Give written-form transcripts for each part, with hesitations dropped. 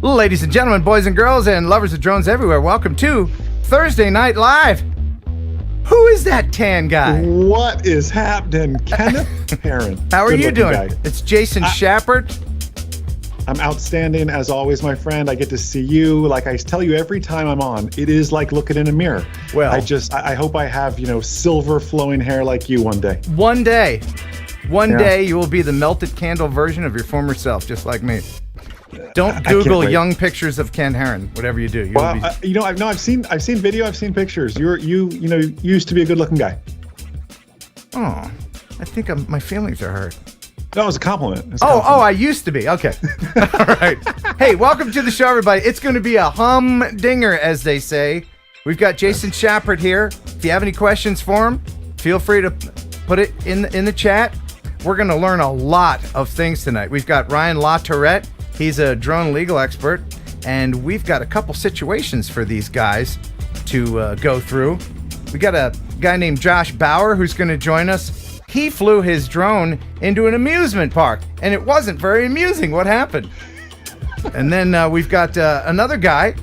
Ladies and gentlemen, boys and girls, and lovers of drones everywhere, welcome to Thursday Night Live. Who is that tan guy? What is happening? Kenneth Heron. How are you doing? Guy. It's Jason Shepard. I'm outstanding as always, my friend. I get to see you. Like I tell you every time I'm on, it is like looking in a mirror. Well, I hope I have, silver flowing hair like you one day. One day you will be the melted candle version of your former self, just like me. Don't Google young pictures of Ken Heron. Whatever you do, I've seen video, I've seen pictures. You used to be a good-looking guy. Oh, I think my feelings are hurt. That was a compliment. I used to be. Okay. All right. Hey, welcome to the show, everybody. It's going to be a humdinger, as they say. We've got Jason Shepard here. If you have any questions for him, feel free to put it in the chat. We're going to learn a lot of things tonight. We've got Ryan LaTourette. He's a drone legal expert, and we've got a couple situations for these guys to go through. We got a guy named Josh Bauer who's going to join us. He flew his drone into an amusement park, and it wasn't very amusing. What happened? And then we've got another guy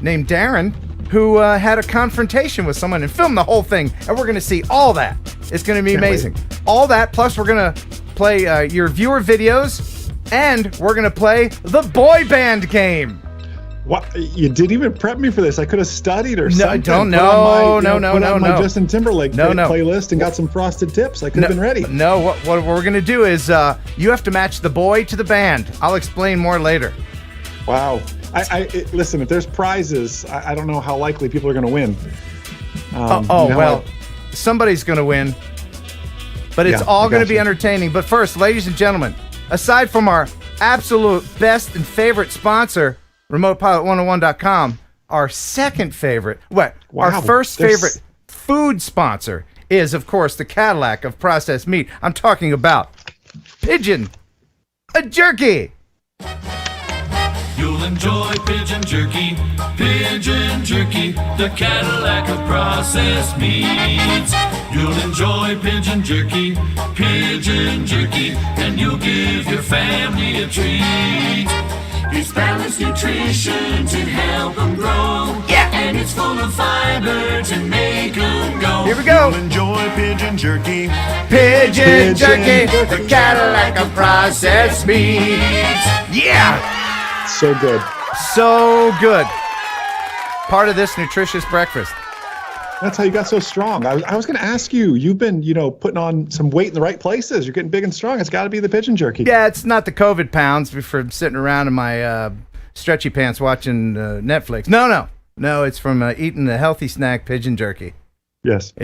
named Darren who had a confrontation with someone and filmed the whole thing, and we're going to see all that. It's going to be amazing. All that, plus we're going to play your viewer videos, and we're going to play the boy band game. What? You didn't even prep me for this. I could have studied or something. Put on my Justin Timberlake playlist and got some frosted tips. I could have been ready. No, what we're going to do is you have to match the boy to the band. I'll explain more later. Wow. Listen, if there's prizes, I don't know how likely people are going to win. Somebody's going to win. But it's all going to be entertaining. But first, ladies and gentlemen, aside from our absolute best and favorite sponsor, RemotePilot101.com, our second favorite, our first favorite food sponsor is, of course, the Cadillac of processed meat. I'm talking about Pigeon Jerky. You'll enjoy pigeon jerky, the Cadillac of processed meats. You'll enjoy pigeon jerky, and you'll give your family a treat. It's balanced nutrition to help them grow. Yeah. And it's full of fiber to make them go. Here we go. You'll enjoy pigeon jerky. Pigeon jerky, the Cadillac of processed meats. Yeah. So good. So good. Part of this nutritious breakfast. That's how you got so strong. I was going to ask you, you've been, putting on some weight in the right places. You're getting big and strong. It's got to be the pigeon jerky. Yeah, it's not the COVID pounds from sitting around in my stretchy pants watching Netflix. No, it's from eating the healthy snack pigeon jerky. Yes.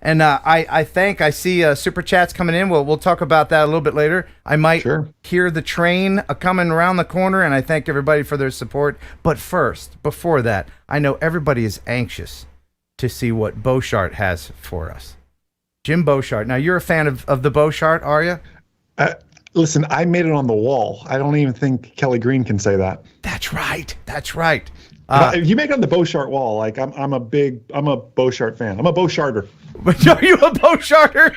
And I see super chats coming in. We'll talk about that a little bit later. I might hear the train coming around the corner, and I thank everybody for their support. But first, before that, I know everybody is anxious to see what Beauchart has for us. Jim Beauchart. Now, you're a fan of the Beauchart, are you? Listen, I made it on the wall. I don't even think Kelly Green can say that. That's right. If you make it on the Beauchart wall, like I'm a Beauchart fan. I'm a Beaucharter. Are you a Beaucharter?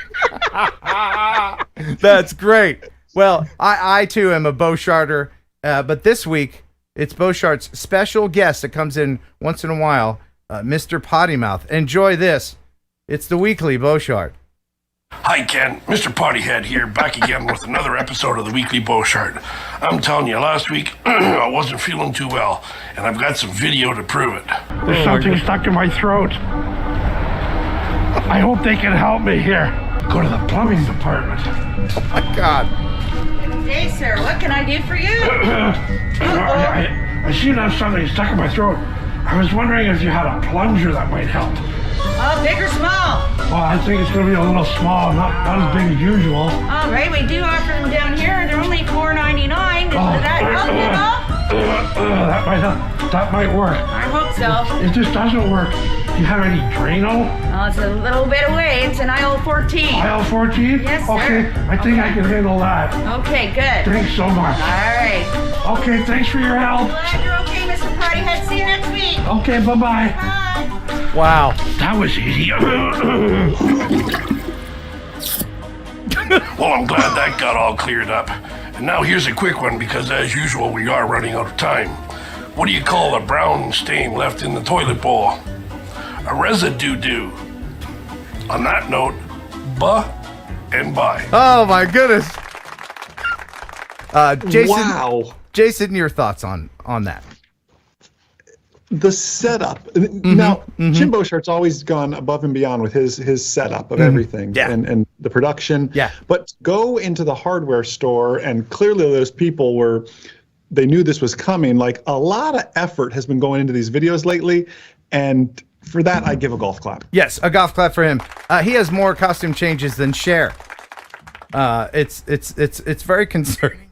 That's great. Well, I too am a Beaucharter. But this week, it's Beauchart's special guest that comes in once in a while, Mr. Pottymouth. Enjoy this. It's the weekly Beauchart. Hi, Ken. Mr. Pottyhead here, back again with another episode of the Weekly Beauchart. I'm telling you, last week, I wasn't feeling too well, and I've got some video to prove it. There's something stuck in my throat. I hope they can help me here. Go to the plumbing department. Oh, my God. Hey, sir, what can I do for you? I seem to have something stuck in my throat. I was wondering if you had a plunger that might help. Big or small? Well, I think it's going to be a little small, not as big as usual. All right, we do offer them down here. They're only $4.99. Does that help you at all? That might work. I hope so. If this doesn't work, do you have any Drano? Oh, it's a little bit away. It's an aisle 14. Aisle 14? Yes, sir. Okay, I think I can handle that. Okay, good. Thanks so much. All right. Okay, thanks for your help. Glad you're okay, Mr. Pottyhead. See you next week. Okay, bye-bye. Bye. Wow. That was easy. Well, I'm glad that got all cleared up. And now here's a quick one, because as usual, we are running out of time. What do you call a brown stain left in the toilet bowl? A residue. On that note, and bye. Oh my goodness. Jason. Wow. Jason, your thoughts on that? The setup. Now, Jim Beauchart's always gone above and beyond with his setup of everything and the production. Yeah. But go into the hardware store, and clearly those people they knew this was coming. Like, a lot of effort has been going into these videos lately, and for that, I give a golf clap. Yes, a golf clap for him. He has more costume changes than Cher. It's very concerning.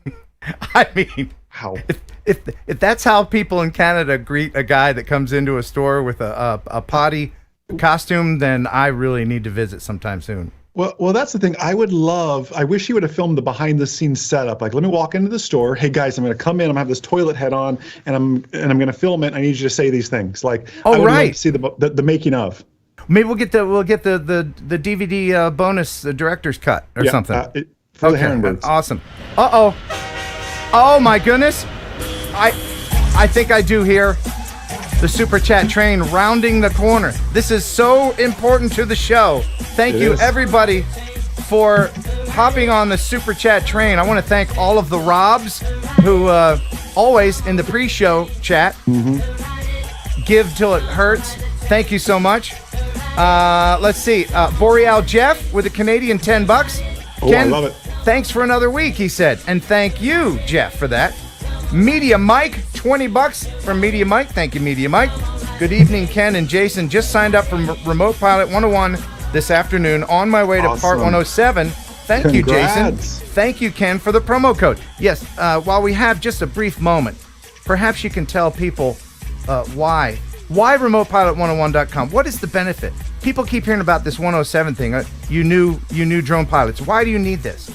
I mean, How? If that's how people in Canada greet a guy that comes into a store with a potty costume, then I really need to visit sometime soon. Well, that's the thing. I wish he would have filmed the behind the scenes setup. Like, let me walk into the store. Hey guys, I'm going to come in. I'm going to have this toilet head on, and I'm going to film it. I need you to say these things. Like, I would love to see the making of. Maybe we'll get the DVD bonus, the director's cut or something. For the Heron birds. Awesome. Oh my goodness. I think I do hear the super chat train rounding the corner. This is so important to the show. Thank you everybody for hopping on the super chat train. I want to thank all of the Robs who always in the pre-show chat give till it hurts. Thank you so much. Let's see. Boreal Jeff with a Canadian $10. Ken, I love it. Thanks for another week, he said. And thank you, Jeff, for that. Media Mike, $20 from Media Mike. Thank you, Media Mike. Good evening, Ken and Jason. Just signed up for Remote Pilot 101 this afternoon on my way to Part 107. Thank you, Jason. Thank you, Ken, for the promo code. Yes, while we have just a brief moment, perhaps you can tell people why RemotePilot101.com. What is the benefit? People keep hearing about this 107 thing. You new drone pilots. Why do you need this?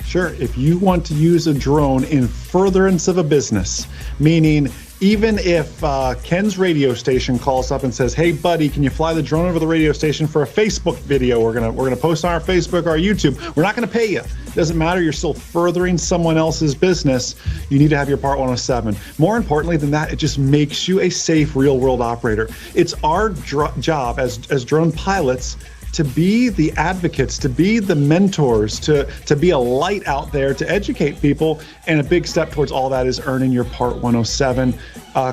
Sure. If you want to use a drone in furtherance of a business, meaning even if Ken's radio station calls up and says, "Hey, buddy, can you fly the drone over the radio station for a Facebook video? We're gonna post on our Facebook or our YouTube. We're not gonna pay you. Doesn't matter. You're still furthering someone else's business. You need to have your Part 107. More importantly than that, it just makes you a safe, real-world operator. It's our job as drone pilots to be the advocates, to be the mentors, to be a light out there, to educate people. And a big step towards all that is earning your Part 107.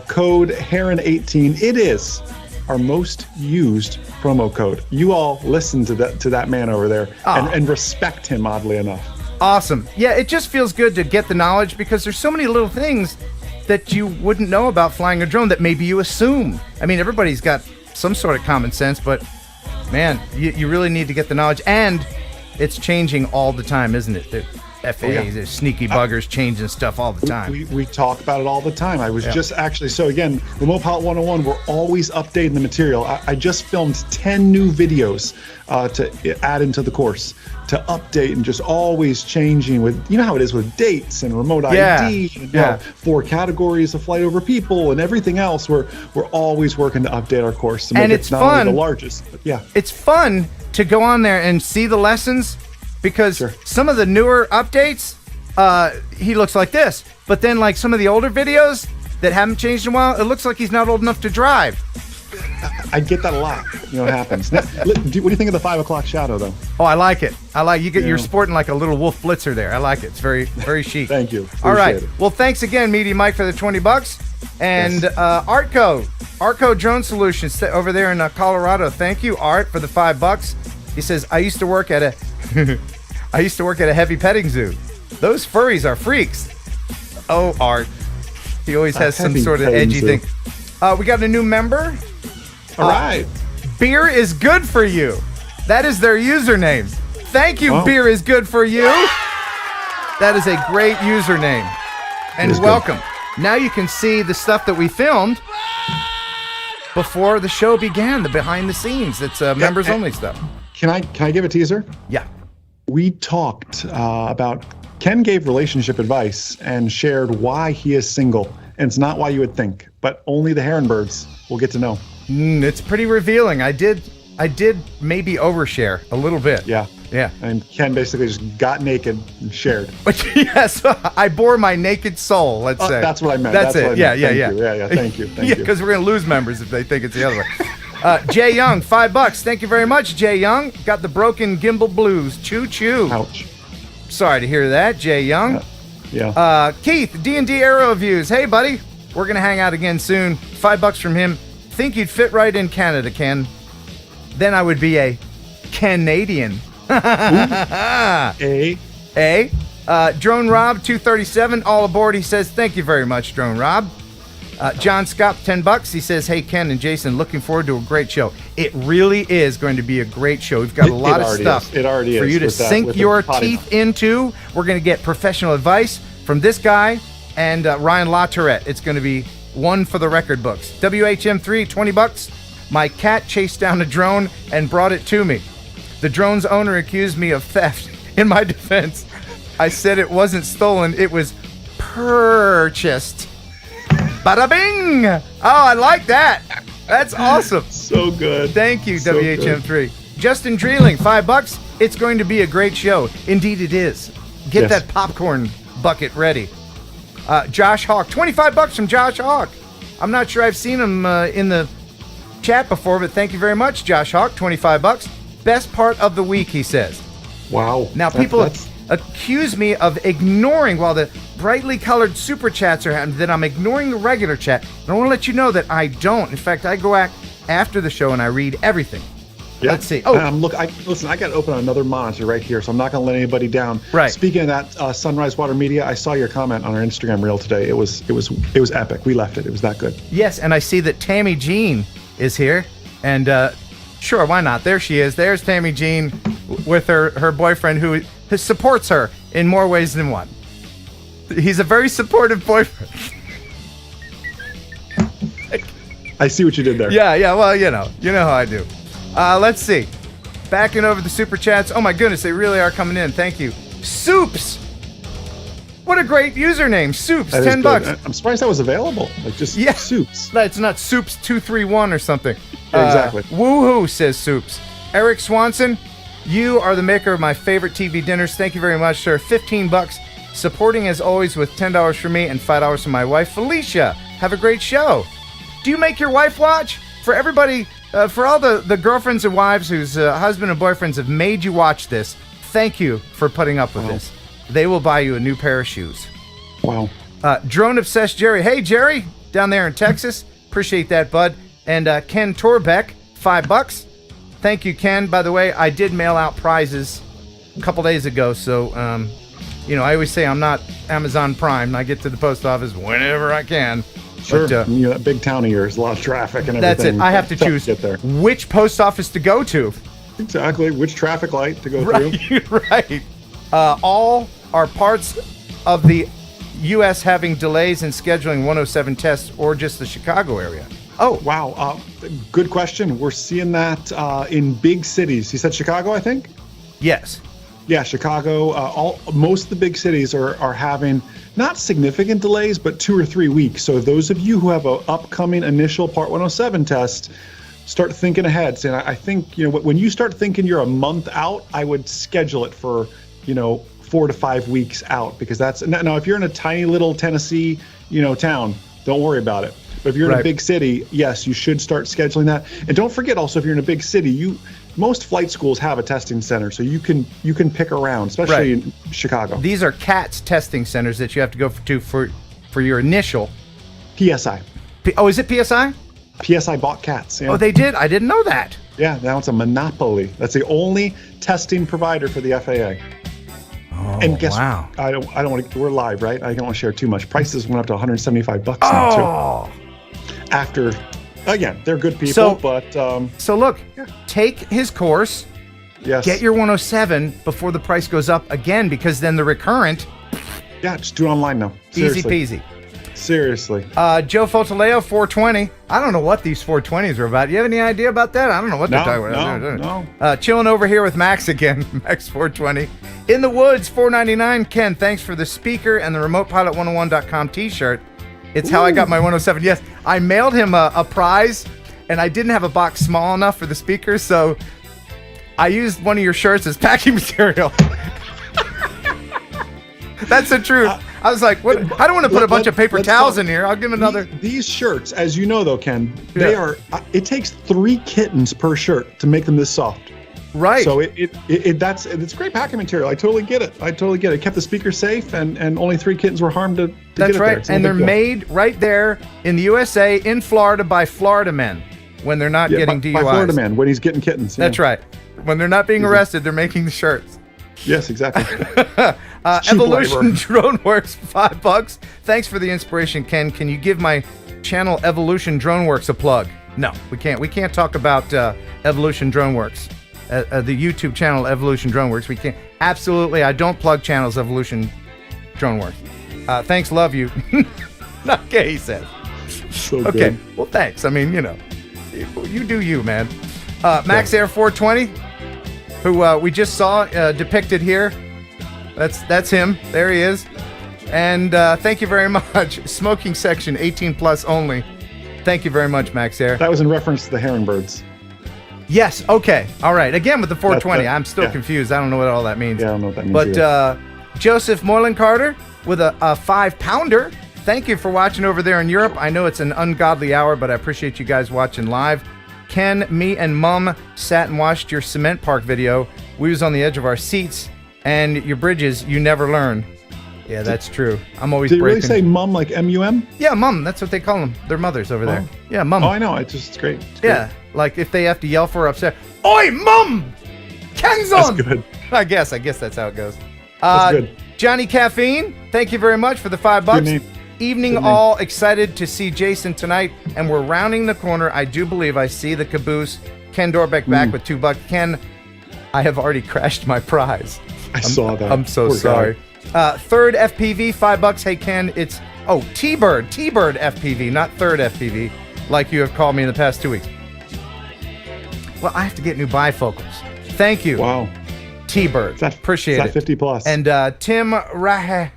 Code Heron18. It is our most used promo code. You all listen to that man over there and respect him, oddly enough. Awesome. Yeah, it just feels good to get the knowledge because there's so many little things that you wouldn't know about flying a drone that maybe you assume. I mean, everybody's got some sort of common sense, but man, you really need to get the knowledge, and it's changing all the time, isn't it? The FAA, there's sneaky buggers changing stuff all the time. We talk about it all the time. I was just actually, so again, Remote Pilot 101, we're always updating the material. I just filmed 10 new videos to add into the course, to update and just always changing with, you know how it is with dates and remote ID, and 4 categories of flight over people and everything else. We're always working to update our course to make it not only the largest, but it's fun to go on there and see the lessons because some of the newer updates, he looks like this, but then like some of the older videos that haven't changed in a while, it looks like he's not old enough to drive. I get that a lot. You know, it happens. Now, what do you think of the 5 o'clock shadow, though? Oh, I like it. You're sporting like a little Wolf Blitzer there. I like it. It's very, very chic. Thank you. All right. It. Well, thanks again, Media Mike, for the $20. And Artco Drone Solutions over there in Colorado. Thank you, Art, for the $5. He says, I used to work at a heavy petting zoo. Those furries are freaks. Oh, Art. He always has some sort of edgy thing. We got a new member. All right. Beer is good for you. That is their username. Thank you, Beer is good for you. That is a great username. And welcome. Good. Now you can see the stuff that we filmed before the show began, the behind the scenes. It's members only stuff. Can I give a teaser? Yeah. We talked about Ken gave relationship advice and shared why he is single. And it's not why you would think, but only the Heron birds will get to know. It's pretty revealing. I did maybe overshare a little bit. Yeah. Yeah. And Ken basically just got naked and shared. But yes, I bore my naked soul, let's say. That's what I meant. That's it. Yeah. Thank you. Thank you. Yeah, because we're going to lose members if they think it's the other way. Jay Young, $5. Thank you very much, Jay Young. Got the broken gimbal blues. Choo choo. Ouch. Sorry to hear that, Jay Young. Yeah. Keith, D&D Aero Views. Hey, buddy. We're going to hang out again soon. $5 from him. Think you'd fit right in Canada, Ken. Then I would be a Canadian. Drone Rob, 237. All aboard, he says. Thank you very much, Drone Rob. John Scott, $10. He says, hey, Ken and Jason, looking forward to a great show. It really is going to be a great show. We've got a lot of stuff for you to sink your teeth into. We're going to get professional advice from this guy and Ryan LaTourette. It's going to be one for the record books. WHM3, $20. My cat chased down a drone and brought it to me. The drone's owner accused me of theft. In my defense, I said it wasn't stolen, it was purchased. Bada bing! Oh, I like that. That's awesome. So good. Thank you, So WHM3. good. Justin Dreeling, $5. It's going to be a great show. Indeed it is. Get Yes. that popcorn bucket ready. Josh Hawk, $25 from Josh Hawk. I'm not sure I've seen him in the chat before, but thank you very much, Josh Hawk, $25. Best part of the week, he says. Wow. Now, people accuse me of ignoring, while the brightly colored super chats are happening, that I'm ignoring the regular chat. And I want to let you know that I don't. In fact, I go after the show and I read everything. Yeah. Let's see. Listen, I got to open another monitor right here, so I'm not going to let anybody down. Right. Speaking of that, Sunrise Water Media, I saw your comment on our Instagram reel today. It was epic. We left it. It was that good. Yes, and I see that Tammy Jean is here. And sure, why not? There she is. There's Tammy Jean with her boyfriend who supports her in more ways than one. He's a very supportive boyfriend. I see what you did there. Yeah. Well, you know how I do. Let's see. Backing over the super chats. Oh my goodness, they really are coming in. Thank you. Soups. What a great username. Soups. That is $10. good. I'm surprised that was available. Like just Soups. It's not Soups 231 or something. Exactly. Woohoo, says Soups. Eric Swanson, you are the maker of my favorite TV dinners. Thank you very much, sir. $15. Supporting as always with $10 for me and $5 for my wife, Felicia. Have a great show. Do you make your wife watch? For everybody, for all the girlfriends and wives whose husband and boyfriends have made you watch this, thank you for putting up with this. They will buy you a new pair of shoes. Wow. Drone Obsessed Jerry. Hey, Jerry, down there in Texas. Appreciate that, bud. And Ken Torbeck, $5. Thank you, Ken. By the way, I did mail out prizes a couple days ago, so I always say I'm not Amazon Prime. I get to the post office whenever I can. Sure. But, that big town of yours, a lot of traffic and everything. That's it. I have to choose get there. which post office to go to. Exactly. Which traffic light to go through. Right. All are parts of the U.S. having delays in scheduling 107 tests, or just the Chicago area. Oh, wow. Good question. We're seeing that in big cities. You said Chicago, I think? Yes. Yeah, Chicago. Most of the big cities are having not significant delays, but 2 or 3 weeks. So those of you who have an upcoming initial Part 107 test, start thinking ahead. Saying, I think, when you start thinking you're a month out, I would schedule it for, 4 to 5 weeks out, because that's now if you're in a tiny little Tennessee, town, don't worry about it. But if you're in a big city, yes, you should start scheduling that. And don't forget also, if you're in a big city, most flight schools have a testing center, so you can pick around, especially in Chicago. These are CATS testing centers that you have to go to for your initial PSI. Is it PSI? PSI bought CATS. Yeah. Oh, they did? I didn't know that. Yeah, now it's a monopoly. That's the only testing provider for the FAA. Oh, and guess wow. I don't want to. We're live, right? I don't want to share too much. Prices went up to $175 now Oh. too. After, again, they're good people, but so look, take his course. Yes. Get your 107 before the price goes up again, because then the Recurrent. Yeah, just do it online now. Seriously. Easy peasy. Seriously. Joe Fotaleo, 420. I don't know what these 420s are about. Do you have any idea about that? I don't know what they're talking about. No. Chilling over here with Max again. Max 420. In the Woods, 499. Ken, thanks for the speaker and the RemotePilot101.com t-shirt. It's how I got my 107. Yes, I mailed him a prize, and I didn't have a box small enough for the speaker, so I used one of your shirts as packing material. That's the truth. I was like, what? I don't want to put a bunch of paper towels in here. I'll give him another. These shirts, as you know, though, Ken, they are. It takes 3 kittens per shirt to make them this soft. Right. So it's great packing material. I totally get it. It kept the speaker safe, and only 3 kittens were harmed to That's get it right. there. And they're made right there in the USA, in Florida, by Florida men when they're not getting DUIs. By Florida man when he's getting kittens. That's right. When they're not being arrested, they're making the shirts. Yes, exactly. Evolution Droneworks, $5. Thanks for the inspiration, Ken. Can you give my channel Evolution Droneworks a plug? No, we can't. We can't talk about Evolution Droneworks, the YouTube channel Evolution Droneworks. We can't. Absolutely, I don't plug channels Evolution Droneworks. Thanks, love you. Okay, he says. So okay, good. well, thanks. I mean, you do you, man. Max Air 420, who we just saw depicted here. That's him. There he is. And thank you very much. Smoking section, 18 plus only. Thank you very much, Max Air. That was in reference to the heron birds. Yes. Okay. All right. Again with the 420. I'm still confused. I don't know what all that means. Yeah, I don't know what that means. But Joseph Moylan Carter with a 5-pounder. Thank you for watching over there in Europe. I know it's an ungodly hour, but I appreciate you guys watching live. Ken, me, and Mum sat and watched your cement park video. We was on the edge of our seats, and your bridges, you never learn. Yeah, that's true. I'm always breaking. Did you really say mum like M-U-M? Yeah, Mum. That's what they call them. Their mothers over there. Yeah, Mum. Oh, I know. It's great. Yeah, like if they have to yell for her upset. Oi, Mum! Ken's on! That's good. I guess that's how it goes. That's good. Johnny Caffeine, thank you very much for the $5. Good name. Evening Good name. all, excited to see Jason tonight, and we're rounding the corner. I do believe I see the caboose. Ken Dorbeck back with $2. Ken, I have already crashed my prize. I saw that. I'm so Poor sorry. Third FPV, $5. Hey Ken, it's T-Bird FPV, not third FPV, like you have called me in the past 2 weeks. Well, I have to get new bifocals. Thank you. Wow. T-Bird. Appreciate it. 50 plus. And Tim Raha.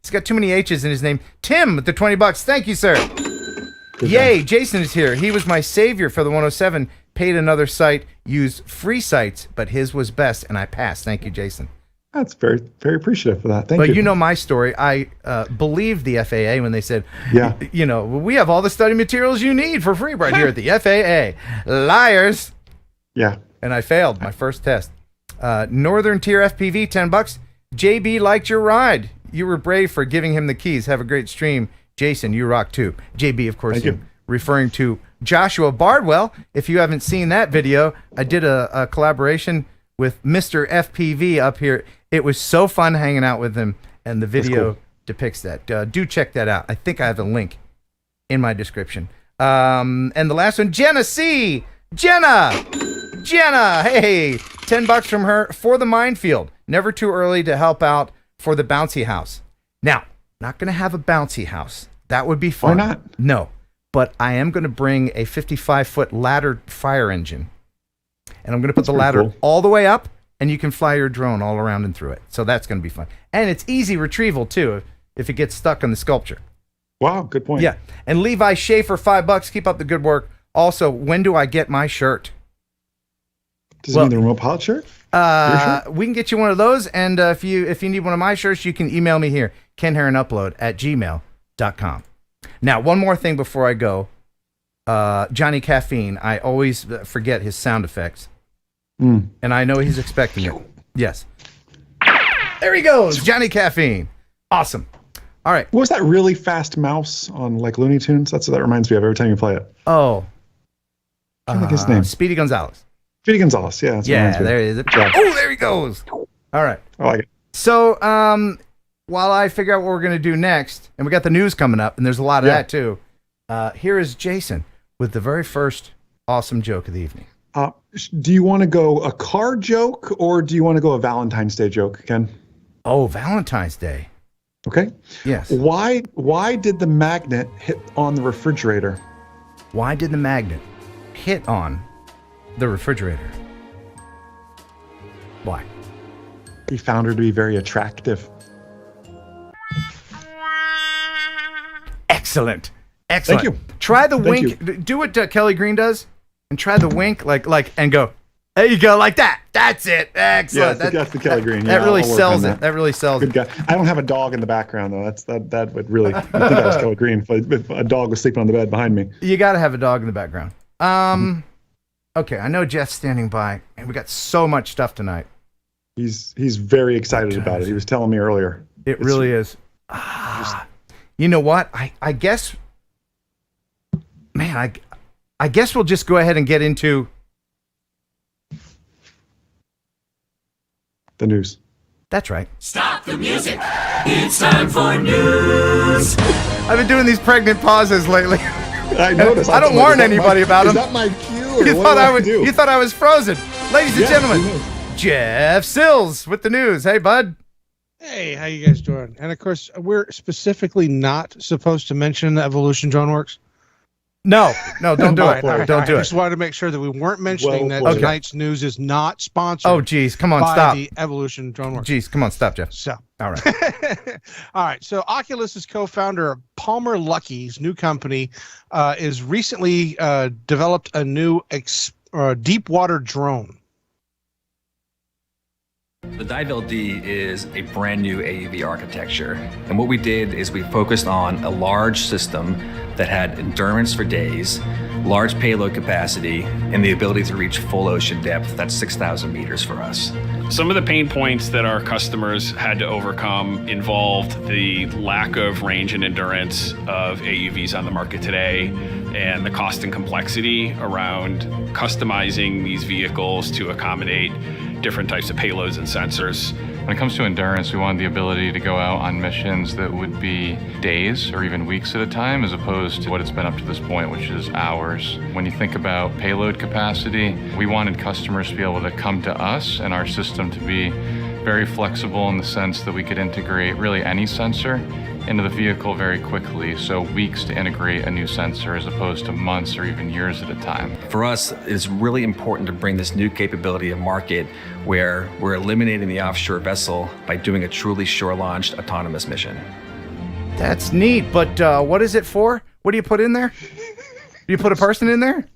He's got too many H's in his name. Tim with the $20. Thank you, sir. Good Yay, job. Jason is here. He was my savior for the 107. Paid another site, used free sites, but his was best, and I passed. Thank you, Jason. That's very, very appreciative for that. Thank you. But you know my story. I believed the FAA when they said, we have all the study materials you need for free right here at the FAA. Liars. Yeah. And I failed my first test. Northern Tier FPV, $10. JB liked your ride. You were brave for giving him the keys. Have a great stream. Jason, you rock too. JB, of course, Thank you. Referring to Joshua Bardwell. If you haven't seen that video, I did a collaboration with Mr. FPV up here. It was so fun hanging out with him, and the video depicts that. Do check that out. I think I have a link in my description. And the last one, Jenna C. Jenna, hey, $10 from her for the minefield. Never too early to help out for the bouncy house. Now, not going to have a bouncy house. That would be fun. Why not? No, but I am going to bring a 55-foot ladder fire engine, and I'm going to put the ladder all the way up, and you can fly your drone all around and through it. So that's going to be fun. And it's easy retrieval, too, if it gets stuck on the sculpture. Wow, good point. Yeah, and Levi Schaefer, $5. Keep up the good work. Also, when do I get my shirt? Does it mean the remote pilot shirt? We can get you one of those, and if you need one of my shirts, you can email me here, kenheronupload@gmail.com. Now, one more thing before I go. Johnny Caffeine, I always forget his sound effects, and I know he's expecting it. Yes. There he goes, Johnny Caffeine. Awesome. All right. What was that really fast mouse on like Looney Tunes? That's what that reminds me of every time you play it. Oh. I think his name. Speedy Gonzalez. Speedy Gonzalez, yeah. Yeah, there he is. Oh, there he goes. All right. I like it. So, while I figure out what we're going to do next, and we got the news coming up, and there's a lot of that too, here is Jason with the very first awesome joke of the evening. Do you want to go a car joke, or do you want to go a Valentine's Day joke, Ken? Oh, Valentine's Day. Okay. Yes. Why did the magnet hit on the refrigerator? Why did the magnet hit on the refrigerator? Why? He found her to be very attractive. Excellent. Excellent. Thank you. Try the Thank wink. Do what Kelly Green does. and try the wink, and go. There you go, like that. That's it. Excellent. Yeah, that's the Kelly Green. That really I'll work sells on it. That really sells Good it. guy. I don't have a dog in the background though. That would really. I think that was Kelly Green. If a dog was sleeping on the bed behind me. You got to have a dog in the background. Okay, I know Jeff's standing by, and we got so much stuff tonight. He's very excited about it. He was telling me earlier. It really is. You know what? I guess, man, I guess we'll just go ahead and get into the news. That's right. Stop the music. It's time for news. I've been doing these pregnant pauses lately. I noticed. I don't warn anybody about them. Is that my cue? Or You what thought do I was. do? You thought I was frozen, ladies and Yeah, gentlemen. who knows? Jeff Sills with the news. Hey, bud. Hey, how you guys doing? And of course, we're specifically not supposed to mention Evolution Droneworks. No, don't do it. All right, Don't do I it. just wanted to make sure that we weren't mentioning that Well, tonight's news is not sponsored. Oh, geez, come on, by stop. the Evolution Droneworks. Jeez, come on, stop, Jeff. So, All right. all right. So, Oculus's co-founder Palmer Luckey's new company is recently developed a new deep water drone. The Dive LD is a brand new AUV architecture. And what we did is we focused on a large system that had endurance for days, large payload capacity, and the ability to reach full ocean depth. That's 6,000 meters for us. Some of the pain points that our customers had to overcome involved the lack of range and endurance of AUVs on the market today and the cost and complexity around customizing these vehicles to accommodate different types of payloads and sensors. When it comes to endurance, we wanted the ability to go out on missions that would be days or even weeks at a time, as opposed to what it's been up to this point, which is hours. When you think about payload capacity, we wanted customers to be able to come to us and our system to be very flexible in the sense that we could integrate really any sensor into the vehicle very quickly, so weeks to integrate a new sensor as opposed to months or even years at a time. For us, it's really important to bring this new capability to market where we're eliminating the offshore vessel by doing a truly shore-launched autonomous mission. That's neat, but what is it for? What do you put in there? Do you put a person in there?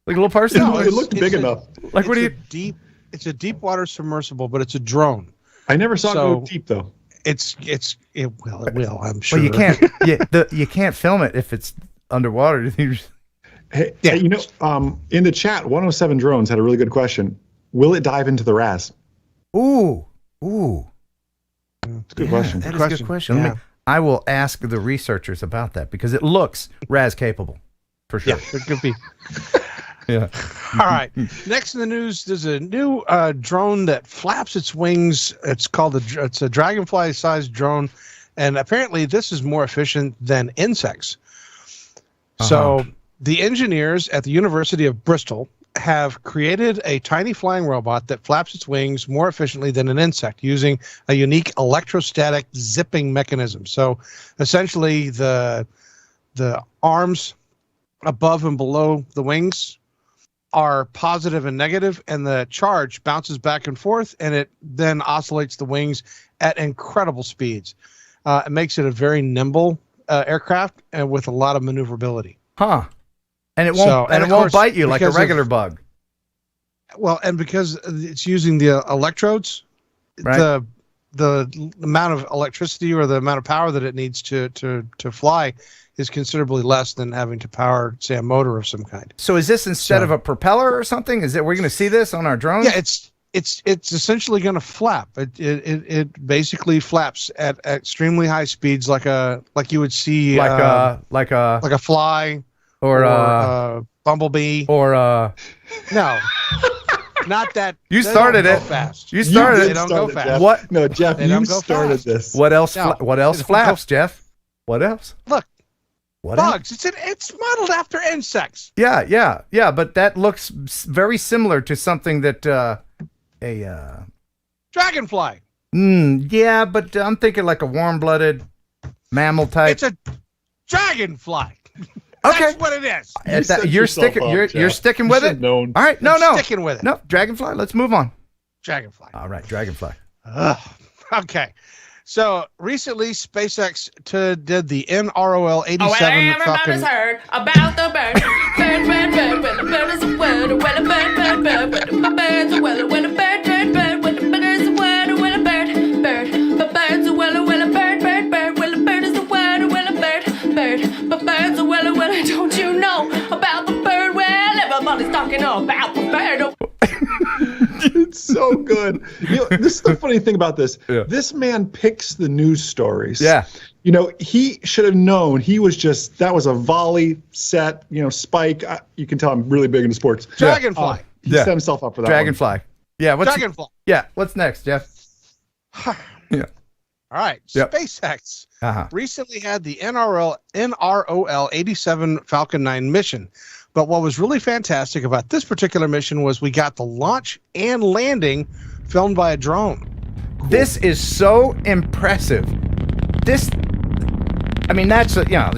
Like a little person? No, it looked big enough. Like, what do you... It's a deep water submersible, but it's a drone. I never saw it go deep, though. It will, I'm sure. Well, you can't film it if it's underwater. Hey, you know, in the chat, 107 Drones had a really good question. Will it dive into the RAS? Ooh. It's a good question. That is a good question. Yeah. I will ask the researchers about that because it looks RAS capable, for sure. Yeah, it could be. Yeah. All right. Next in the news, there's a new drone that flaps its wings. It's a dragonfly-sized drone, and apparently this is more efficient than insects. So the engineers at the University of Bristol have created a tiny flying robot that flaps its wings more efficiently than an insect using a unique electrostatic zipping mechanism. So essentially the arms above and below the wings are positive and negative, and the charge bounces back and forth, and it then oscillates the wings at incredible speeds. It makes it a very nimble aircraft and with a lot of maneuverability. Huh. And it won't bite you like a regular bug. Well, and because it's using the electrodes, right, the amount of electricity or the amount of power that it needs to fly is considerably less than having to power, say, a motor of some kind. So is this instead of a propeller or something? We're going to see this on our drones? Yeah, it's essentially going to flap. It basically flaps at extremely high speeds, like you would see like a fly or a bumblebee or no. Not that. You started it. Fast. You started it. They don't go fast. What? No, Jeff, you started fast. this. What else? No, what else flaps, Jeff? What else? Look, what bugs. Else? It's modeled after insects. Yeah. But that looks very similar to something that dragonfly. Yeah, but I'm thinking like a warm-blooded mammal type. It's a dragonfly. Okay, that's what it is. You're sticking with it. Known. All right, no, sticking with it. No, dragonfly. Let's move on. Dragonfly. All right, dragonfly. Okay, So recently, SpaceX did the NROL 87 everybody's Falcon. heard about the bird. Bird, well, the bird is a word. Well, a bird, bird's a well, a bird, well, the bird is a word. Well, a bird, bird's a well, a bird, well, a bird is a word. Well, a bird, bird's a well, don't you know about the bird? Well, everybody's talking about the bird. It's so good. This is the funny thing about this. Yeah. This man picks the news stories. Yeah. He should have known. That was a volley set, spike. You can tell I'm really big into sports. Dragonfly. He set himself up for that. Dragonfly. Yeah. Dragonfly. Yeah. What's next, Jeff? Yeah. All right. Yep. SpaceX Uh-huh. recently had the NROL 87 Falcon 9 mission. But what was really fantastic about this particular mission was we got the launch and landing filmed by a drone. Cool. This is so impressive. That's it's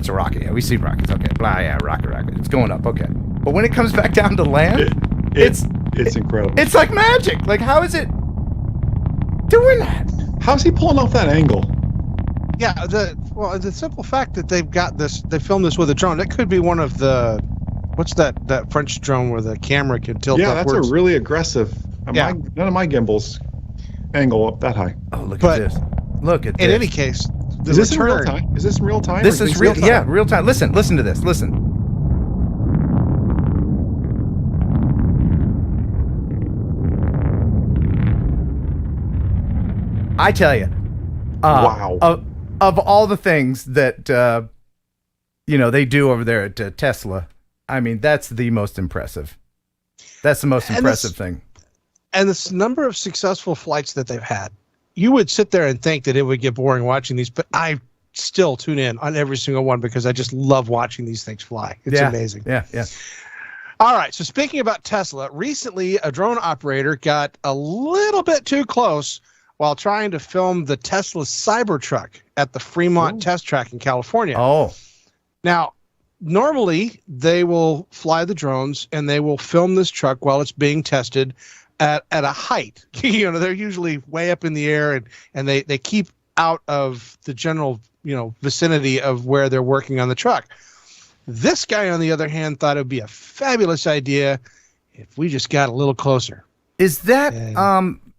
a rocket. Yeah, we see rockets. Okay. Blah, yeah, rocket. It's going up. Okay. But when it comes back down to land, it's incredible. It's like magic. Like, how is it doing that? How's he pulling off that angle? Yeah, the simple fact that they filmed this with a drone, that could be one of the, what's that French drone where the camera can tilt upwards? Yeah, that's a really aggressive. None of my gimbals angle up that high. Oh, look at this. Look at this. In any case, is this in real time? Is this in real time? This is real time. Yeah, real time. Listen to this. Listen. I tell you, wow. Of all the things that they do over there at Tesla, I mean, that's the most impressive. That's the most impressive thing. And this number of successful flights that they've had, you would sit there and think that it would get boring watching these, but I still tune in on every single one because I just love watching these things fly. It's amazing. Yeah. All right. So speaking about Tesla, recently a drone operator got a little bit too close while trying to film the Tesla Cybertruck at the Fremont test track in California. Oh. Now, normally they will fly the drones and they will film this truck while it's being tested at a height. They're usually way up in the air and they keep out of the general, vicinity of where they're working on the truck. This guy, on the other hand, thought it would be a fabulous idea if we just got a little closer. Is that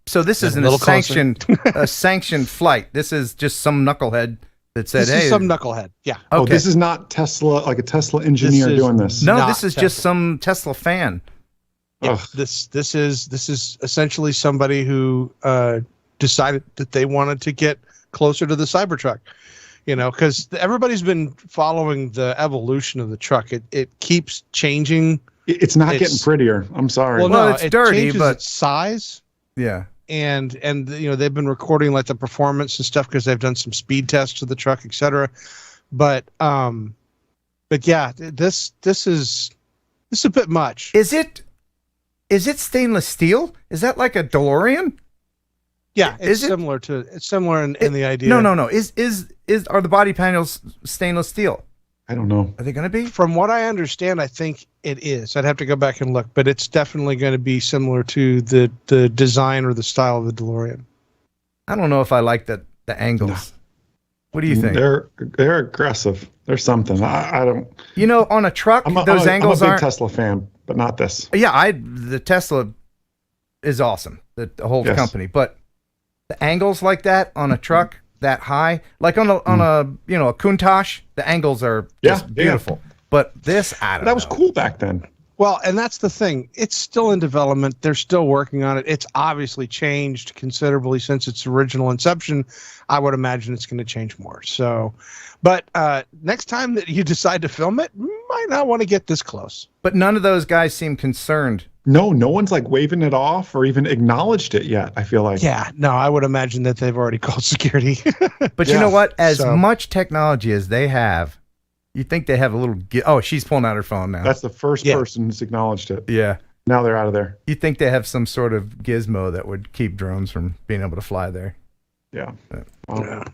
so this isn't a sanctioned flight. This is just some knucklehead that said, this is some knucklehead. Yeah. Okay. Oh, this is not Tesla, like a Tesla engineer doing this. No, this is just some Tesla fan. Yeah, this is essentially somebody who decided that they wanted to get closer to the Cybertruck. Because everybody's been following the evolution of the truck. It keeps changing. It's not getting prettier. I'm sorry. Well, no, it's dirty, but its size. Yeah. And they've been recording like the performance and stuff because they've done some speed tests of the truck, etc. But yeah, this is a bit much. Is it stainless steel? Is that like a DeLorean? Yeah, it's similar in the idea. No. Are the body panels stainless steel? I don't know. Are they going to be? From what I understand, I think it is. I'd have to go back and look, but it's definitely going to be similar to the design or the style of the DeLorean. I don't know if I like the angles. No. What do you think? They're aggressive. There's something. I don't. On a truck, those angles I'm a big aren't. Tesla fan, but not this. Yeah, the Tesla is awesome. The whole company, but the angles like that on a truck that high, like on a Countach, the angles are just beautiful. Yeah. But this, I don't know. That was cool back then. Well, and that's the thing. It's still in development. They're still working on it. It's obviously changed considerably since its original inception. I would imagine it's going to change more. So, but next time that you decide to film it, you might not want to get this close. But none of those guys seem concerned. No one's like waving it off or even acknowledged it yet, I feel like. Yeah, no, I would imagine that they've already called security. But you know what? As much technology as they have, you think they have a little... Oh, she's pulling out her phone now. That's the first person who's acknowledged it. Yeah. Now they're out of there. You think they have some sort of gizmo that would keep drones from being able to fly there. Yeah. Yeah.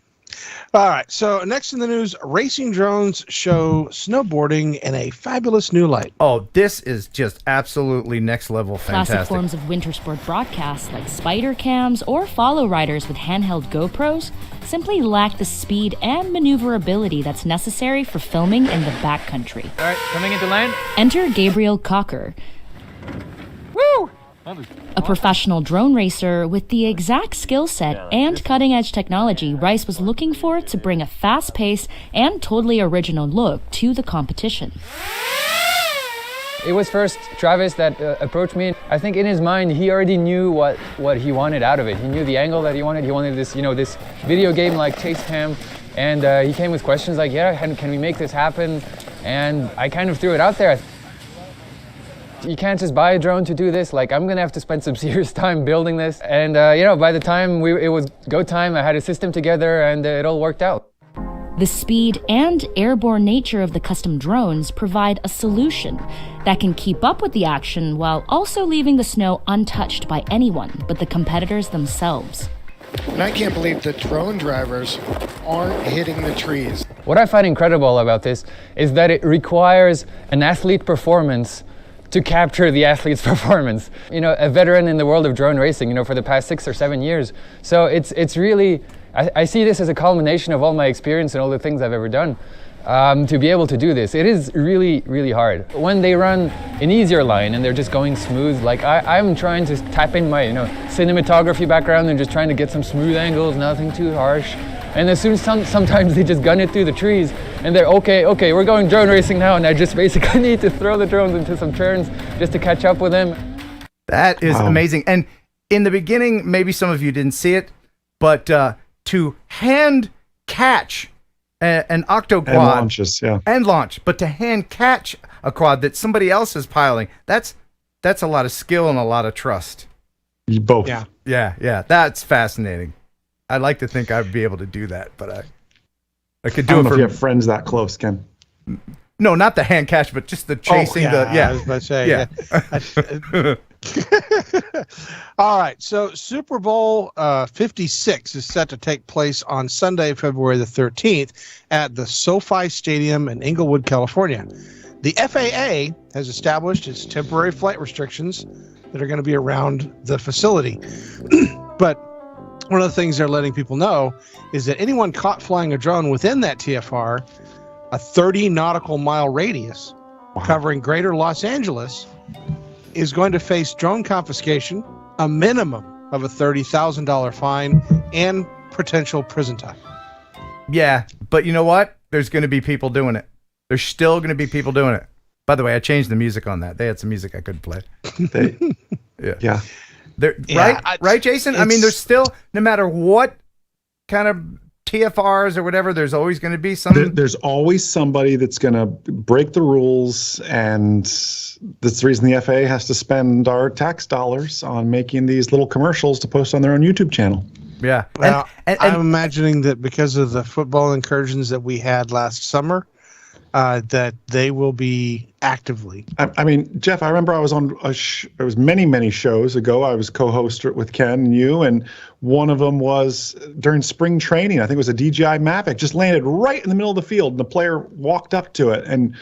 All right. So next in the news, racing drones show snowboarding in a fabulous new light. Oh, this is just absolutely next level fantastic. Classic forms of winter sport broadcasts like spider cams or follow riders with handheld GoPros simply lack the speed and maneuverability that's necessary for filming in the backcountry. All right, coming into land. Enter Gabriel Cocker. Woo! A professional drone racer with the exact skill set and cutting-edge technology Rice was looking for to bring a fast-paced and totally original look to the competition. It was first Travis that approached me. I think in his mind, he already knew what he wanted out of it. He knew the angle that he wanted. He wanted this, this video game like chase cam. And he came with questions like, yeah, can we make this happen? And I kind of threw it out there. You can't just buy a drone to do this. Like, I'm gonna have to spend some serious time building this. And by the time it was go time, I had a system together and it all worked out. The speed and airborne nature of the custom drones provide a solution that can keep up with the action while also leaving the snow untouched by anyone but the competitors themselves. And I can't believe the drone drivers aren't hitting the trees. What I find incredible about this is that it requires an athlete performance to capture the athlete's performance. A veteran in the world of drone racing, for the past 6 or 7 years. So it's really, I see this as a culmination of all my experience and all the things I've ever done. To be able to do this, it is really, really hard. When they run an easier line and they're just going smooth, like I'm trying to tap in my, cinematography background and just trying to get some smooth angles, nothing too harsh. And as soon as sometimes they just gun it through the trees and they're okay, we're going drone racing now, and I just basically need to throw the drones into some turns just to catch up with them. That is amazing. And in the beginning, maybe some of you didn't see it, but to hand catch an octoquad and launches, and launch, but to hand catch a quad that somebody else is piloting, that's a lot of skill and a lot of trust. Both. Yeah. That's fascinating. I'd like to think I'd be able to do that, but I could do I don't it know if you have friends that close, Ken. No, not the hand catch, but just the chasing. I was about to say, All right, so Super Bowl 56 is set to take place on Sunday, February the 13th at the SoFi Stadium in Inglewood, California. The FAA has established its temporary flight restrictions that are going to be around the facility. But one of the things they're letting people know is that anyone caught flying a drone within that TFR, a 30 nautical mile radius covering greater Los Angeles, is going to face drone confiscation, a minimum of a $30,000 fine, and potential prison time. Yeah, but you know what? There's going to be people doing it. There's still going to be people doing it. By the way, I changed the music on that. They had some music I couldn't play. Yeah. Right, Jason? I mean, there's still, no matter what kind of TFRs or whatever, there's always going to be some. There's always somebody that's going to break the rules, and that's the reason the FAA has to spend our tax dollars on making these little commercials to post on their own YouTube channel. Yeah. Well, I'm imagining that because of the football incursions that we had last summer, that they will be actively. I mean, Jeff, I remember I was on it was many shows ago. I was co-host with Ken and you, and one of them was during spring training. I think it was a DJI Mavic, just landed right in the middle of the field, and the player walked up to it, and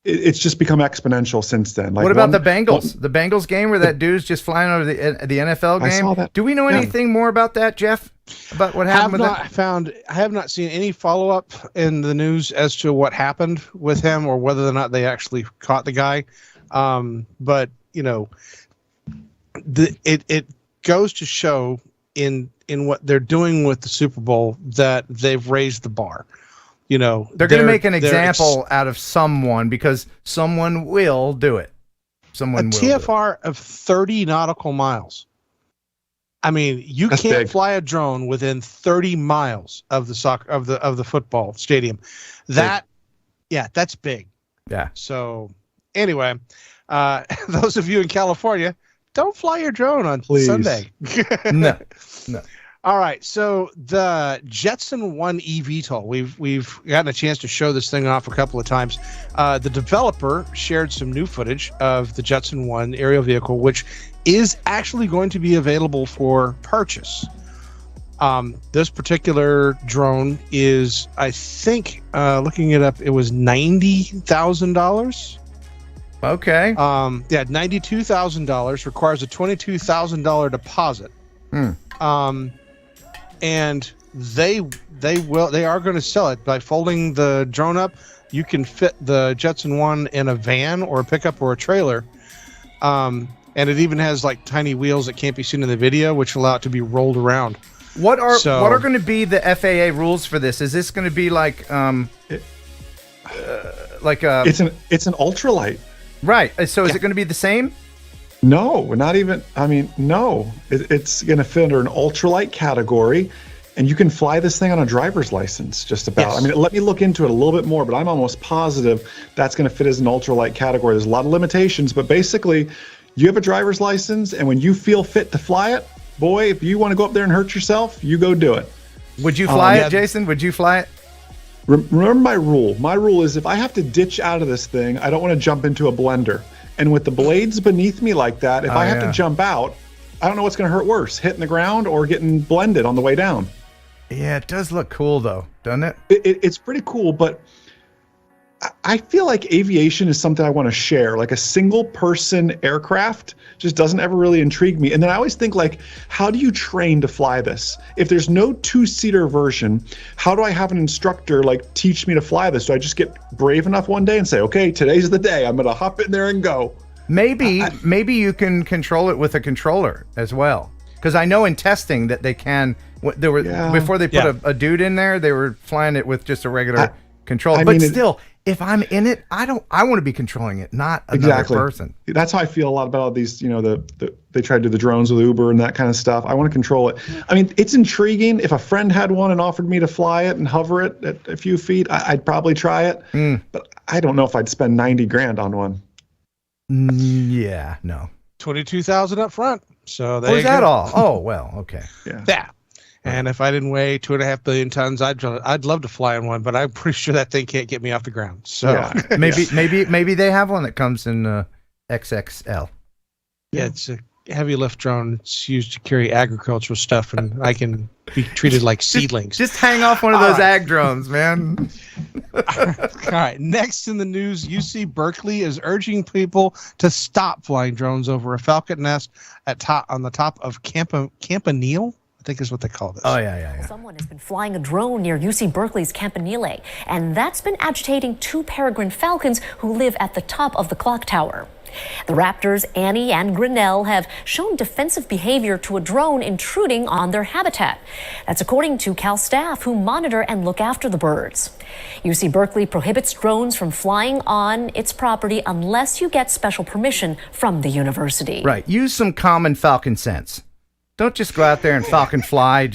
it's just become exponential since then. Like, what about the Bengals? The Bengals game where that dude's just flying over the NFL game? I saw that. Do we know anything more about that, Jeff? About what happened with that? I have not seen any follow-up in the news as to what happened with him or whether or not they actually caught the guy. But it goes to show in what they're doing with the Super Bowl that they've raised the bar. They're going to make an example out of someone because someone will do it. Someone will. A TFR of 30 nautical miles. I mean, that's can't big. Fly a drone within 30 miles of the of the football stadium. That's big. Yeah. So anyway, those of you in California, don't fly your drone on Sunday. No. All right, so the Jetson One eVTOL, we've gotten a chance to show this thing off a couple of times. The developer shared some new footage of the Jetson One aerial vehicle, which is actually going to be available for purchase. This particular drone is, I think, looking it up, it was $90,000. Okay. Yeah, $92,000, requires a $22,000 deposit. And they are going to sell it by folding the drone up. You can fit the Jetson One in a van or a pickup or a trailer. And it even has like tiny wheels that can't be seen in the video, which allow it to be rolled around. What are going to be the FAA rules for this? Is this going to be like it's an ultralight. Right. So is it going to be the same? No, not even. I mean, no. It's going to fit under an ultralight category, and you can fly this thing on a driver's license. Just about. Yes. I mean, let me look into it a little bit more, but I'm almost positive that's going to fit as an ultralight category. There's a lot of limitations, but basically, you have a driver's license, and when you feel fit to fly it, boy, if you want to go up there and hurt yourself, you go do it. Would you fly it, Jason? Would you fly it? Remember my rule. My rule is if I have to ditch out of this thing, I don't want to jump into a blender. And with the blades beneath me like that, if I have to jump out, I don't know what's going to hurt worse, hitting the ground or getting blended on the way down. Yeah, it does look cool, though, doesn't it? It's pretty cool, but I feel like aviation is something I want to share. Like a single-person aircraft just doesn't ever really intrigue me. And then I always think, like, how do you train to fly this? If there's no two-seater version, how do I have an instructor, like, teach me to fly this? Do I just get brave enough one day and say, okay, today's the day. I'm going to hop in there and go? Maybe you can control it with a controller as well. Because I know in testing that they can. Before they put a dude in there, they were flying it with just a regular control. But still, if I'm in it, I want to be controlling it, not another person. That's how I feel a lot about all these, they try to do the drones with Uber and that kind of stuff. I want to control it. I mean, it's intriguing. If a friend had one and offered me to fly it and hover it at a few feet, I'd probably try it. But I don't know if I'd spend $90,000 on one. Yeah, no. $22,000 up front. So is that all? Oh, well, okay. Yeah. And if I didn't weigh 2.5 billion tons, I'd love to fly in one, but I'm pretty sure that thing can't get me off the ground. So maybe they have one that comes in XXL. Yeah, it's a heavy lift drone. It's used to carry agricultural stuff, and I can be treated like seedlings. Just hang off one of those ag drones, man. All right. Next in the news, UC Berkeley is urging people to stop flying drones over a falcon nest on the top of Campanile. I think is what they call this. Oh, yeah. Someone has been flying a drone near UC Berkeley's Campanile, and that's been agitating two peregrine falcons who live at the top of the clock tower. The raptors, Annie and Grinnell, have shown defensive behavior to a drone intruding on their habitat. That's according to Cal staff who monitor and look after the birds. UC Berkeley prohibits drones from flying on its property unless you get special permission from the university. Right. Use some common falcon sense. Don't just go out there and falcon fly. I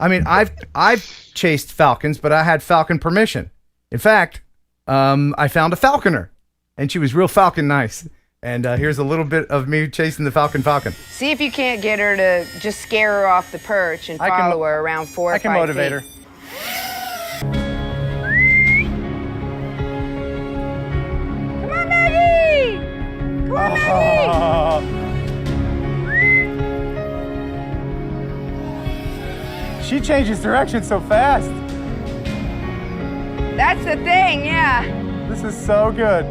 mean, I've chased falcons, but I had falcon permission. In fact, I found a falconer, and she was real falcon nice. And here's a little bit of me chasing the falcon. See if you can't get her to just scare her off the perch and follow her around 4 or 5 feet. I can motivate her. Come on, Maggie! Come on, Maggie! She changes direction so fast. That's the thing, yeah. This is so good.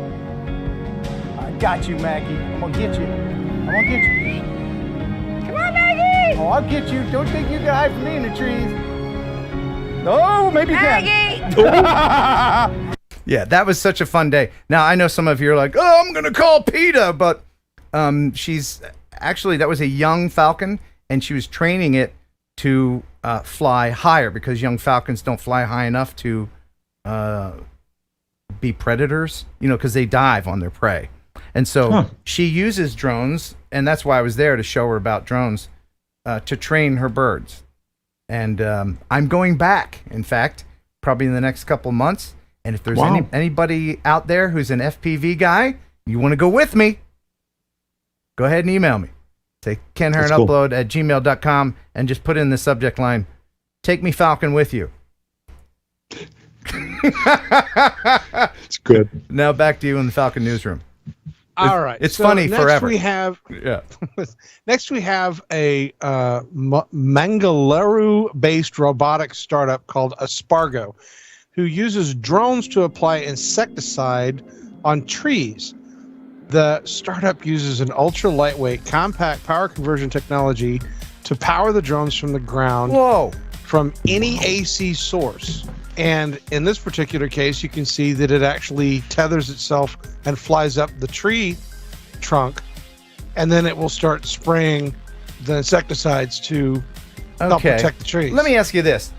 I got you, Maggie. I'm gonna get you. Come on, Maggie! Oh, I'll get you. Don't think you can hide from me in the trees. Oh, maybe you can. Yeah, that was such a fun day. Now, I know some of you are like, oh, I'm gonna call PETA, but she's actually, that was a young falcon, and she was training it to fly higher because young falcons don't fly high enough to be predators, because they dive on their prey. And so she uses drones, and that's why I was there to show her about drones, to train her birds. And I'm going back, in fact, probably in the next couple months. And if there's anybody out there who's an FPV guy, you want to go with me, go ahead and email me. Say kenheronupload@gmail.com and just put in the subject line, "Take me Falcon with you." It's good. Now back to you in the Falcon newsroom. All right. It's so funny next forever. Next we have a Mangaluru-based robotic startup called Aspargo, who uses drones to apply insecticide on trees. The startup uses an ultra-lightweight, compact power conversion technology to power the drones from the ground. Whoa. From any AC source. And in this particular case, you can see that it actually tethers itself and flies up the tree trunk, and then it will start spraying the insecticides to help protect the trees. Let me ask you this.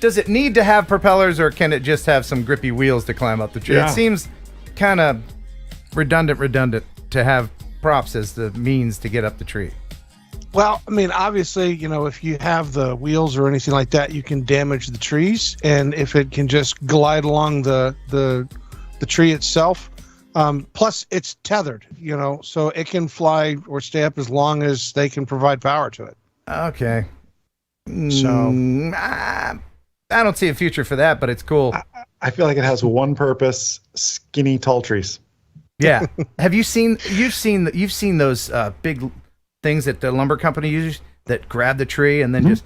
Does it need to have propellers, or can it just have some grippy wheels to climb up the tree? Yeah. It seems kind of redundant to have props as the means to get up the tree. Well, I mean, obviously, if you have the wheels or anything like that, you can damage the trees. And if it can just glide along the tree itself, plus it's tethered, so it can fly or stay up as long as they can provide power to it. Okay. So I don't see a future for that, but it's cool. I feel like it has one purpose: skinny tall trees. Yeah. Have you seen? You've seen those big things that the lumber company uses that grab the tree and then just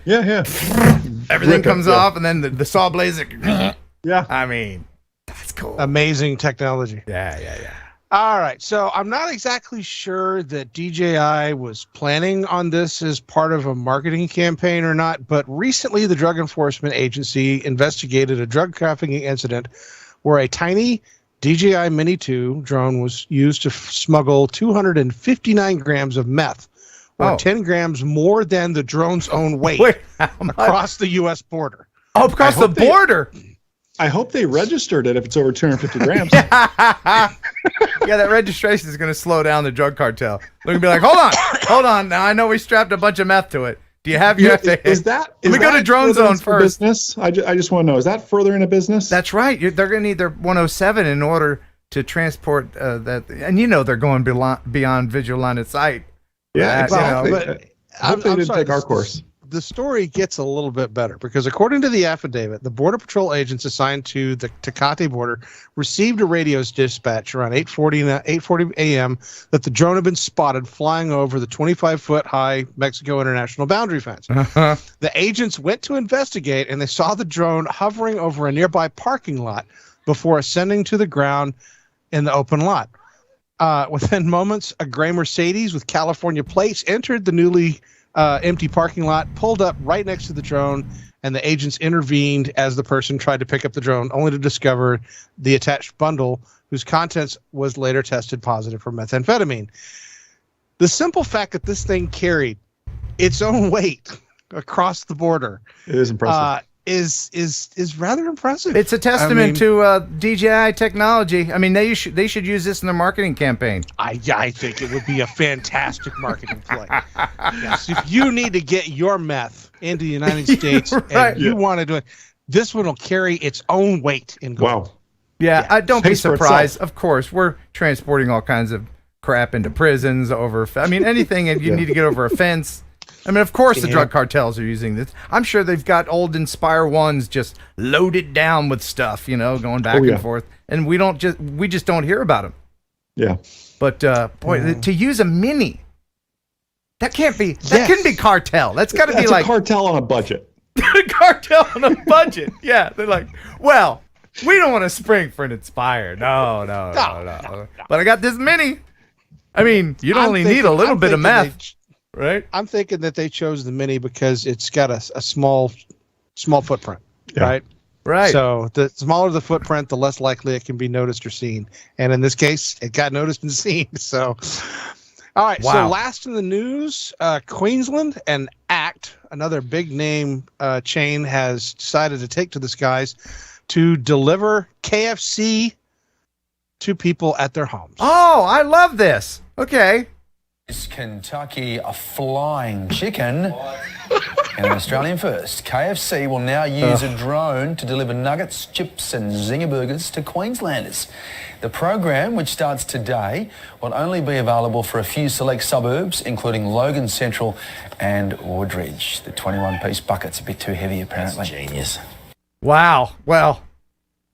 everything comes off, and then the saw blades. Yeah. I mean, that's cool. Amazing technology. Yeah. All right. So I'm not exactly sure that DJI was planning on this as part of a marketing campaign or not, but recently the Drug Enforcement Agency investigated a drug trafficking incident where a tiny DJI Mini 2 drone was used to smuggle 259 grams of meth, or 10 grams more than the drone's own weight, across the U.S. border. Oh, across the border. I hope they registered it if it's over 250 grams. Yeah, that registration is going to slow down the drug cartel. They're going to be like, hold on. Now I know we strapped a bunch of meth to it. Do you have your FAA? Let me go to Drone Zone first. Business? I just want to know, is that further into business? That's right. They're going to need their 107 in order to transport that. And they're going beyond visual line of sight. Yeah, exactly. But I hope they didn't take our course. The story gets a little bit better because according to the affidavit, the Border Patrol agents assigned to the Tecate border received a radio dispatch around 8:40 a.m. that the drone had been spotted flying over the 25-foot high Mexico international boundary fence. The agents went to investigate, and they saw the drone hovering over a nearby parking lot before ascending to the ground in the open lot. Within moments, a gray Mercedes with California plates entered the newly empty parking lot, pulled up right next to the drone, and the agents intervened as the person tried to pick up the drone, only to discover the attached bundle, whose contents was later tested positive for methamphetamine. The simple fact that this thing carried its own weight across the border is impressive. Is rather impressive. It's a testament to DJI technology. I mean, they should use this in their marketing campaign. I think it would be a fantastic marketing play. Yes, if you need to get your meth into the United States and you want to do it, this one will carry its own weight in gold. Wow. Yeah, don't be surprised. Of course, we're transporting all kinds of crap into prisons anything, and you need to get over a fence. I mean, of course, the drug cartels are using this. I'm sure they've got old Inspire 1s just loaded down with stuff, going back and forth, and we just don't hear about them. Yeah. But to use a Mini, that couldn't be cartel. That's got to be like a cartel on a budget. Cartel on a budget. Yeah, they're like, well, we don't want to spring for an Inspire. No. But I got this Mini. I mean, you'd only need a little bit of meth. Right. I'm thinking that they chose the Mini because it's got a small footprint. Yeah. Right. So the smaller the footprint, the less likely it can be noticed or seen. And in this case, it got noticed and seen. So, all right. Wow. So last in the news, Queensland and ACT, another big name chain, has decided to take to the skies to deliver KFC to people at their homes. Oh, I love this. Okay. Is Kentucky a flying chicken? And an Australian first. KFC will now use a drone to deliver nuggets, chips and zinger burgers to Queenslanders. The program, which starts today, will only be available for a few select suburbs, including Logan Central and Woodridge. The 21-piece bucket's a bit too heavy, apparently. That's genius. Wow. Well,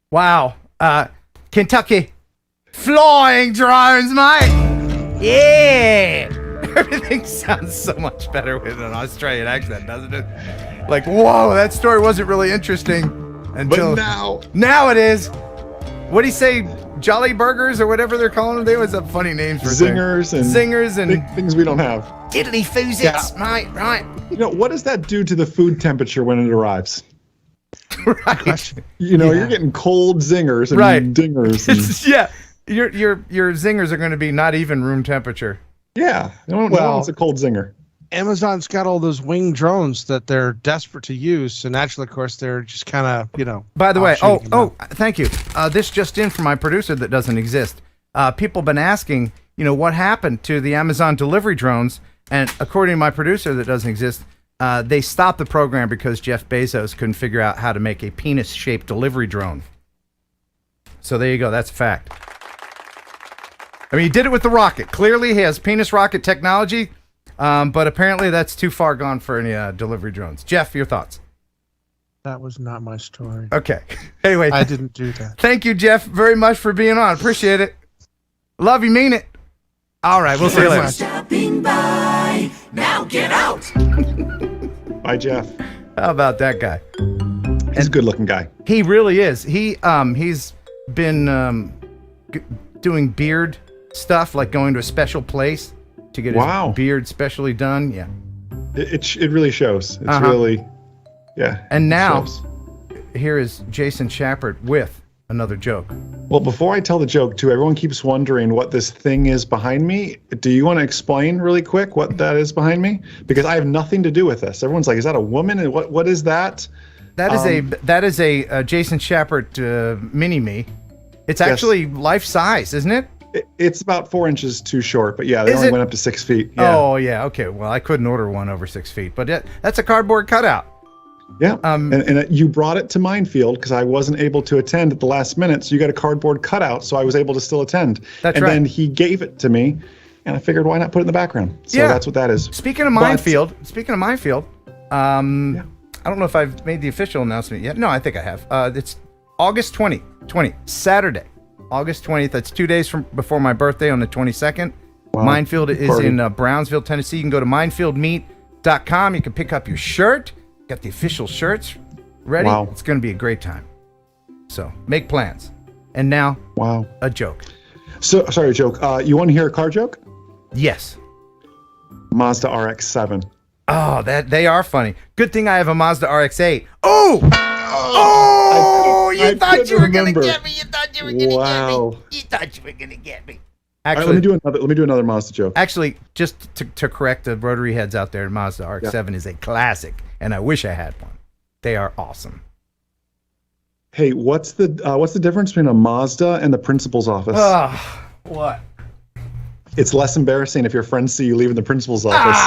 wow. Kentucky. Flying drones, mate. Yeah. Everything sounds so much better with an Australian accent, doesn't it? Like, whoa, that story wasn't really interesting until now it is. What do you say? Jolly Burgers or whatever they're calling them? They always have funny names for Zingers and things we don't have. Diddly foozits, right. You know, what does that do to the food temperature when it arrives? Right. You know, you're getting cold zingers and dingers. And, yeah. Your zingers are going to be not even room temperature. Yeah. No one wants a cold zinger. Amazon's got all those winged drones that they're desperate to use, and actually, of course, they're just kind of, you know. By the way, thank you. This just in from my producer that doesn't exist. People been asking, you know, what happened to the Amazon delivery drones, and according to my producer that doesn't exist, they stopped the program because Jeff Bezos couldn't figure out how to make a penis-shaped delivery drone. So there you go. That's a fact. I mean, he did it with the rocket. Clearly, he has penis rocket technology. But apparently that's too far gone for any delivery drones. Jeff, your thoughts? That was not my story. Okay. Anyway. I didn't do that. Thank you, Jeff, very much for being on. Appreciate it. Love you, mean it. All right, we'll see you later. Stopping by. Now get out. Bye, Jeff. How about that guy? He's a good-looking guy. He really is. He's been doing beard stuff, like going to a special place to get his beard specially done. Yeah. It really shows. It's really, yeah. And now, here is Jason Shepard with another joke. Well, before I tell the joke, too, everyone keeps wondering what this thing is behind me. Do you want to explain really quick what that is behind me? Because I have nothing to do with this. Everyone's like, is that a woman? And what is that? That is a Jason Shepard mini-me. It's actually life size, isn't it? It's about 4 inches too short, but yeah, they only went up to 6 feet. Yeah. Oh, yeah. Okay. Well, I couldn't order one over 6 feet, but that's a cardboard cutout. Yeah. And you brought it to Minefield because I wasn't able to attend at the last minute. So you got a cardboard cutout, so I was able to still attend. That's right. And then he gave it to me, and I figured why not put it in the background? So that's what that is. Speaking of Minefield, I don't know if I've made the official announcement yet. No, I think I have. It's August 20, Saturday. August 20th. That's 2 days before my birthday on the 22nd. Wow. Minefield is in Brownsville, Tennessee. You can go to minefieldmeet.com. You can pick up your shirt. Got the official shirts ready. Wow. It's going to be a great time. So make plans. And now, a joke. So, sorry, a joke. You want to hear a car joke? Yes. Mazda RX-7. Oh, they are funny. Good thing I have a Mazda RX-8. You thought you were going to get me. You thought you were going to get me. You thought you were going to get me. Actually, let me do another Mazda joke. Actually, just to correct the rotary heads out there, Mazda RX-7 is a classic, and I wish I had one. They are awesome. Hey, what's the difference between a Mazda and the principal's office? What? It's less embarrassing if your friends see you leaving the principal's office.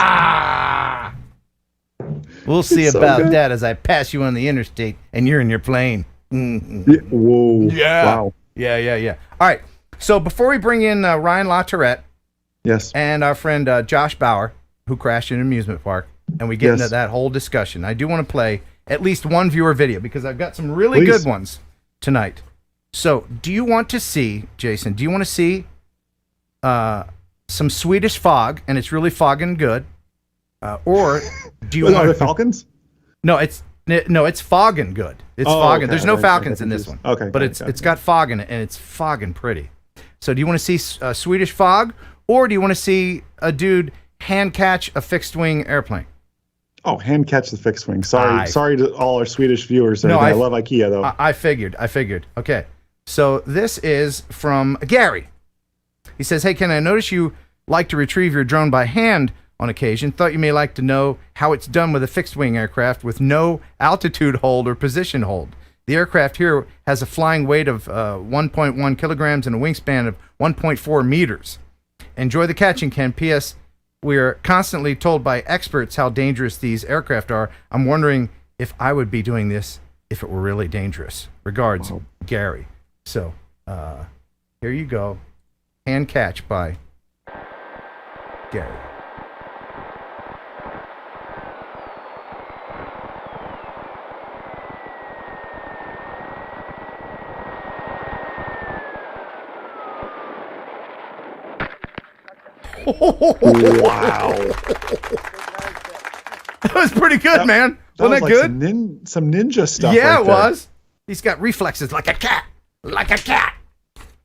We'll see about that as I pass you on the interstate and you're in your plane. Mm-hmm. Yeah, whoa. Yeah. Wow. Yeah. All right. So before we bring in Ryan LaTourette, and our friend Josh Bauer, who crashed in an amusement park, and we get into that whole discussion, I do want to play at least one viewer video because I've got some really good ones tonight. So do you want to see, Jason, some Swedish fog, and it's really fogging good, or do you want... Are there falcons? No, it's fogging good. It's fogging. Okay. There's no falcons in this one. Okay. But it's got fog in it, and it's fogging pretty. So do you want to see Swedish fog, or do you want to see a dude hand catch a fixed wing airplane? Oh, hand catch the fixed wing. Sorry to all our Swedish viewers. No, I love IKEA though. I figured. Okay. So this is from Gary. He says, "Hey Ken, I notice you like to retrieve your drone by hand on occasion. Thought you may like to know how it's done with a fixed wing aircraft with no altitude hold or position hold. The aircraft here has a flying weight of 1.1 kilograms and a wingspan of 1.4 meters. Enjoy the catching, Ken. P.S. We are constantly told by experts how dangerous these aircraft are. I'm wondering if I would be doing this if it were really dangerous. Regards, Gary." So, here you go. Hand catch by Gary. Wow. That was pretty good, man. Wasn't that was good? Like some ninja stuff. Yeah, right it there. was. He's got reflexes like a cat. Like a cat.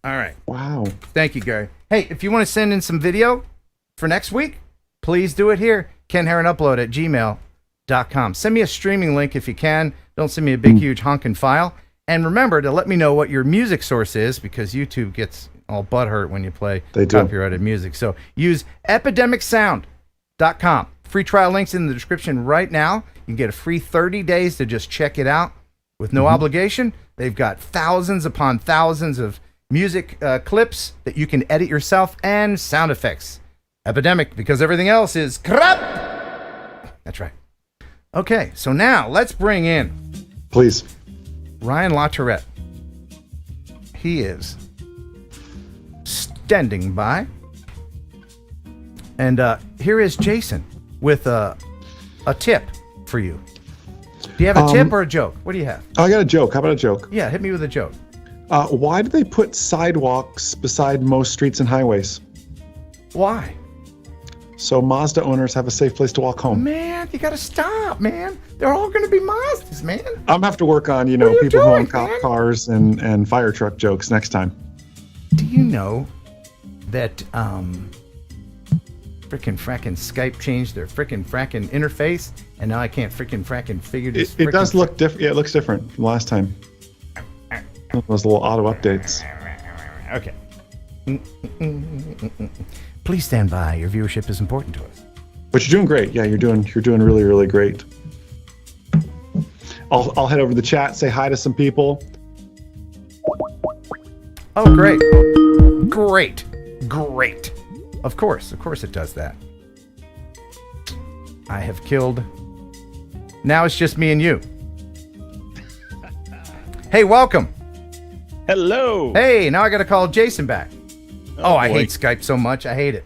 All right. Wow. Thank you, Gary. Hey, if you want to send in some video for next week, please do it here. Ken Heron Upload at gmail.com. Send me a streaming link if you can. Don't send me a big, huge honking file. And remember to let me know what your music source is, because YouTube gets all butthurt when you play copyrighted music. So use epidemicsound.com. Free trial links in the description right now. You can get a free 30 days to just check it out with no obligation. They've got thousands upon thousands of music clips that you can edit yourself, and sound effects. Epidemic, because everything else is crap. That's right. Okay, so now let's bring in, please, Ryan LaTourette. He is standing by. And here is Jason with a tip for you. Do you have a tip or a joke? What do you have? I got a joke. How about a joke? Yeah, hit me with a joke. Why do they put sidewalks beside most streets and highways? Why? So Mazda owners have a safe place to walk home. Man, you gotta stop, man. They're all gonna be Mazdas, man. I'm gonna have to work on, people who own cop cars and fire truck jokes next time. Do you know that frickin' Skype changed their frickin' interface, and now I can't frickin' figure this? It does look different. Yeah, it looks different from last time. Those little auto updates. Okay. Please stand by. Your viewership is important to us. But you're doing great. Yeah, you're doing really, really great. I'll head over to the chat, say hi to some people. Oh, great. Great. Of course it does that. I have killed. Now it's just me and you. Hey, welcome. Hello. Hey, now I got to call Jason back. Oh, I boy. hate Skype so much. I hate it.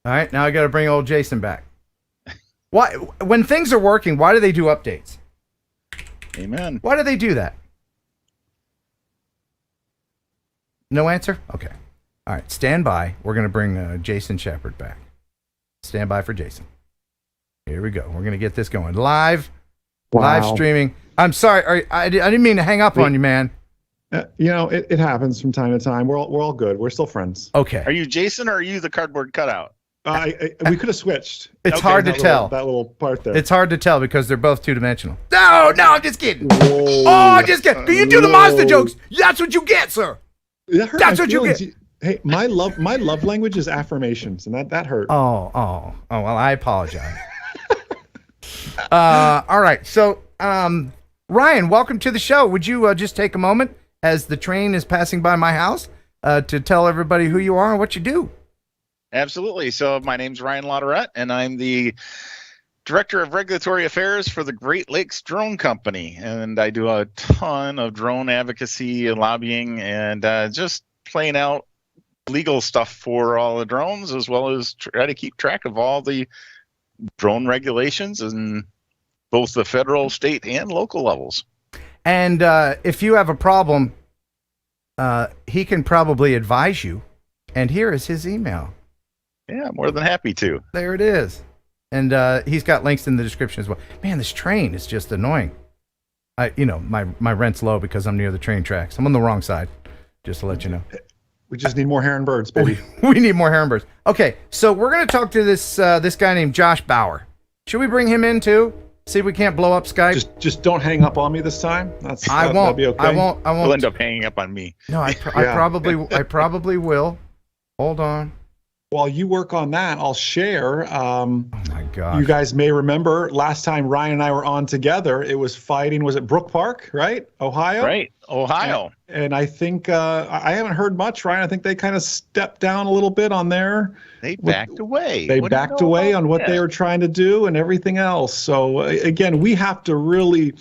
All right, now I got to bring old Jason back. Why, when things are working, why do they do updates? Amen. Why do they do that? No answer? Okay. All right, stand by. We're going to bring Jason Shepard back. Stand by for Jason. Here we go. We're going to get this going. Live streaming. I'm sorry. I didn't mean to hang up on you, man. It happens from time to time. We're all good. We're still friends. Okay. Are you Jason or are you the cardboard cutout? We could have switched. It's hard to tell. That little part there. It's hard to tell because they're both two-dimensional. No, I'm just kidding. Whoa. Oh, I'm just kidding. You do the monster jokes. That's what you get, sir. That's what you get. Hey, my love language is affirmations, and that hurt. Oh, well, I apologize. All right. So, Ryan, welcome to the show. Would you just take a moment as the train is passing by my house to tell everybody who you are and what you do? Absolutely. So my name's Ryan LaTourette, and I'm the Director of Regulatory Affairs for the Great Lakes Drone Company. And I do a ton of drone advocacy and lobbying and just playing out legal stuff for all the drones, as well as try to keep track of all the drone regulations in both the federal, state, and local levels. And if you have a problem, he can probably advise you. And here is his email. Yeah, more than happy to. There it is. And he's got links in the description as well. Man, this train is just annoying. My rent's low because I'm near the train tracks. I'm on the wrong side, just to let you know. We just need more heron birds, baby. We need more heron birds. Okay, so we're going to talk to this guy named Josh Bauer. Should we bring him in too? See if we can't blow up Skype. Just don't hang up on me this time. I won't. That'll be okay. I won't. He'll end up hanging up on me. No, I probably will. Hold on. While you work on that, I'll share. Oh my God! You guys may remember last time Ryan and I were on together. It was fighting. Was it Brook Park, right? Ohio. Right, Ohio. And I think I haven't heard much, Ryan. I think they kind of stepped down a little bit on there. They backed away. They backed away on what they were trying to do and everything else. So again, we have to really,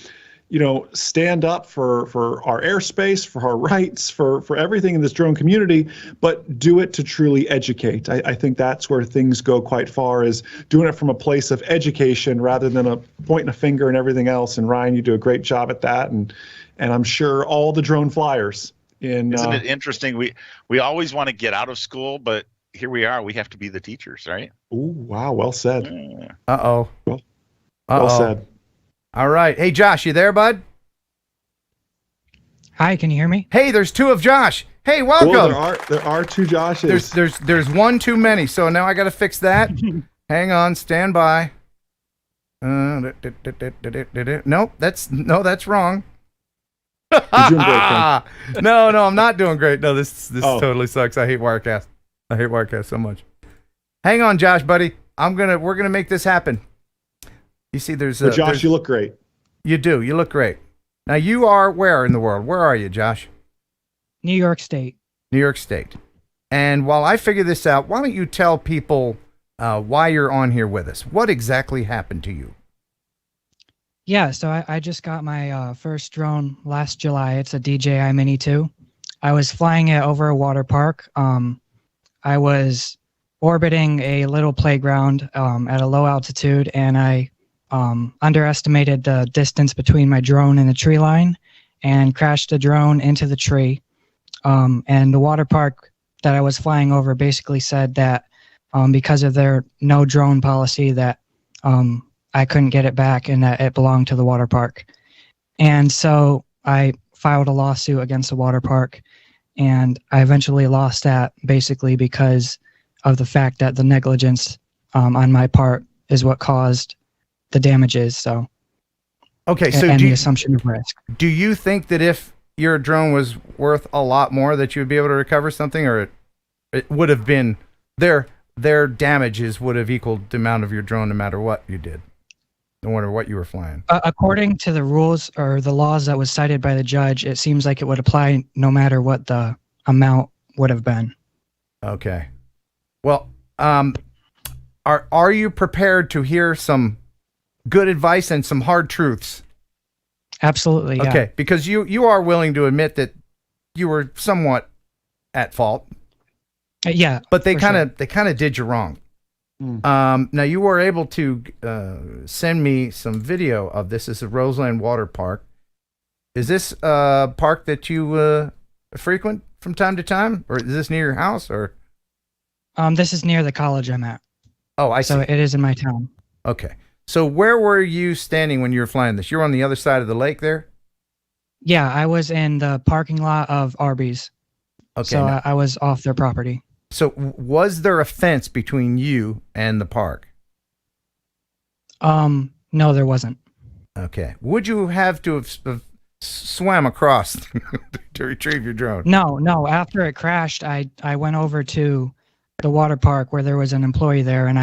stand up for our airspace, for our rights, for everything in this drone community, but do it to truly educate. I think that's where things go quite far, is doing it from a place of education rather than a pointing a finger and everything else. And Ryan, you do a great job at that. And I'm sure all the drone flyers Isn't it interesting? We always want to get out of school, but here we are. We have to be the teachers, right? Ooh, wow. Well said. Yeah. Uh-oh. Well said. All right. Hey, Josh, you there, bud? Hi, can you hear me? Hey, there's two of Josh. Hey, welcome. Well, there are two Joshes. There's one too many, so now I got to fix that. Hang on, stand by. Nope, that's wrong. You're doing great, Ken. No, I'm not doing great. No, this totally sucks. I hate Wirecast. I hate Wirecast so much. Hang on, Josh, buddy. We're gonna make this happen. You see, But Josh, you look great. You do. You look great. Now you are where in the world? Where are you, Josh? New York State. New York State. And while I figure this out, why don't you tell people why you're on here with us? What exactly happened to you? Yeah, so I just got my first drone last July. It's a DJI Mini 2. I was flying it over a water park. I was orbiting a little playground at a low altitude, and I underestimated the distance between my drone and the tree line and crashed the drone into the tree. And the water park that I was flying over basically said that because of their no drone policy that I couldn't get it back and that it belonged to the water park. And so I filed a lawsuit against the water park, and I eventually lost that basically because of the fact that the negligence on my part is what caused the damages. So okay, so and the assumption of risk. Do you think that if your drone was worth a lot more that you would be able to recover something, or it would have been their damages would have equaled the amount of your drone no matter what you did? No matter what you were flying. According to the rules or the laws that was cited by the judge, it seems like it would apply no matter what the amount would have been. Okay. Well, are you prepared to hear some good advice and some hard truths? Absolutely. Yeah. Okay, because you are willing to admit that you were somewhat at fault. Yeah. But they kind of did you wrong. Now you were able to send me some video of this. This is a Roseland Water Park. Is this a park that you frequent from time to time, or is this near your house, or? This is near the college I'm at. Oh, I see. So it is in my town. Okay. So where were you standing when you were flying this? You were on the other side of the lake there? Yeah, I was in the parking lot of Arby's. Okay. So I was off their property. So was there a fence between you and the park? No, there wasn't. Okay. Would you have to have swam across to retrieve your drone? No. After it crashed, I went over to the water park where there was an employee there, and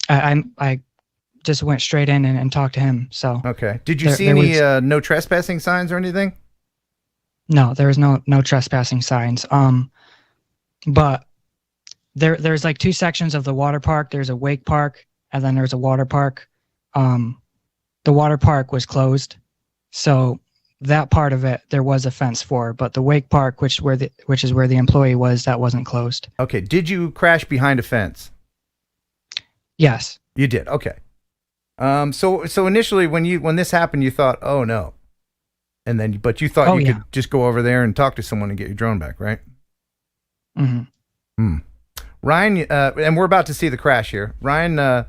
I just went straight in and talked to him. So okay. Did you see any no trespassing signs or anything? No, there was no trespassing signs. But there's like two sections of the water park. There's a wake park, and then there's a water park. The water park was closed, so that part of it there was a fence for. But the wake park, which is where the employee was, that wasn't closed. Okay. Did you crash behind a fence? Yes. You did. Okay. So initially when this happened, you thought, oh no, and then but you thought you could just go over there and talk to someone and get your drone back, right? Mm-hmm. Ryan, and we're about to see the crash here. Ryan,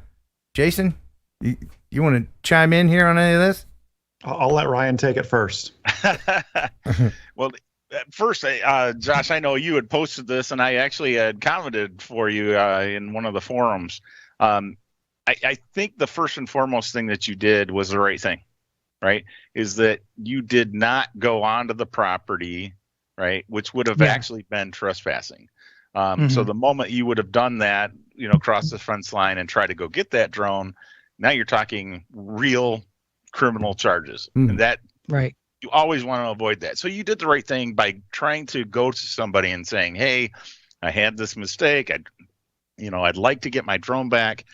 Jason, you want to chime in here on any of this? I'll let Ryan take it first. Well, first, Josh, I know you had posted this, and I actually had commented for you in one of the forums. I think the first and foremost thing that you did was the right thing, right? Is that you did not go onto the property, right? Which would have actually been trespassing. So the moment you would have done that, cross the fence line and try to go get that drone, now you're talking real criminal charges. And that right. You always want to avoid that. So you did the right thing by trying to go to somebody and saying, hey, I had this mistake. I'd like to get my drone back.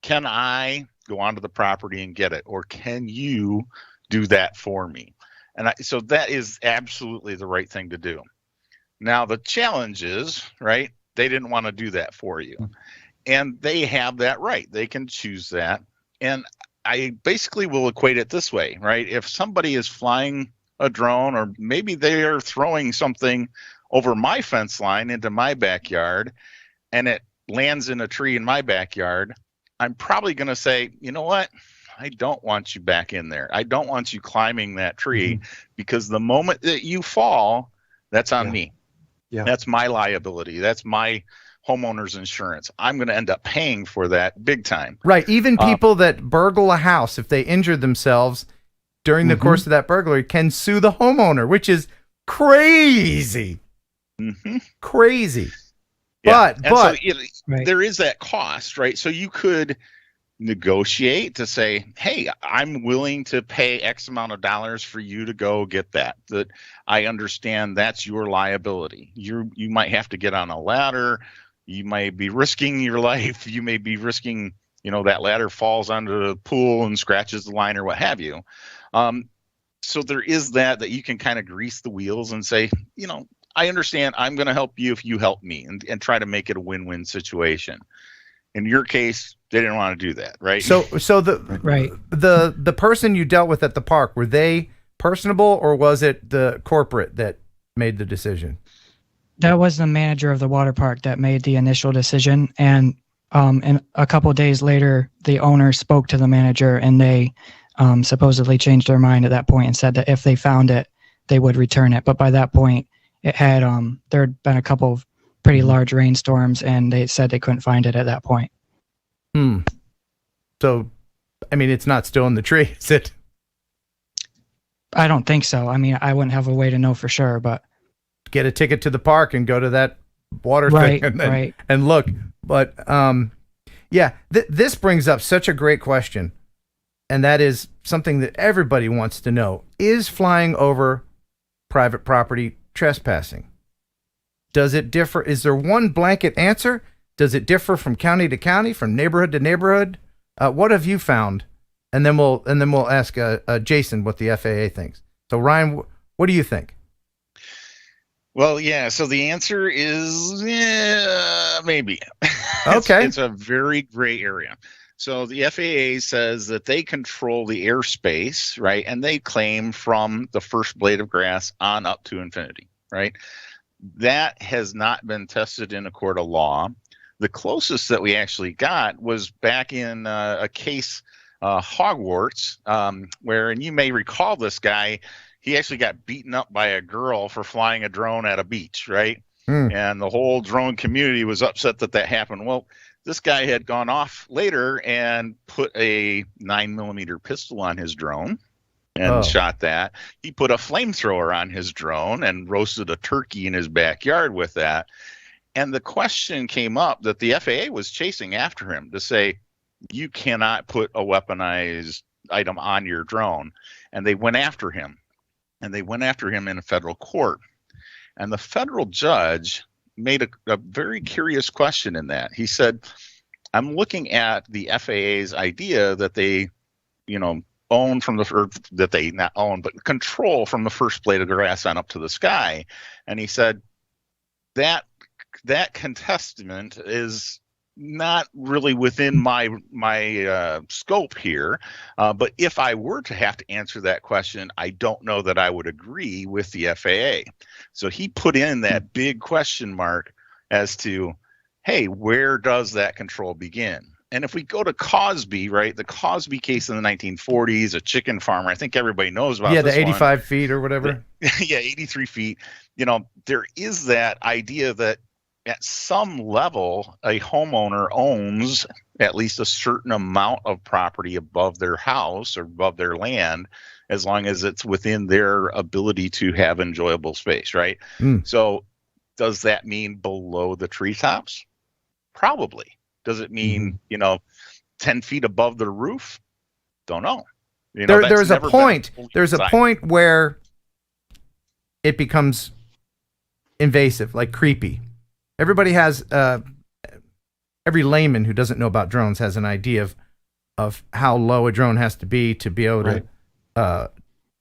Can I go onto the property and get it? Or can you do that for me? And so that is absolutely the right thing to do. Now, the challenge is, right, they didn't want to do that for you. And they have that right. They can choose that. And I basically will equate it this way, right? If somebody is flying a drone, or maybe they are throwing something over my fence line into my backyard and it lands in a tree in my backyard, I'm probably going to say, you know what? I don't want you back in there. I don't want you climbing that tree because the moment that you fall, that's on me. Yeah. That's my liability. That's my homeowner's insurance. I'm going to end up paying for that big time. Right. Even people that burgle a house, if they injure themselves during the course of that burglary, can sue the homeowner, which is crazy. Crazy. Yeah. But so, there is that cost, right? So you could negotiate to say, hey, I'm willing to pay X amount of dollars for you to go get that. That I understand that's your liability. You might have to get on a ladder. You might be risking your life. You may be risking, that ladder falls onto the pool and scratches the line or what have you. So there is that you can kind of grease the wheels and say, I understand. I'm going to help you if you help me, and try to make it a win-win situation. In your case, they didn't want to do that, right? So the person you dealt with at the park, were they personable, or was it the corporate that made the decision? That was the manager of the water park that made the initial decision, and a couple of days later, the owner spoke to the manager, and they supposedly changed their mind at that point and said that if they found it, they would return it. But by that point, it had there had been a couple of pretty large rainstorms, and they said they couldn't find it at that point. So, I mean, it's not still in the tree, is it? I don't think so. I mean, I wouldn't have a way to know for sure, but get a ticket to the park and go to that water thing and look. But this brings up such a great question, and that is something that everybody wants to know: is flying over private property trespassing? Does it differ? Is there one blanket answer? Does it differ from county to county, from neighborhood to neighborhood? What have you found? And then we'll ask Jason what the FAA thinks. So Ryan, what do you think? Well, yeah. So the answer is maybe. Okay. It's a very gray area. So the FAA says that they control the airspace, right? And they claim from the first blade of grass on up to infinity, right? That has not been tested in a court of law. The closest that we actually got was back in a case, Hogwarts, where, and you may recall this guy, he actually got beaten up by a girl for flying a drone at a beach, right? And the whole drone community was upset that happened. Well, this guy had gone off later and put a 9mm pistol on his drone and shot that. He put a flamethrower on his drone and roasted a turkey in his backyard with that. And the question came up that the FAA was chasing after him to say, you cannot put a weaponized item on your drone. And they went after him. And they went after him in a federal court. And the federal judge made a very curious question in that. He said, I'm looking at the FAA's idea that they, own from that they not own, but control from the first blade of grass on up to the sky. And he said, that contestant is not really within my scope here. But if I were to have to answer that question, I don't know that I would agree with the FAA. So he put in that big question mark as to, hey, where does that control begin? And if we go to Cosby, right, the Cosby case in the 1940s, a chicken farmer, I think everybody knows about this the 85 feet or whatever. 83 feet. There is that idea that at some level, a homeowner owns at least a certain amount of property above their house or above their land, as long as it's within their ability to have enjoyable space, right? So does that mean below the treetops? Probably. Does it mean, 10 feet above the roof? Don't know. There's a point. There's a point where it becomes invasive, like creepy. Everybody has, every layman who doesn't know about drones has an idea of how low a drone has to be able to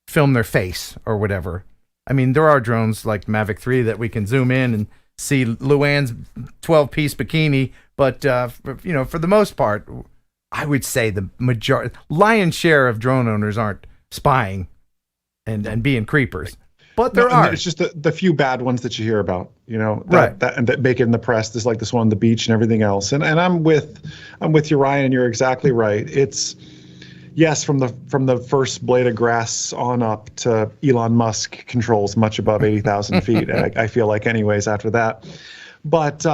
film their face or whatever. I mean, there are drones like Mavic 3 that we can zoom in and see Luann's 12-piece bikini, but for the most part, I would say the lion's share of drone owners aren't spying and being creepers. But there are. It's just the few bad ones that you hear about, right. that make it in the press. There's like this one on the beach and everything else. And I'm with you, Ryan, and you're exactly right. It's yes, from the first blade of grass on up to Elon Musk controls much above 80,000 feet. I feel like anyways after that. But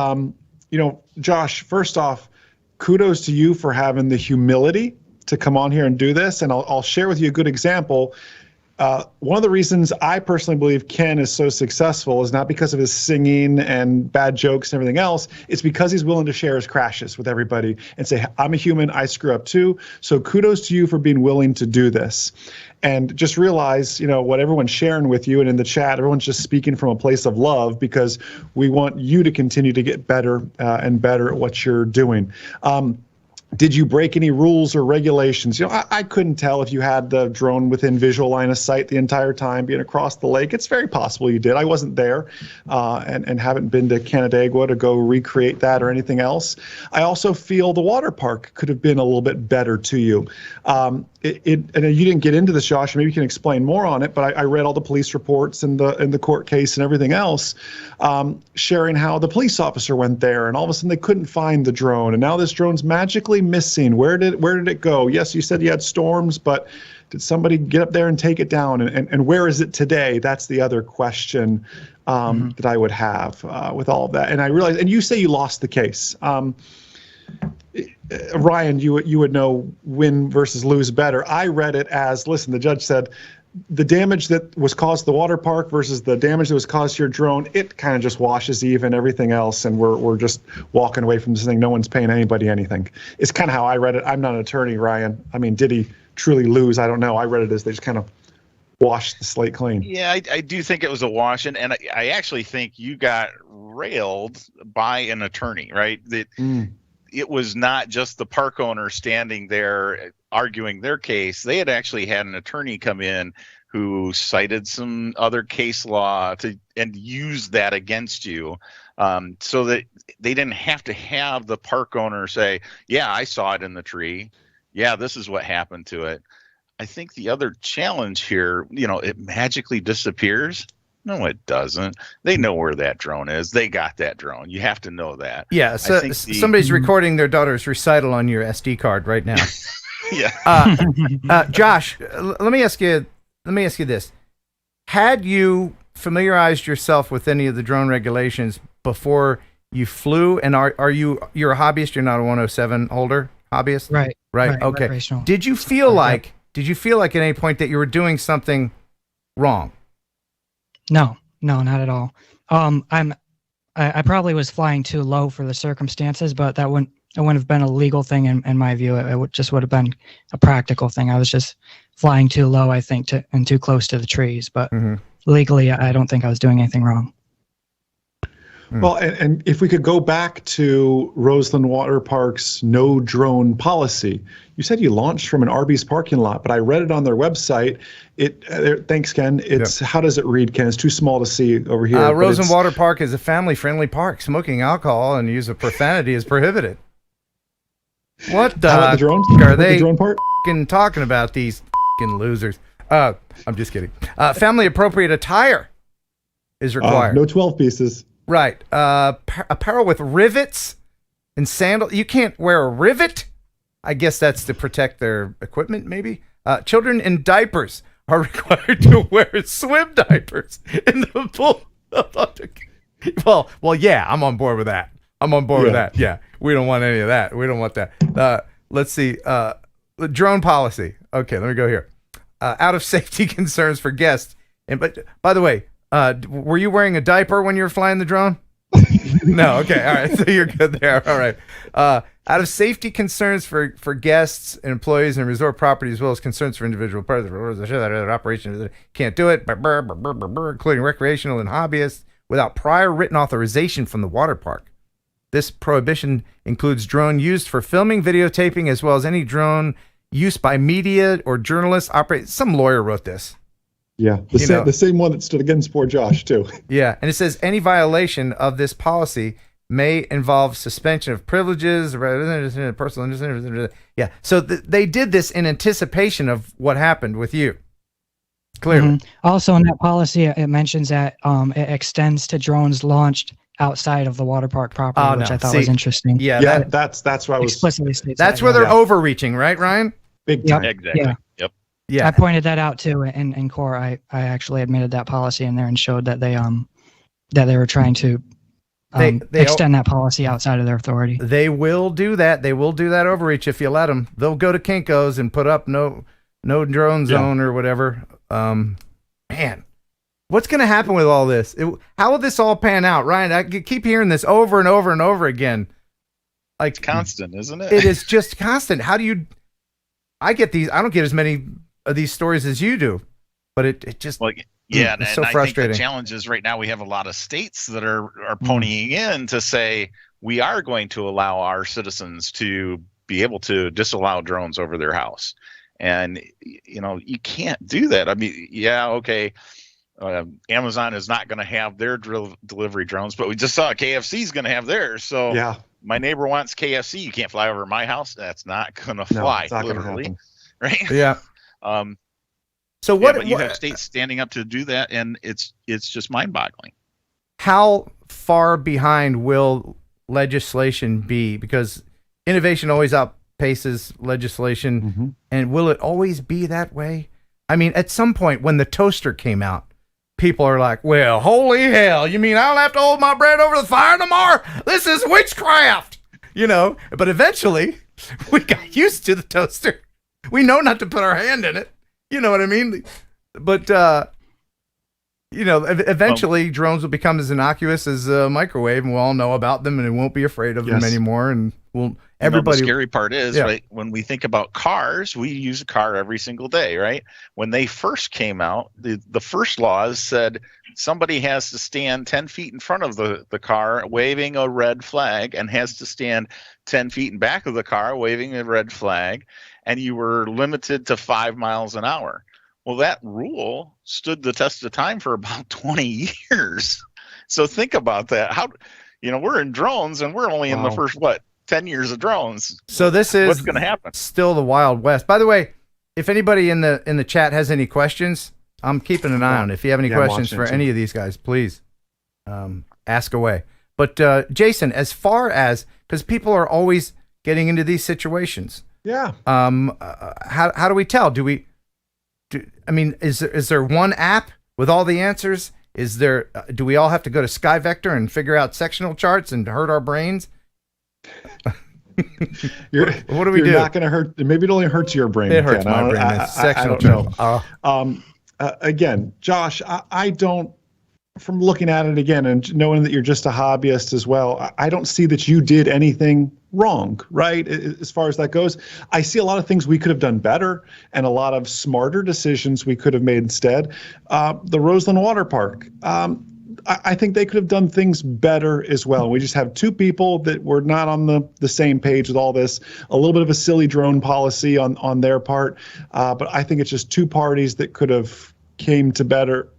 Josh, first off, kudos to you for having the humility to come on here and do this. And I'll share with you a good example. One of the reasons I personally believe Ken is so successful is not because of his singing and bad jokes and everything else. It's because he's willing to share his crashes with everybody and say, I'm a human, I screw up too. So kudos to you for being willing to do this. And just realize, what everyone's sharing with you and in the chat, everyone's just speaking from a place of love because we want you to continue to get better and better at what you're doing. Did you break any rules or regulations? I couldn't tell if you had the drone within visual line of sight the entire time being across the lake. It's very possible you did. I wasn't there and haven't been to Canandaigua to go recreate that or anything else. I also feel the water park could have been a little bit better to you. And you didn't get into this, Josh. Maybe you can explain more on it. But I read all the police reports and the court case and everything else, sharing how the police officer went there, and all of a sudden they couldn't find the drone, and now this drone's magically missing. Where did it go? Yes, you said you had storms, but did somebody get up there and take it down? And where is it today? That's the other question that I would have with all of that. And I realize, and you say you lost the case. Ryan, you would know win versus lose better. I read it as, listen, the judge said the damage that was caused to the water park versus the damage that was caused to your drone, it kind of just washes even everything else, and we're just walking away from this thing. No one's paying anybody anything. It's kind of how I read it. I'm not an attorney, Ryan. I mean, did he truly lose? I don't know. I read it as they just kind of washed the slate clean. Yeah, I do think it was a wash, and I actually think you got railed by an attorney, right? It was not just the park owner standing there arguing their case. They had actually had an attorney come in who cited some other case law and used that against you, so that they didn't have to have the park owner say, yeah, I saw it in the tree. Yeah, this is what happened to it. I think the other challenge here, it magically disappears. No, it doesn't. They know where that drone is. They got that drone. You have to know that. Yeah, so somebody's recording their daughter's recital on your SD card right now. Yeah. Josh, let me ask you this. Had you familiarized yourself with any of the drone regulations before you flew? And you're a hobbyist, you're not a 107 holder? Hobbyist? Right. Okay. Did you feel like at any point that you were doing something wrong? No, not at all. I probably was flying too low for the circumstances, but it wouldn't have been a legal thing in my view. It would have been a practical thing. I was just flying too low, I think, and too close to the trees. But legally, I don't think I was doing anything wrong. Well, and if we could go back to Roseland Water Park's no drone policy, you said you launched from an Arby's parking lot, but I read it on their website. Thanks, Ken. How does it read, Ken? It's too small to see over here. Roseland Water Park is a family-friendly park. Smoking alcohol and use of profanity is prohibited. What the drones? Are they the drone part? Talking about these losers? I'm just kidding. Family-appropriate attire is required. No 12 pieces. Right. Apparel with rivets and sandals. You can't wear a rivet. I guess that's to protect their equipment, maybe. Children in diapers are required to wear swim diapers in the pool. Well, yeah, I'm on board with that. With that. Yeah, we don't want any of that. We don't want that. Let's see. The drone policy. Okay, let me go here. Out of safety concerns for guests. But by the way, were you wearing a diaper when you were flying the drone? No. Okay. All right. So you're good there. All right. Out of safety concerns for guests and employees and resort property, as well as concerns for individual parts of the operation, can't do it, including recreational and hobbyists, without prior written authorization from the water park. This prohibition includes drone used for filming, videotaping, as well as any drone used by media or journalists. Some lawyer wrote this. Yeah, the same one that stood against poor Josh, too. Yeah, and it says any violation of this policy may involve suspension of privileges, personal. Yeah, so they did this in anticipation of what happened with you. Clearly. Also, in that policy, it mentions that it extends to drones launched outside of the water park property, which I thought was interesting. Yeah, that's why I was explicitly states that's that, where they're overreaching, right, Ryan? Big time. Exactly. Yeah. Yep. Yeah. I pointed that out too in core. I actually admitted that policy in there and showed that they were trying to they extend that policy outside of their authority. They will do that. They will do that overreach if you let them. They'll go to Kinko's and put up no drone zone or whatever. Man, what's going to happen with all this? How will this all pan out, Ryan? I keep hearing this over and over and over again. Like, it's constant, isn't it? It is just constant. How do you? I get these. I don't get as many of these stories as you do, but it just yeah, it's and so I frustrating. think the challenge is right now we have a lot of states that are ponying in to say we are going to allow our citizens to be able to disallow drones over their house. And, you know, you can't do that. I mean, yeah, okay. Amazon is not going to have their delivery drones, but we just saw KFC is going to have theirs. So yeah, my neighbor wants KFC. You can't fly over my house. That's not going to fly, literally. Right? Yeah. So but you have states standing up to do that, and it's just mind-boggling. How far behind will legislation be? Because innovation always outpaces legislation, and will it always be that way? I mean, at some point when the toaster came out, people are like, well, holy hell, you mean I'll have to hold my bread over the fire tomorrow? This is witchcraft, you know? But eventually, we got used to the toaster. We know not to put our hand in it. You know what I mean? But, you know, eventually drones will become as innocuous as a microwave, and we'll all know about them, and we won't be afraid of them anymore. And everybody. The scary part is, right, when we think about cars, we use a car every single day, right? When they first came out, the first laws said somebody has to stand 10 feet in front of the car waving a red flag, and has to stand 10 feet in back of the car waving a red flag, and you were limited to 5 miles an hour. Well, that rule stood the test of time for about 20 years. So think about that. How, you know, we're in drones, and we're only in the first, 10 years of drones. So this is what's going to happen. Still the Wild West. By the way, if anybody in the chat has any questions, I'm keeping an eye on it. If you have any questions for any of these guys, please ask away. But Jason, as far as, because people are always getting into these situations. Yeah. How do we tell? I mean, is there one app with all the answers? Is there? Do we all have to go to SkyVector and figure out sectional charts and hurt our brains? What do we do? You're not going to hurt. Maybe it only hurts your brain. It hurts my brain. Sectional chart. Again, Josh, I don't. From looking at it again and knowing that you're just a hobbyist as well, I don't see that you did anything wrong, right? As far as that goes, I see a lot of things we could have done better and a lot of smarter decisions we could have made instead. The Roseland Water Park, I think they could have done things better as well. We just have two people that were not on the same page with all this, a little bit of a silly drone policy on their part. But I think it's just two parties that could have came together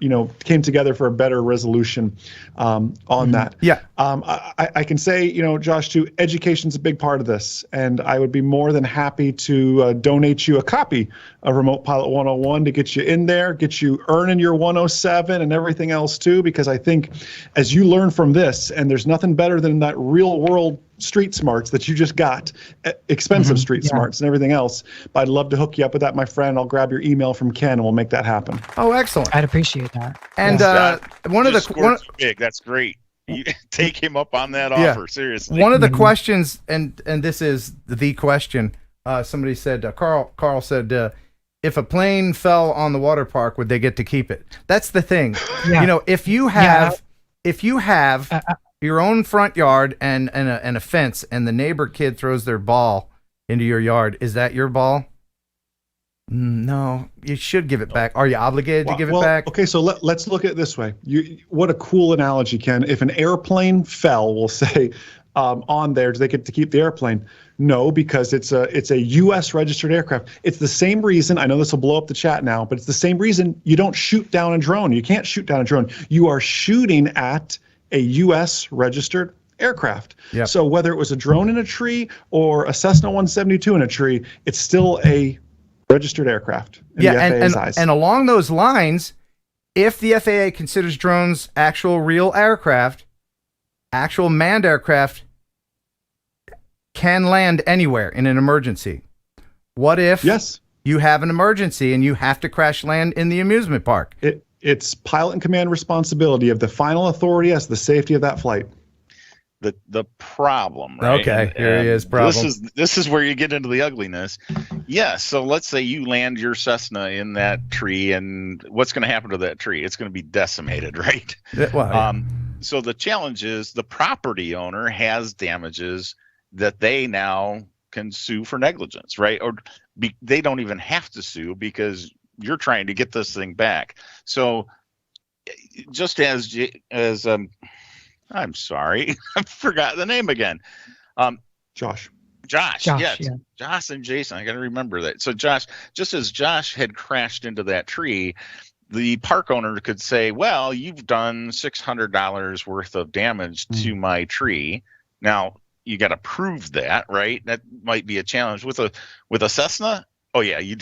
for a better resolution on that. Yeah. I can say, Josh, too, education's a big part of this, and I would be more than happy to donate you a copy of Remote Pilot 101 to get you in there, get you earning your 107 and everything else too, because I think as you learn from this, and there's nothing better than that real world street smarts that you just got, expensive street smarts and everything else. But I'd love to hook you up with that, my friend. I'll grab your email from Ken and we'll make that happen. Oh, excellent. I'd appreciate that. And big. That's great. You take him up on that offer, seriously. One of the questions, and this is the question, somebody said, Carl said, if a plane fell on the water park, would they get to keep it? That's the thing. Yeah. If you have your own front yard and a fence, and the neighbor kid throws their ball into your yard, is that your ball? No, you should give it back. Are you obligated to give it back? Okay, so let's look at it this way. What a cool analogy, Ken. If an airplane fell, we'll say, on there, do they get to keep the airplane? No, because it's a U.S. registered aircraft. It's the same reason, I know this will blow up the chat now, but it's the same reason you don't shoot down a drone. You can't shoot down a drone. You are shooting at a U.S. registered aircraft. Yep. So whether it was a drone in a tree or a Cessna 172 in a tree, it's still a Registered aircraft. In Yeah, the FAA's eyes. and along those lines, if the FAA considers drones actual real aircraft, actual manned aircraft can land anywhere in an emergency. What if you have an emergency and you have to crash land in the amusement park? It's pilot and command responsibility of the final authority as the safety of that flight. The problem, right? Okay, here he is. Problem. This is where you get into the ugliness. Yes. So let's say you land your Cessna in that tree, and what's going to happen to that tree? It's going to be decimated, right? So the challenge is the property owner has damages that they now can sue for negligence, right? Or they don't even have to sue because you're trying to get this thing back. So just as I'm sorry, I forgot the name again. Josh. Yes. Yeah. Josh and Jason. I got to remember that. So Josh, just as Josh had crashed into that tree, the park owner could say, well, you've done $600 worth of damage to my tree. Now you got to prove that, right? That might be a challenge with a Cessna. Oh yeah, you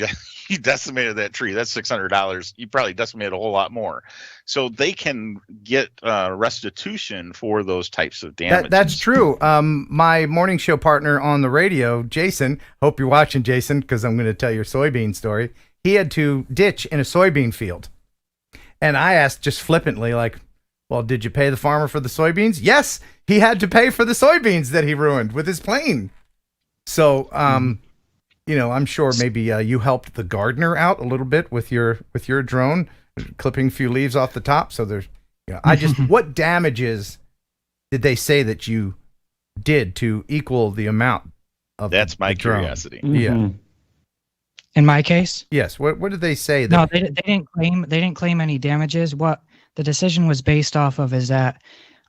decimated that tree. That's $600. You probably decimated a whole lot more. So they can get restitution for those types of damages. That's true. My morning show partner on the radio, Jason, hope you're watching, Jason, because I'm going to tell your soybean story. He had to ditch in a soybean field. And I asked just flippantly, like, well, did you pay the farmer for the soybeans? Yes, he had to pay for the soybeans that he ruined with his plane. So, you know, I'm sure maybe you helped the gardener out a little bit with your drone, clipping a few leaves off the top. So there's, you know, what damages did they say that you did to equal the amount of That's my drone? curiosity. Yeah. In my case? Yes. What did they say? No, they didn't claim any damages. What the decision was based off of is that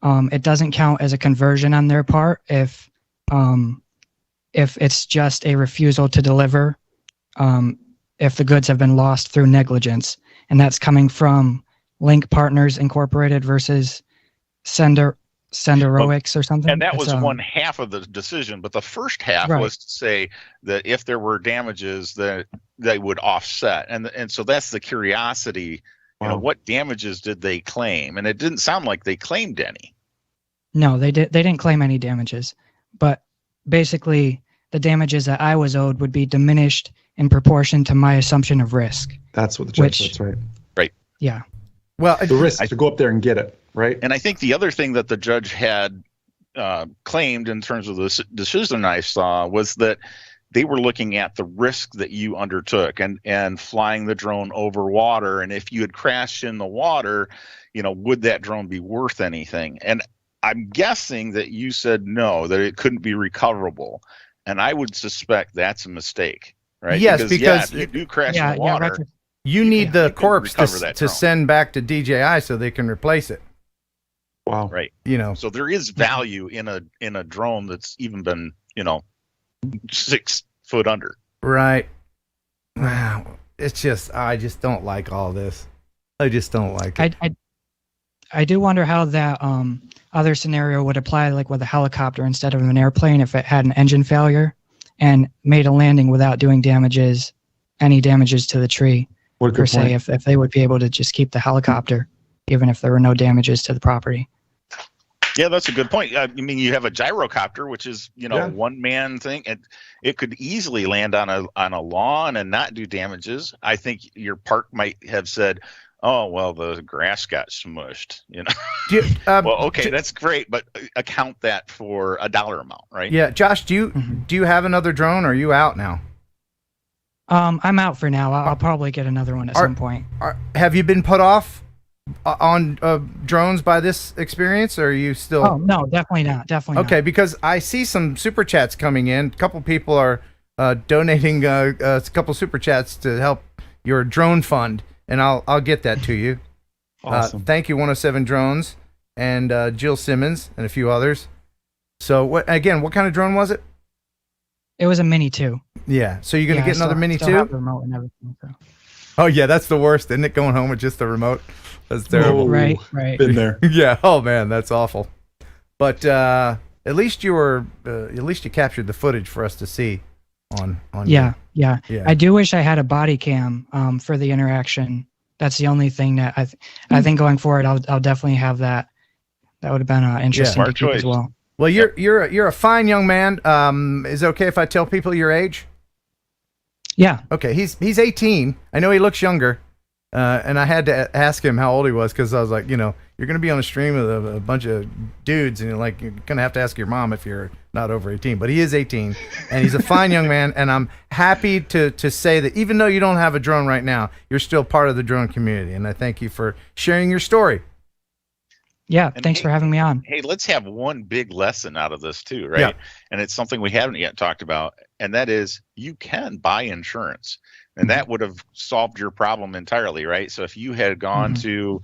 it doesn't count as a conversion on their part if it's just a refusal to deliver, if the goods have been lost through negligence, and that's coming from Link Partners Incorporated versus Senderoics or something. And that was one half of the decision, but the first half was to say that if there were damages, that they would offset, and so that's the curiosity. You know, what damages did they claim? And it didn't sound like they claimed any. No, they didn't claim any damages, but basically the damages that I was owed would be diminished in proportion to my assumption of risk. That's what the judge said. That's right. Right. Yeah. Well, the risk to go up there and get it, right? And I think the other thing that the judge had claimed in terms of the decision I saw was that they were looking at the risk that you undertook and flying the drone over water. And if you had crashed in the water, you know, would that drone be worth anything? And I'm guessing that you said no, that it couldn't be recoverable. And I would suspect that's a mistake, right? Yes, because if you do crash in the water, you need the corpse to send back to DJI so they can replace it. Wow. Right. You know, so there is value in a drone that's even been, you know, 6 foot under. Right. Wow. It's just, I just don't like all this. I just don't like it. I do wonder how that other scenario would apply, like with a helicopter instead of an airplane, if it had an engine failure and made a landing without doing any damages to the tree, per se, if they would be able to just keep the helicopter, even if there were no damages to the property. Yeah, that's a good point. I mean, you have a gyrocopter, which is, you know, one man thing, and it could easily land on a lawn and not do damages. I think your park might have said, oh, well, the grass got smushed, you know. Well, okay, that's great, but account that for a dollar amount, right? Yeah, Josh, do you have another drone, or are you out now? I'm out for now. I'll probably get another one at some point. Have you been put off on drones by this experience, or are you still? Oh no, definitely not. Definitely okay, not. because I see some super chats coming in. A couple people are donating a couple super chats to help your drone fund, and I'll get that to you. Awesome. Thank you, 107 Drones, and Jill Simmons, and a few others. So what kind of drone was it? It was a Mini 2. Yeah. So you're gonna get another Mini 2? Have the remote and everything, so. Oh yeah, that's the worst, isn't it? Going home with just the remote. That's terrible. Right. Been there. Yeah. Oh man, that's awful. But at least you captured the footage for us to see on Yeah, your- yeah. I do wish I had a body cam for the interaction. That's the only thing that I think going forward, I'll definitely have that. That would have been interesting to keep as well. Well, you're a fine young man. Is it okay if I tell people your age? Yeah. Okay. He's 18. I know he looks younger, and I had to ask him how old he was because I was like, you're going to be on a stream with a bunch of dudes, and you're going to have to ask your mom if you're not over 18. But he is 18, and he's a fine young man, and I'm happy to say that even though you don't have a drone right now, you're still part of the drone community, and I thank you for sharing your story. Yeah, thanks for having me on. Hey, let's have one big lesson out of this too, right? Yeah. And it's something we haven't yet talked about, and that is you can buy insurance. And that would have solved your problem entirely, right? So if you had gone to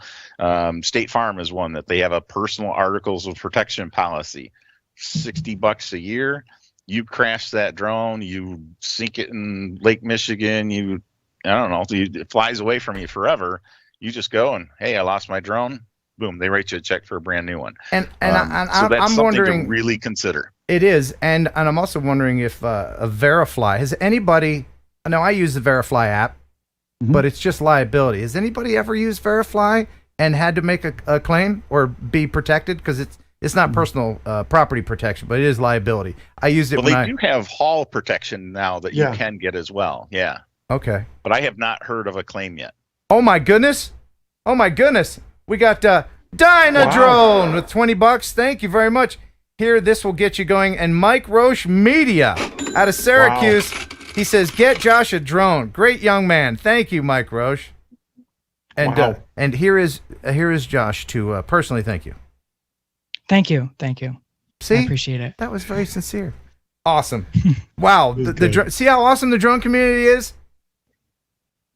State Farm is one that they have a personal articles of protection policy, $60 a year. You crash that drone, you sink it in Lake Michigan, it flies away from you forever. You just go and, hey, I lost my drone. Boom, they write you a check for a brand new one. And so that's I'm something wondering, to really consider. It is, and I'm also wondering if a Verifly has anybody. Now I use the Verifly app, but it's just liability. Has anybody ever used Verifly and had to make a claim or be protected? Because it's not personal property protection, but it is liability. I used it Well, they do have haul protection now that you can get as well. Yeah. Okay. But I have not heard of a claim yet. Oh my goodness! Oh my goodness! We got Dyna Drone with $20. Thank you very much. Here, this will get you going. And Mike Roche Media out of Syracuse. He says, "Get Josh a drone." Great young man. Thank you, Mike Roche. And and here is Josh to personally thank you. Thank you. See, I appreciate it. That was very sincere. Awesome. Wow. See how awesome the drone community is?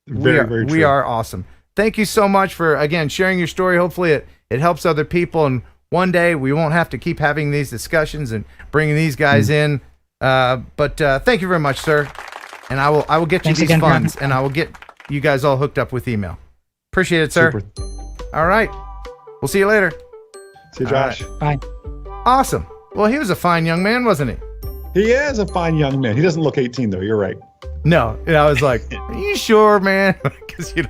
Very we true. are awesome. Thank you so much for, again, sharing your story. Hopefully it helps other people. And one day we won't have to keep having these discussions and bringing these guys in. But thank you very much, sir. And I will get you these funds, and I will get you guys all hooked up with email. Appreciate it, sir. Super. All right. We'll see you later. See you, Josh. Bye. Awesome. Well, he was a fine young man, wasn't he? He is a fine young man. He doesn't look 18, though. You're right. No. I was like, are you sure, man? Because, I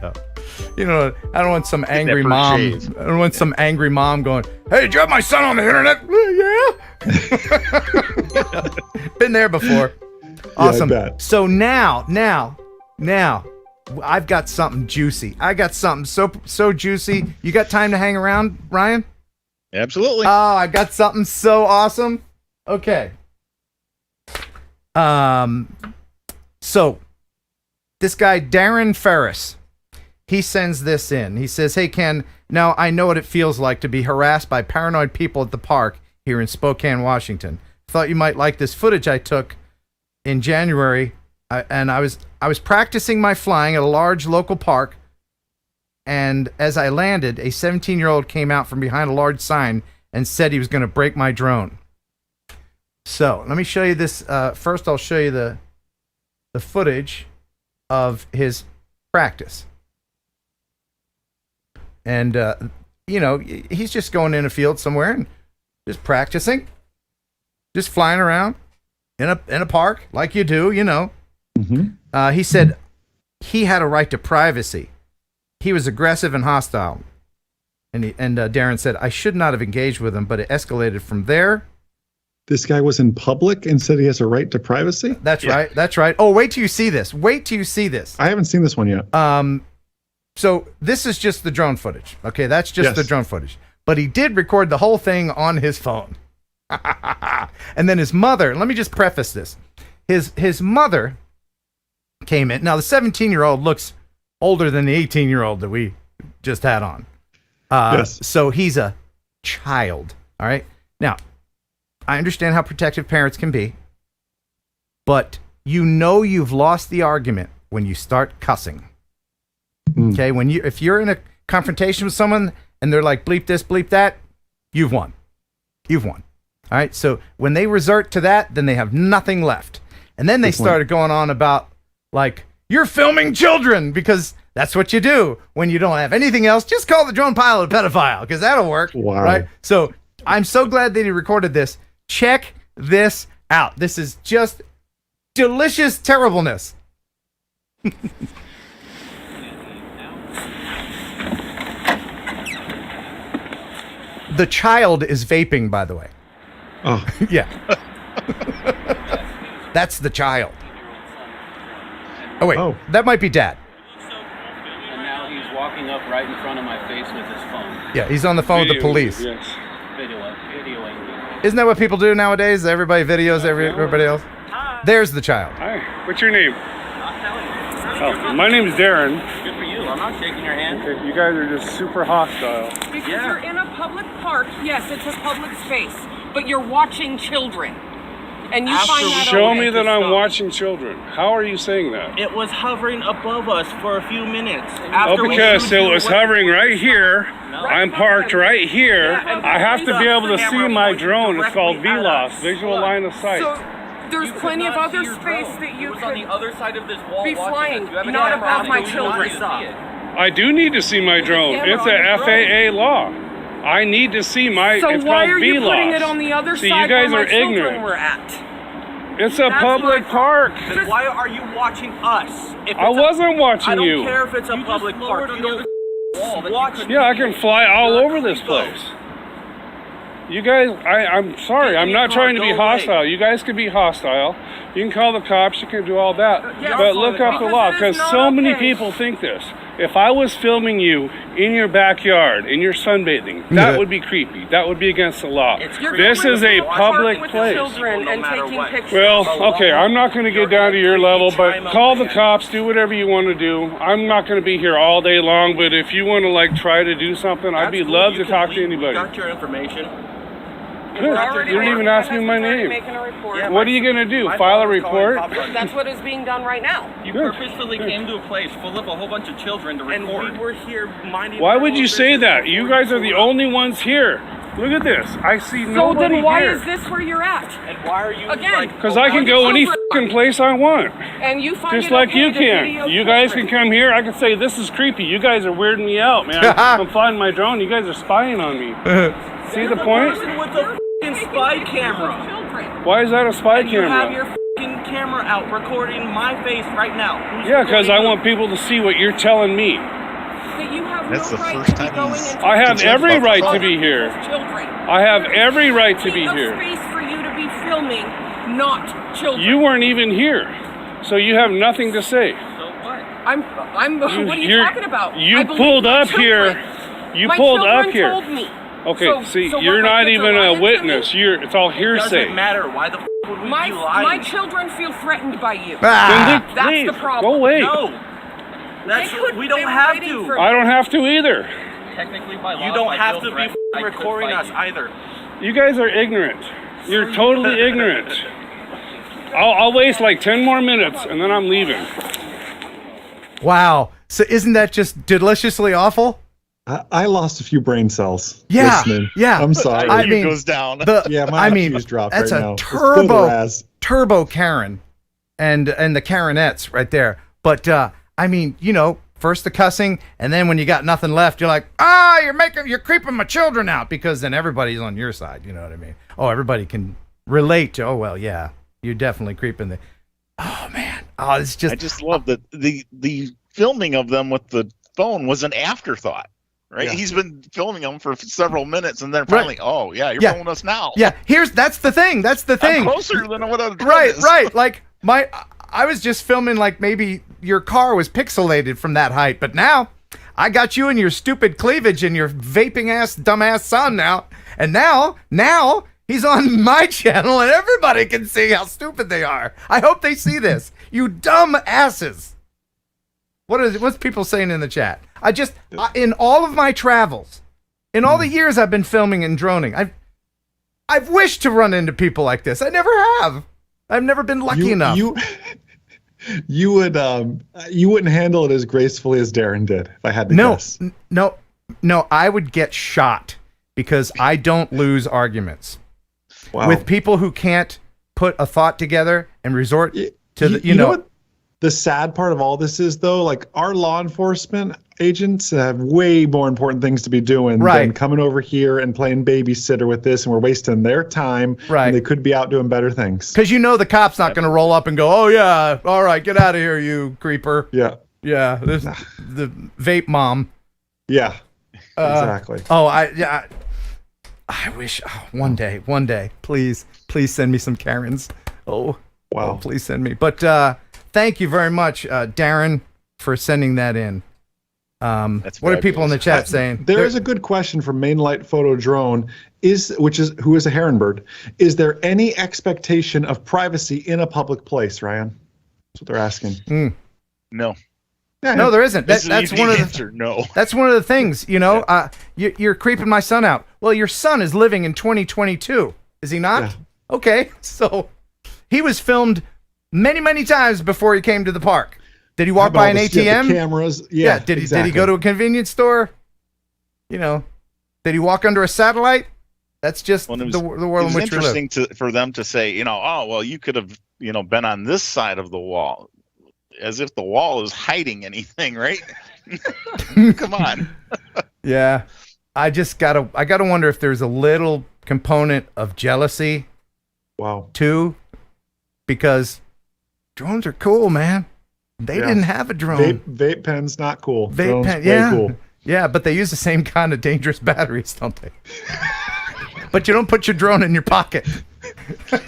don't want some angry mom. I don't want some angry mom going, "Hey, did you have my son on the internet?" Yeah. Been there before. Awesome. Yeah, I bet. So now, I've got something juicy. I got something so juicy. You got time to hang around, Ryan? Absolutely. Oh, I got something so awesome. Okay. So this guy, Darren Ferris, he sends this in. He says, "Hey, Ken, now I know what it feels like to be harassed by paranoid people at the park here in Spokane, Washington. Thought you might like this footage I took in January, and I was practicing my flying at a large local park, and as I landed, a 17-year-old came out from behind a large sign and said he was going to break my drone." So let me show you this. First, I'll show you the footage of his practice. And, he's just going in a field somewhere and just practicing, just flying around in a park like you do, He said he had a right to privacy. He was aggressive and hostile. And Darren said, "I should not have engaged with him, but it escalated from there." This guy was in public and said he has a right to privacy? That's right. That's right. Oh, wait till you see this. I haven't seen this one yet. So this is just the drone footage. Okay, that's just the drone footage. But he did record the whole thing on his phone. And then his mother, let me just preface this. His mother came in. Now, the 17-year-old looks older than the 18-year-old that we just had on. So he's a child. All right. Now, I understand how protective parents can be, but you've lost the argument when you start cussing. Okay, if you're in a confrontation with someone and they're like, "Bleep this, bleep that," you've won. All right. So when they resort to that, then they have nothing left. And then they started going on about like, "You're filming children," because that's what you do when you don't have anything else. Just call the drone pilot a pedophile because that'll work. Wow. Right. So I'm so glad that he recorded this. Check this out. This is just delicious terribleness. The child is vaping, by the way. Oh. Yeah. That's the child. Oh, wait. Oh. That might be Dad. And now he's walking up right in front of my face with his phone. Yeah, he's on the phone with the police. Yes. Videoing me. Isn't that what people do nowadays? Everybody videos everybody else. There's the child. Hi. What's your name? Oh, my name's Darren. Good for you. I'm not shaking your hand. Okay, you guys are just super hostile. Because you're in a public park. Yes, it's a public space, but you're watching children. And you find that Show me that I'm watching children. How are you saying that? It was hovering above us for a few minutes. Because it was hovering right here. I'm parked right here. I have to be able to see my drone. It's called VLOS, Visual Line of Sight. So there's plenty of other space that you could on the other side of this wall be flying, not above my children. I do need to see my drone. It's a FAA law. I need to see my. So it's why called are you VLOS. putting it on the other See, side you guys where are my children ignorant. were at? It's a public park. Then why are you watching us? If I wasn't watching I don't you. care if it's a public park. You don't watch. Yeah, I can fly all over this place. You guys, I'm sorry. I'm not trying to be hostile. You guys can be hostile. You can call the cops. You can do all that. But look up the law, because so many people think this. If I was filming you in your backyard, in your sunbathing, that would be creepy. That would be against the law. This is a public place. Well, okay, I'm not going to get down to your level, but call the cops, do whatever you want to do. I'm not going to be here all day long, but if you want to like try to do something, I'd be love to talk to anybody. Got your information. Good. You didn't even ask me my name. What are you going to do? File a report? That's what is being done right now. You purposefully came to a place full of a whole bunch of children to record. And we were here minding. Why would you say that? You guys are the only ones here. Look at this. I see nobody here. So then why is this where you're at? And why are you again? Because I can go any fucking place I want. And you find just like you can. You guys can come here. I can say this is creepy. You guys are weirding me out, man. I'm flying my drone. You guys are spying on me. See the point? Person with the spy camera. Why is that a spy and camera? You have your camera out recording my face right now. Yeah, because I want people to see what you're telling me. That's the first time I have every right to be here. I have every right to be here. Space for you to be filming, not children. You weren't even here, so you have nothing to say. So what? What are you talking about? You pulled up here. You pulled up here. Told me. Okay, so you're not even a witness. It's all hearsay. It doesn't matter. Why the would we be lying? My children feel threatened by you. Then That's the problem. Go away. No. We don't have to. I don't have to either. Technically, by law, you don't have to be recording us either. You guys are ignorant. You're totally ignorant. I'll waste like 10 more minutes and then I'm leaving. Wow. So isn't that just deliciously awful? I lost a few brain cells. Yeah, listening. yeah. I'm sorry. I mean, goes down. My IQ's dropped that's right a now. turbo Karen, and the Karenettes right there. But I mean, first the cussing, and then when you got nothing left, you're like, you're creeping my children out, because then everybody's on your side. You know what I mean? Oh, everybody can relate to. Oh well, yeah, you're definitely creeping the. Oh man, it's just. I just love that the filming of them with the phone was an afterthought. Right, yeah. He's been filming them for several minutes, and then finally, you're filming us now. Yeah, that's the thing. That's the thing. I'm closer than what I'm doing. Right. Like I was just filming like maybe your car was pixelated from that height, but now I got you and your stupid cleavage and your vaping ass, dumbass son now, and now he's on my channel, and everybody can see how stupid they are. I hope they see this. You dumb asses. What's people saying in the chat? In all of my travels, in all the years I've been filming and droning, I've wished to run into people like this. I never have. I've never been lucky enough. You wouldn't handle it as gracefully as Darren did, if I had to guess. No, I would get shot because I don't lose arguments with people who can't put a thought together and resort to you know what the sad part of all this is, though? Like, our law enforcement agents have way more important things to be doing than coming over here and playing babysitter with this, and we're wasting their time. Right. And they could be out doing better things. Because the cop's not going to roll up and go, oh, yeah, all right, get out of here, you creeper. Yeah. Yeah, this the vape mom. Yeah, exactly. I wish one day, please send me some Karens. Oh, wow. Please send me. But thank you very much, Darren, for sending that in. What are people in the chat saying? There is a good question from Mainlight Photo Drone, who is a heron bird. Is there any expectation of privacy in a public place, Ryan? That's what they're asking. No. No, there isn't. That's one of the answer. No. That's one of the things. You're creeping my son out. Well, your son is living in 2022, is he not? Yeah. Okay, so he was filmed many, many times before he came to the park. Did he walk by an ATM? Cameras. Yeah. Did he go to a convenience store? Did he walk under a satellite? That's just the world in which we live. It's interesting for them to say, you could have, been on this side of the wall, as if the wall is hiding anything, right? Come on. Yeah, I gotta wonder if there's a little component of jealousy. Wow. Too, because drones are cool, man. They didn't have a drone. Vape pen's not cool. Vape pen, yeah. Cool. Yeah, but they use the same kind of dangerous batteries, don't they? But you don't put your drone in your pocket. And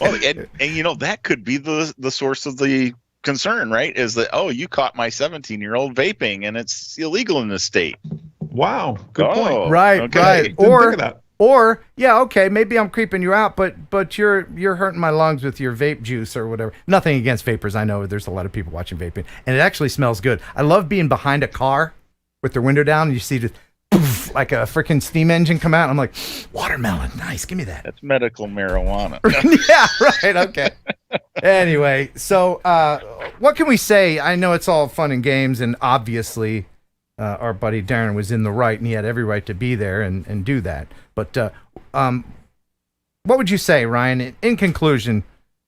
that could be the source of the concern, right? Is that, you caught my 17-year-old vaping and it's illegal in this state. Wow. Good point. Right, okay. right. Or maybe I'm creeping you out, but you're hurting my lungs with your vape juice or whatever. Nothing against vapors. I know there's a lot of people watching vaping, and it actually smells good. I love being behind a car with their window down, and you see just poof, like a freaking steam engine come out. And I'm like, watermelon, nice, give me that. That's medical marijuana. Yeah, right. Okay. Anyway, so what can we say? I know it's all fun and games, and obviously our buddy Darren was in the right, and he had every right to be there and do that. But what would you say, Ryan, in conclusion,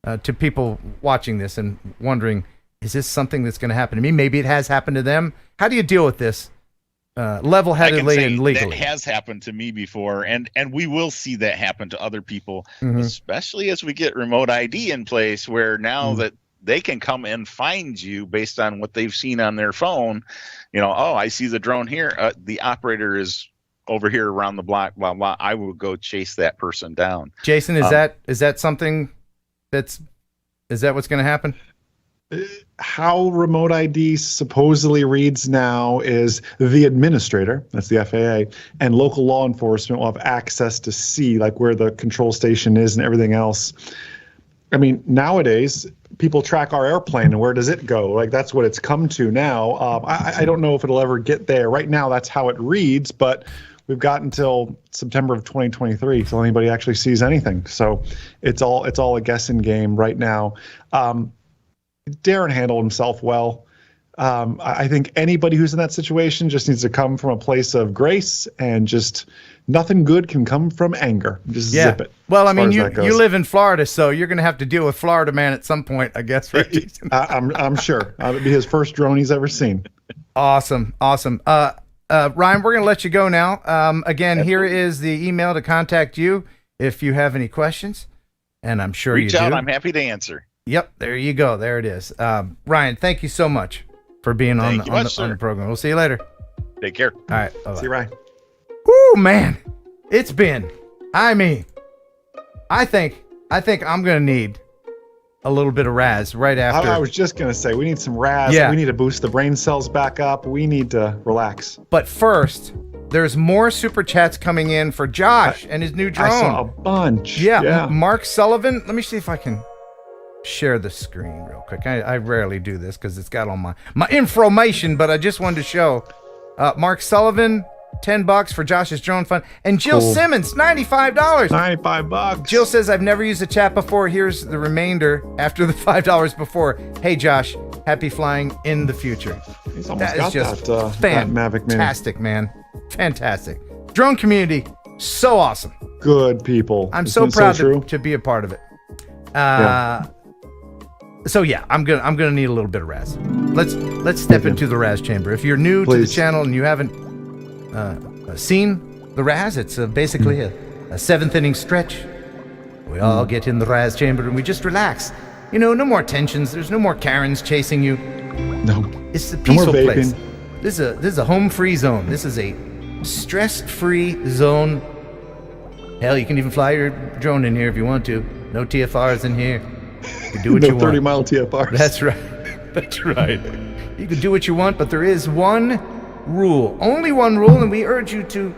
to people watching this and wondering, is this something that's going to happen to me? Maybe it has happened to them. How do you deal with this level-headedly and legally? That has happened to me before, and we will see that happen to other people, especially as we get remote ID in place, where now that they can come and find you based on what they've seen on their phone. I see the drone here. The operator is over here around the block, blah, blah. I will go chase that person down. Jason, is that something is that what's going to happen? How remote ID supposedly reads now is the administrator, that's the FAA, and local law enforcement will have access to see where the control station is and everything else. I mean, nowadays people track our airplane and where does it go? That's what it's come to now. I don't know if it'll ever get there. Right now, that's how it reads, but we've got until September of 2023 till anybody actually sees anything. So it's all a guessing game right now. Darren handled himself well. I think anybody who's in that situation just needs to come from a place of grace, and just nothing good can come from anger. Just zip it. Well, I mean, you live in Florida, so you're going to have to deal with Florida man at some point, I guess, right, Jason? I'm sure. It'll be his first drone he's ever seen. Awesome. Ryan, we're going to let you go now. Again, here is the email to contact you if you have any questions, and I'm sure you do. Reach out. I'm happy to answer. Yep, there you go. There it is. Ryan, thank you so much for being on the program. We'll see you later. Take care. All right. Bye-bye. See you, Ryan. Woo, man. It's been, I think I'm going to need a little bit of Raz right after. I was just going to say, we need some Raz. Yeah. We need to boost the brain cells back up. We need to relax. But first, there's more super chats coming in for Josh and his new drone. I saw a bunch. Yeah. Mark Sullivan. Let me see if I can share the screen real quick. I rarely do this because it's got all my information, but I just wanted to show Mark Sullivan, $10 for Josh's drone fund, and Jill Simmons, $95. $95. Jill says, I've never used a chat before. Here's the remainder after the $5 before. Hey Josh, happy flying in the future. He's almost got that Mavic Mini. Fantastic, man. Fantastic. Drone community, so awesome. Good people. I'm so proud to be a part of it. So yeah, I'm gonna need a little bit of Raz. let's step into the RAS chamber. If you're new to the channel and you haven't seen the RAS, it's basically a 7th inning stretch. We all get in the RAS chamber and we just relax. You know, no more tensions. There's no more Karens chasing you. No. It's a peaceful place. This is a home-free zone. This is a stress-free zone. Hell, you can even fly your drone in here if you want to. No TFRs in here. You can do what you want. 30-mile TFRs. That's right. That's right. You can do what you want, but there is one rule. Only one rule, and we urge you to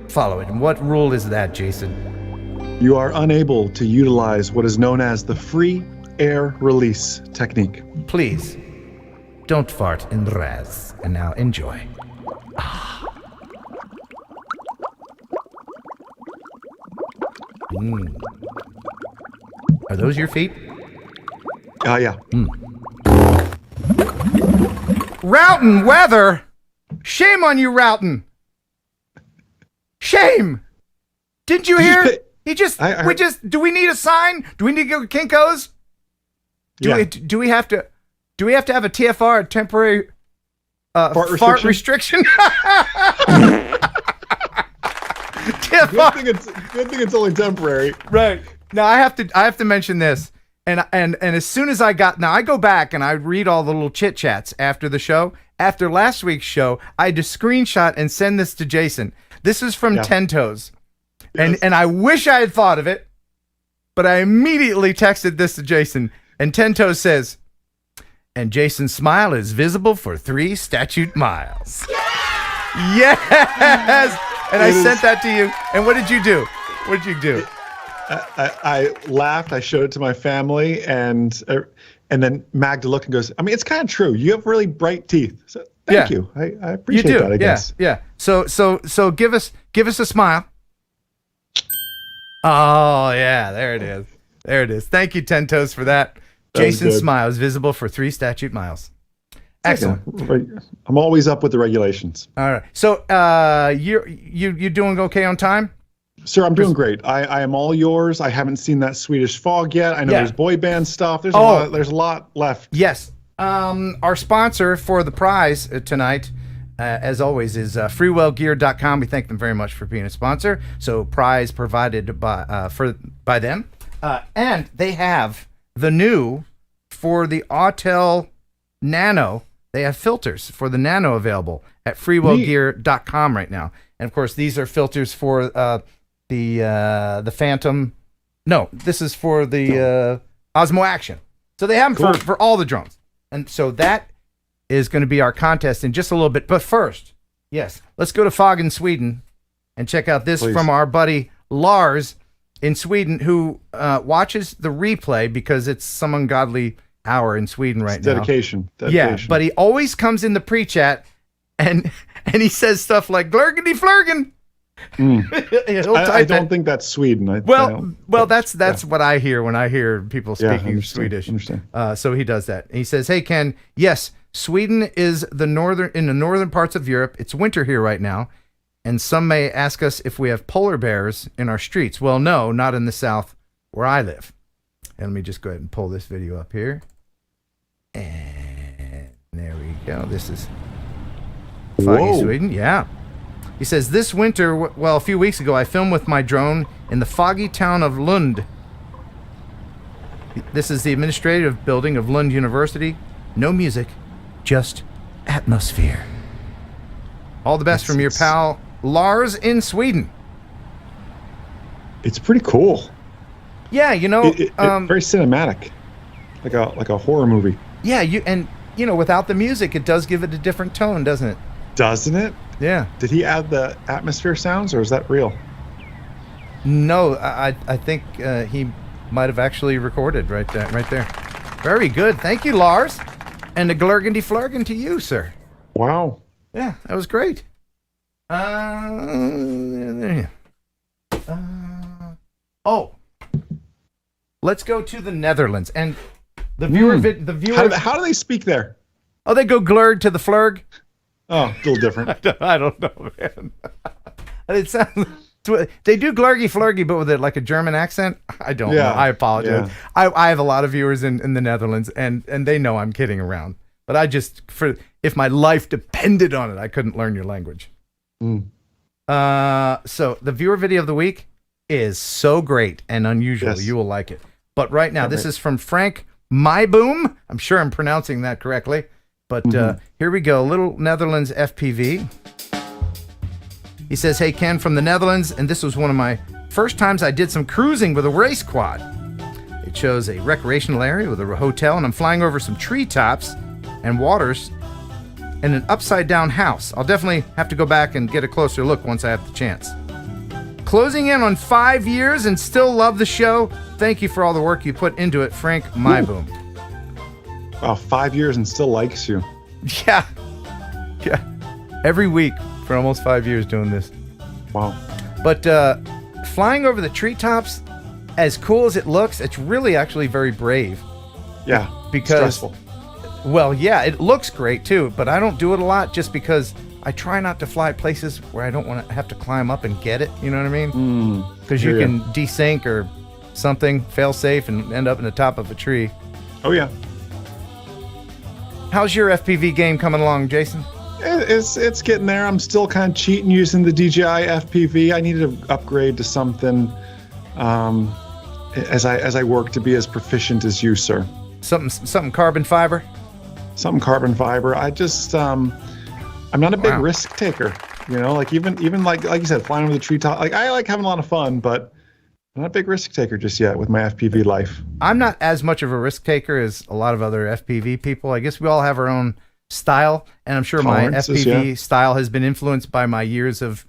follow it. And what rule is that, Jason? You are unable to utilize what is known as the free air release technique. Please, don't fart in the RAS. And now enjoy. Are those your feet? Yeah. Routin' weather? Shame on you, Routin'. Shame. Didn't you hear? Do we need a sign? Do we need to go to Kinko's? Do we have to have a TFR, a temporary fart restriction? TFR. Good thing it's only temporary. Right. Now I have to mention this. And as soon as I go back and I read all the little chit chats after the show. After last week's show, I had to screenshot and send this to Jason. This is from Ten Toes. Yes. And I wish I had thought of it, but I immediately texted this to Jason. And Ten Toes says, and Jason's smile is visible for 3 statute miles. Yes! And I sent that to you. And what did you do? What did you do? I laughed. I showed it to my family, and then Magda looked and goes, I mean, it's kind of true. You have really bright teeth. So thank you. I appreciate that, I guess. Yeah. So give us a smile. Oh, yeah. There it is. There it is. Thank you, Ten Toes, for that. Jason's smile is visible for 3 statute miles. Excellent. I'm always up with the regulations. All right. So you doing okay on time? Sir, I'm doing great. I am all yours. I haven't seen that Swedish fog yet. I know there's boy band stuff. There's a lot left. Yes. Our sponsor for the prize tonight, as always, is freewellgear.com. We thank them very much for being a sponsor. So prize provided by them. And they have the new, for the Autel Nano, they have filters for the Nano available at freewellgear.com right now. And of course, these are filters for the Phantom. No, this is for the Osmo Action. So they have them for all the drones. And so that is going to be our contest in just a little bit. But first, yes, let's go to Fog in Sweden and check out this from our buddy Lars in Sweden, who watches the replay because it's some ungodly hour in Sweden right now. Dedication. Yeah, but he always comes in the pre-chat and he says stuff like "glurgity flurgen." I don't think that's Sweden. That's what I hear when I hear people speaking Swedish. So he does that. And he says, "Hey Ken, yes, Sweden is in the northern parts of Europe. It's winter here right now, and some may ask us if we have polar bears in our streets. Well, no, not in the south where I live." And let me just go ahead and pull this video up here. And there we go. This is foggy Sweden. Yeah. He says, this winter, a few weeks ago, I filmed with my drone in the foggy town of Lund. This is the administrative building of Lund University. No music, just atmosphere. All the best from your pal, Lars in Sweden. It's pretty cool. Yeah, you know. Very cinematic. Like a horror movie. Yeah, without the music, it does give it a different tone, doesn't it? Doesn't it? Yeah. Did he add the atmosphere sounds, or is that real? No, I think he might have actually recorded right there. Very good. Thank you, Lars. And the glurgandy flurgan to you, sir. Wow. Yeah, that was great. Let's go to the Netherlands. And the viewer... How do they speak there? Oh, they go glurg to the flurg. Oh, a little different. I don't know, man. It sounds... They do glurgy flurgy, but with like a German accent. I don't know. I apologize. Yeah. I have a lot of viewers in the Netherlands, and they know I'm kidding around. But if my life depended on it, I couldn't learn your language. So the viewer video of the week is so great and unusual. Yes. You will like it. But right now, this is from Frank Myboom. I'm sure I'm pronouncing that correctly. But here we go. Little Netherlands FPV. He says, hey, Ken from the Netherlands. And this was one of my first times I did some cruising with a race quad. It shows a recreational area with a hotel. And I'm flying over some treetops and waters and an upside down house. I'll definitely have to go back and get a closer look once I have the chance. Closing in on 5 years and still love the show. Thank you for all the work you put into it, Frank Myboom. Wow, 5 years and still likes you. Yeah. Every week for almost 5 years doing this. Wow. But flying over the treetops, as cool as it looks, it's really actually very brave. Yeah. Because stressful. Well, yeah, it looks great too, but I don't do it a lot just because I try not to fly places where I don't want to have to climb up and get it. You know what I mean? Because you can desync or something, fail safe, and end up in the top of a tree. Oh, yeah. How's your FPV game coming along, Jason? It's getting there. I'm still kind of cheating using the DJI FPV. I need to upgrade to something as I work to be as proficient as you, sir. Something carbon fiber? Something carbon fiber. I just I'm not a big risk taker. You know, like even like you said, flying over the treetop. Like I like having a lot of fun, but I'm not a big risk taker just yet with my FPV life. I'm not as much of a risk taker as a lot of other FPV people. I guess we all have our own style, and I'm sure my FPV style has been influenced by my years of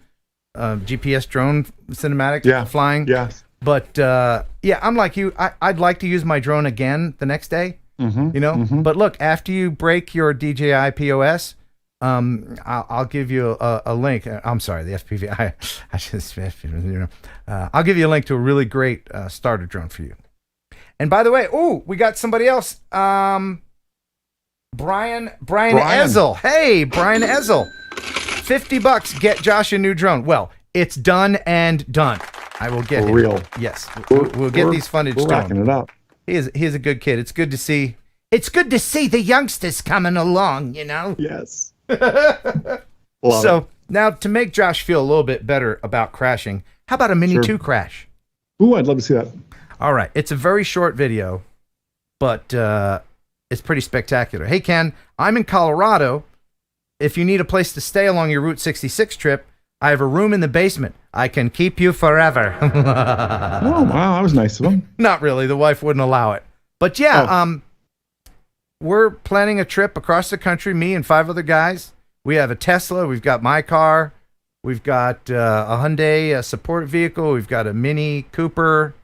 GPS drone cinematic flying. Yeah. But I'm like you. I'd like to use my drone again the next day. You know. But look, after you break your DJI POS, I'll give you a link. I'm sorry, the FPV. I just, I'll give you a link to a really great starter drone for you. And by the way, we got somebody else. Brian Ezel. Hey, Brian Ezel. $50. Get Josh a new drone. Well, it's done and done. I will get him. Real. Yes, we'll get these funded. We're racking it up. He's a good kid. It's good to see. It's good to see the youngsters coming along. You know. Yes. So now to make Josh feel a little bit better about crashing, how about a Mini 2 crash? Ooh, I'd love to see that. All right. It's a very short video, but it's pretty spectacular. Hey, Ken, I'm in Colorado. If you need a place to stay along your Route 66 trip, I have a room in the basement. I can keep you forever. Oh, wow. That was nice of him. Not really. The wife wouldn't allow it. But yeah, we're planning a trip across the country, me and 5 other guys. We have a Tesla. We've got my car. We've got a Hyundai support vehicle. We've got a Mini Cooper,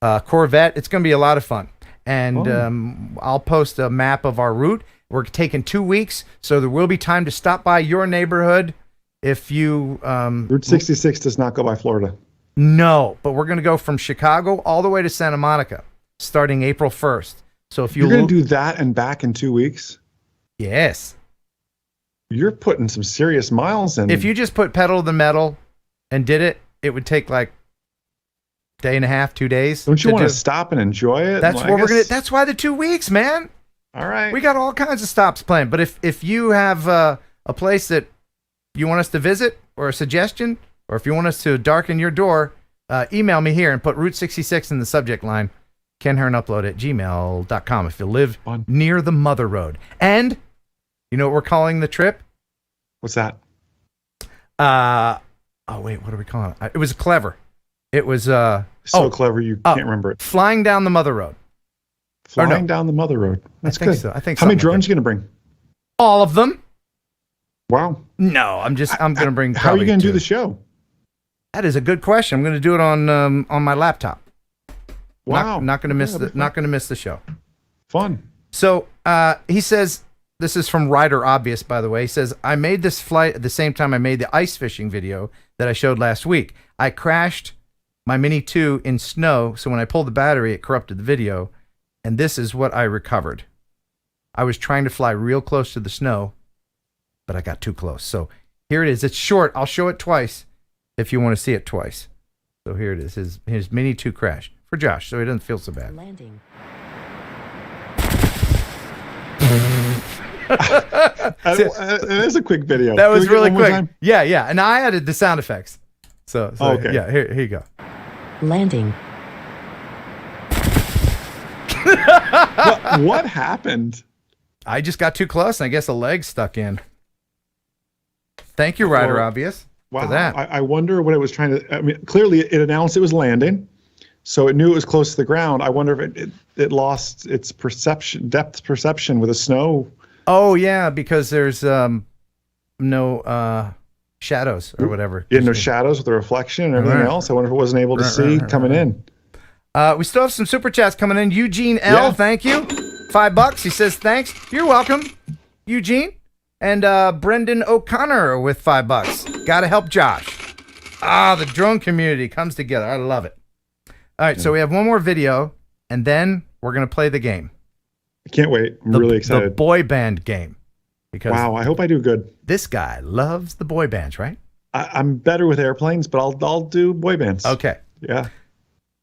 Corvette. It's going to be a lot of fun. And I'll post a map of our route. We're taking 2 weeks, so there will be time to stop by your neighborhood if you... Route 66 does not go by Florida. No, but we're going to go from Chicago all the way to Santa Monica, starting April 1st. So if you're going to do that and back in 2 weeks? Yes. You're putting some serious miles in. If you just put pedal to the metal and did it, it would take like day and a half, 2 days. Don't you want to stop and enjoy it? That's what we're gonna. That's why the 2 weeks, man. All right. We got all kinds of stops planned. But if you have a place that you want us to visit, or a suggestion, or if you want us to darken your door, email me here and put Route 66 in the subject line. Ken Heron Upload at gmail.com if you live near the Mother Road. And you know what we're calling the trip? What's that? Oh wait, what are we calling it? It was clever. It was clever you can't remember it. Flying down the Mother Road. Flying down the Mother Road. That's good. So. I think. How many drones are you going to bring? All of them. Wow. No, I'm going to bring. How are you going to do the show? That is a good question. I'm going to do it on my laptop. Wow. Not going to miss not going to miss the show. Fun. So he says, this is from Ryder Obvious, by the way. He says, I made this flight at the same time I made the ice fishing video that I showed last week. I crashed my Mini 2 in snow, so when I pulled the battery, it corrupted the video, and this is what I recovered. I was trying to fly real close to the snow, but I got too close. So here it is. It's short. I'll show it twice if you want to see it twice. So here it is. His Mini 2 crash. For Josh, so he doesn't feel so bad. Landing. It is a quick video. That Can was we get really one more quick. time? Yeah. And I added the sound effects. So Okay. yeah, here you go. Landing. What happened? I just got too close, and I guess a leg stuck in. Thank you, Ryder Obvious, for that. I wonder what it was trying to. I mean, clearly it announced it was landing, so it knew it was close to the ground. I wonder if it lost its depth perception with the snow. Oh yeah, because there's no shadows or whatever. Yeah, no shadows with the reflection and everything else. I wonder if it wasn't able to see coming in. We still have some super chats coming in. Eugene L, thank you. $5. He says thanks. You're welcome, Eugene. And Brendan O'Connor with $5. Gotta help Josh. The drone community comes together. I love it. All right, so we have one more video, and then we're gonna play the game. I can't wait. I'm really excited. The boy band game. Because wow, I hope I do good. This guy loves the boy bands, right? I'm better with airplanes, but I'll do boy bands. Okay. Yeah.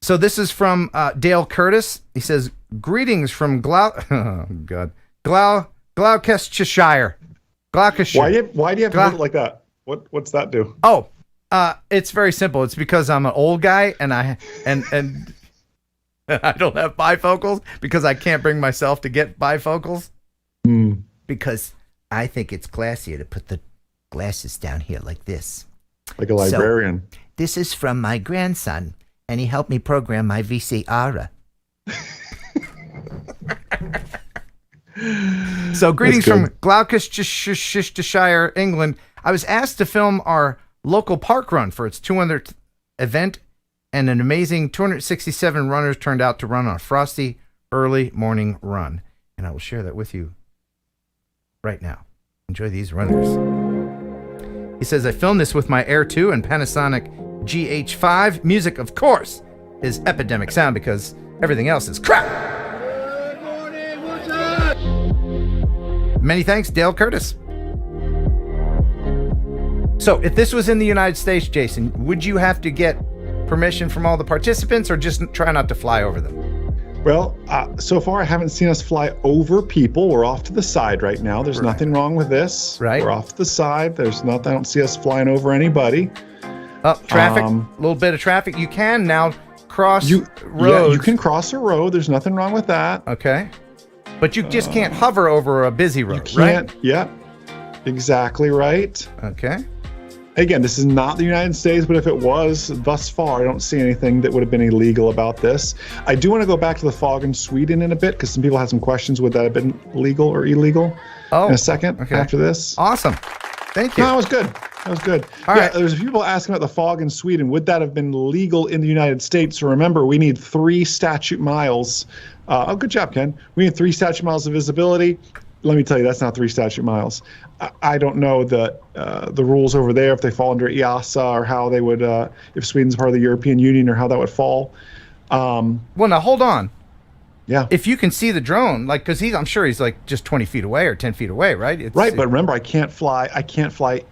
So this is from Dale Curtis. He says, "Greetings from Gloucestershire." Gloucestershire. Why do you have to put it like that? What's that do? Oh, it's very simple. It's because I'm an old guy and I don't have bifocals because I can't bring myself to get bifocals. Because I think it's classier to put the glasses down here like this. Like a librarian. So, this is from my grandson, and he helped me program my VCR. So greetings from Gloucestershire, England. I was asked to film our local park run for its 200th event, and an amazing 267 runners turned out to run on a frosty early morning run. And I will share that with you right now. Enjoy these runners. He says, I filmed this with my Air 2 and Panasonic GH5. Music, of course, is epidemic sound because everything else is crap. Many thanks, Dale Curtis. So, if this was in the United States, Jason, would you have to get permission from all the participants or just try not to fly over them? Well, so far I haven't seen us fly over people. We're off to the side right now. There's nothing wrong with this. Right. We're off to the side. There's nothing. I don't see us flying over anybody. Traffic, a little bit of traffic. You can now cross roads. Yeah, you can cross a road. There's nothing wrong with that. Okay. But you just can't hover over a busy road, you can't, right? Yeah, exactly right. Okay. Again, this is not the United States, but if it was, thus far, I don't see anything that would have been illegal about this. I do want to go back to the fog in Sweden in a bit, because some people had some questions. Would that have been legal or illegal? In a second after this. Awesome. Thank you. No, that was good. That was good. All right. There's people asking about the fog in Sweden. Would that have been legal in the United States? So remember, we need 3 statute miles. Good job, Ken. We need 3 statute miles of visibility. Let me tell you, that's not 3 statute miles. I don't know the rules over there, if they fall under EASA or how they would, if Sweden's part of the European Union or how that would fall. Well, now hold on. Yeah. If you can see the drone, like, because I'm sure he's like just 20 feet away or 10 feet away, right? Right, but remember, I can't fly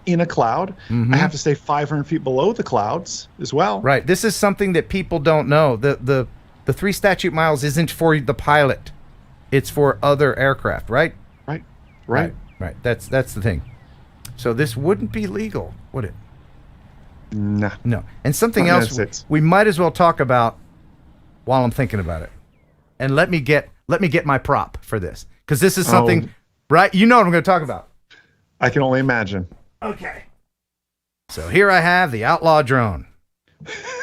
in a cloud. Mm-hmm. I have to stay 500 feet below the clouds as well. Right. This is something that people don't know. The 3 statute miles isn't for the pilot. It's for other aircraft, right? Right. That's the thing. So this wouldn't be legal, would it? No. And something else we might as well talk about while I'm thinking about it. And let me get my prop for this, because this is something, right? You know what I'm going to talk about. I can only imagine. Okay. So here I have the Outlaw drone,